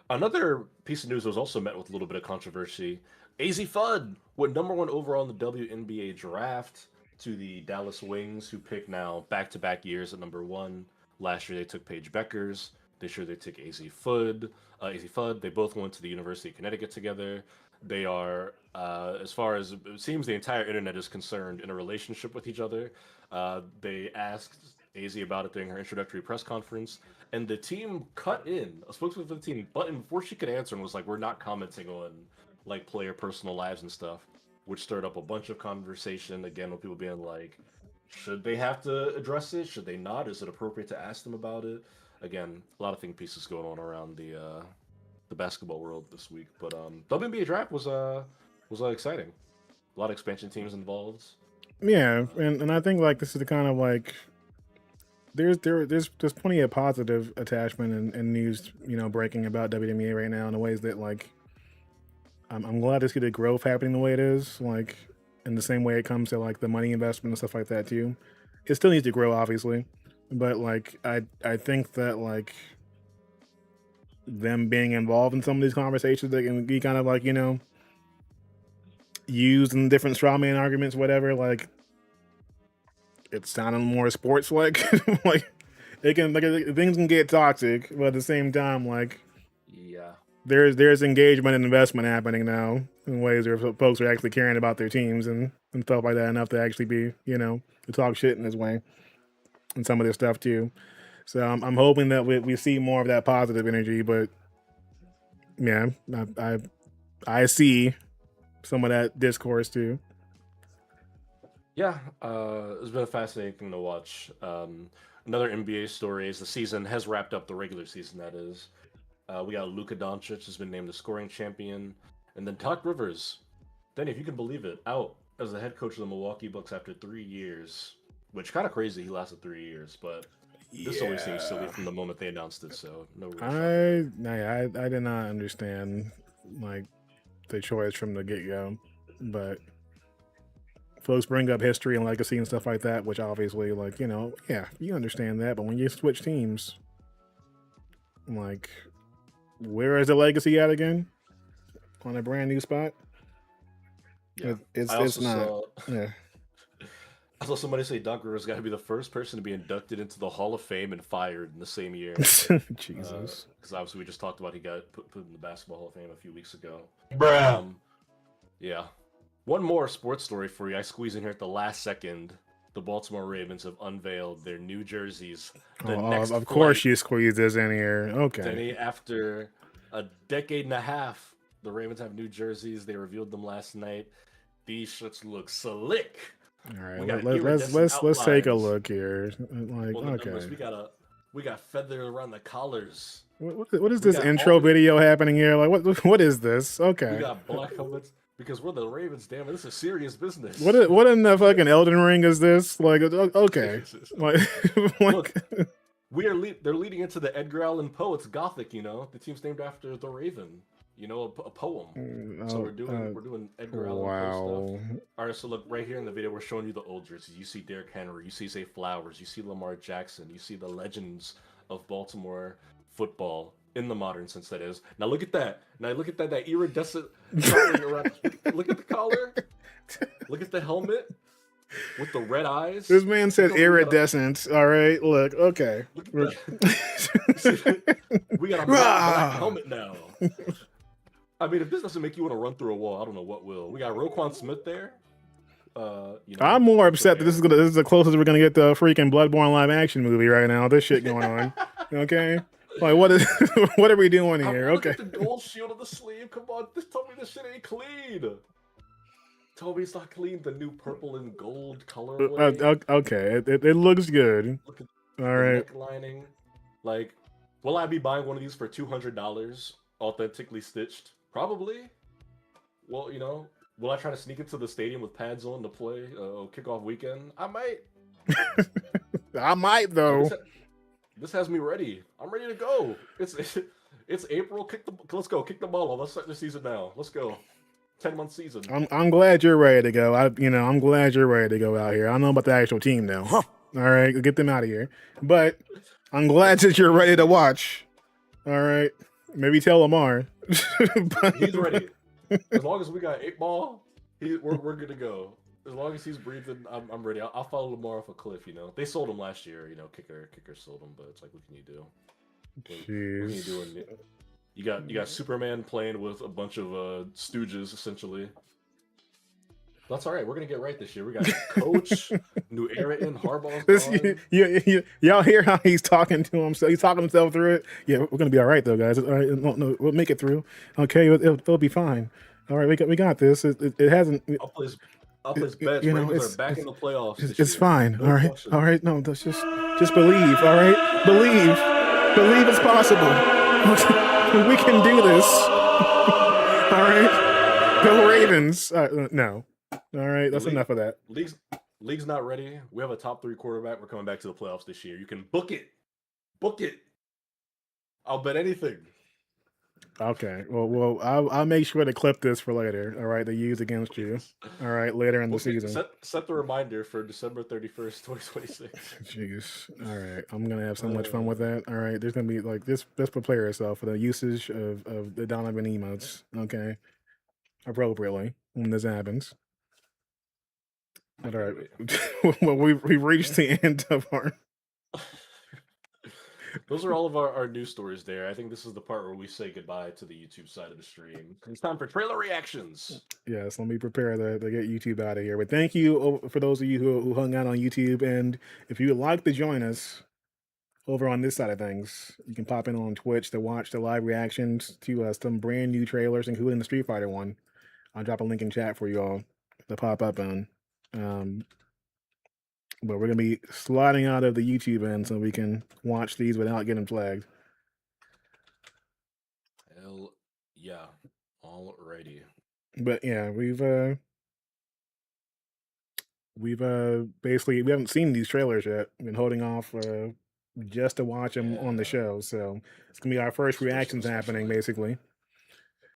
another piece of news was also met with a little bit of controversy. AZ Fudd went #1 overall in the WNBA draft to the Dallas Wings, who pick now back-to-back years at #1. Last year they took Paige Beckers. This year they took AZ Fudd. They both went to the University of Connecticut together. They are, as far as it seems, the entire internet is concerned, in a relationship with each other. They asked AZ about it during her introductory press conference, and the team cut in. A spokesman for the team button before she could answer and was like, "We're not commenting on like player personal lives and stuff," which stirred up a bunch of conversation again with people being like, "Should they have to address it? Should they not? Is it appropriate to ask them about it?" Again, a lot of think pieces going on around the basketball world this week, but WNBA draft was exciting. A lot of expansion teams involved. Yeah, and I think like this is the kind of like there's plenty of positive attachment and news, you know, breaking about WNBA right now in the ways that like I'm glad to see the growth happening the way it is, like in the same way it comes to like the money investment and stuff like that too. It still needs to grow, obviously, but like I think that like them being involved in some of these conversations that can be kind of like, you know, used in different straw man arguments, whatever, like it's sounding more sports like like it can like things can get toxic, but at the same time, like Yeah. there's engagement and investment happening now in ways where folks are actually caring about their teams and stuff like that enough to actually be, you know, to talk shit in this way and some of this stuff too. So I'm hoping that we see more of that positive energy, but yeah, I see some of that discourse too. Yeah, it's been a fascinating thing to watch. Another NBA story is the season has wrapped up, the regular season, that is. We got Luka Doncic has been named the scoring champion, and then Doc Rivers, Danny, if you can believe it, out as the head coach of the Milwaukee Bucks after 3 years, which kind of crazy. He lasted 3 years, but this always seems silly from the moment they announced it. So no real shock. I did not understand like the choice from the get go, but folks bring up history and legacy and stuff like that, which obviously, like, you know, yeah, you understand that, but when you switch teams, like, where is the legacy at again? On a brand new spot? Yeah. It's not. Yeah. I saw somebody say Doc Rivers got to be the first person to be inducted into the Hall of Fame and fired in the same year. Jesus. Because obviously we just talked about he got put in the Basketball Hall of Fame a few weeks ago. Bruh. Yeah. One more sports story for you. I squeeze in here at the last second. The Baltimore Ravens have unveiled their new jerseys. Of course you squeeze this in here. Okay. Denny, after a decade and a half, the Ravens have new jerseys. They revealed them last night. These shirts look slick. All right, let's take a look here. Like, okay, we got feather around the collars. What is this intro video happening here? Like, what is this? Okay, we got black helmets because we're the Ravens. Damn it, this is serious business. What in the fucking Elden Ring is this? Like, okay, like, look, they're leading into the Edgar Allan Poe. It's Gothic, you know. The team's named after the Raven. You know, a poem. So we're doing Edgar Allan Poe stuff. All right, so look right here in the video, we're showing you the old jerseys. You see Derrick Henry, you see Zay Flowers, you see Lamar Jackson, you see the legends of Baltimore football in the modern sense. That is. Now look at that. That iridescent. Look at the collar. Look at the helmet with the red eyes. This man said iridescent. All right, look. Okay. Look we got a black helmet now. I mean, if this doesn't make you want to run through a wall, I don't know what will. We got Roquan Smith there. You know, I'm more upset that this is the closest we're gonna get to a freaking Bloodborne live action movie right now. This shit going on. Okay, like what are we doing here? Okay. Look at the gold shield on the sleeve. Come on, tell me this shit ain't clean. Tell me it's not clean. The new purple and gold colorway. Okay, it looks good. Look at all right. Neck lining. Like, will I be buying one of these for $200, authentically stitched? Probably. Well, will I try to sneak into the stadium with pads on to play kickoff weekend? I might. I might though. This has me ready. I'm ready to go. It's April. Let's go. Kick the ball off. Let's start the season now. Let's go. 10-month season. I'm glad you're ready to go. I'm glad you're ready to go out here. I don't know about the actual team now. All right, get them out of here. But I'm glad that you're ready to watch. All right, maybe tell Lamar. He's ready. As long as we got 8-ball, we're good to go. As long as he's breathing, I'm ready. I'll follow Lamar off a cliff. They sold him last year. Kicker sold him, but it's like, what can you do? What can you do? You got Superman playing with a bunch of stooges essentially. That's all right. We're gonna get right this year. We got Coach, new era in Harbaugh's gone. Y'all hear how he's talking to himself? He's talking himself through it. Yeah, we're gonna be all right though, guys. All right, no, we'll make it through. Okay, it'll be fine. All right, we got this. It hasn't. Up his bench. Ravens are back in the playoffs. It's fine. No question. All right. No, that's just believe. All right, believe it's possible. We can do this. All right, go Ravens. No. All right, that's enough of that. League's not ready. We have a top 3 quarterback. We're coming back to the playoffs this year. You can book it. Book it. I'll bet anything. Okay. Well, I'll make sure to clip this for later. All right, to use against you. All right, later in the season. Set the reminder for December 31st, 2026. Jeez. All right, I'm gonna have so much fun with that. All right, there's gonna be like this. Let's prepare yourself for the usage of the Donovan emotes. Okay, appropriately when this happens. All right. Well, we've reached the end of our. Those are all of our news stories there. I think this is the part where we say goodbye to the YouTube side of the stream. It's time for trailer reactions. Yes, let me prepare to get YouTube out of here. But thank you for those of you who hung out on YouTube. And if you would like to join us over on this side of things, you can pop in on Twitch to watch the live reactions to some brand new trailers, including the Street Fighter one. I'll drop a link in chat for you all to pop up on. But we're going to be sliding out of the YouTube end so we can watch these without getting flagged. Hell yeah. Alrighty. But yeah, basically, we haven't seen these trailers yet. We've been holding off just to watch them on the show. So it's going to be our first reactions happening, basically.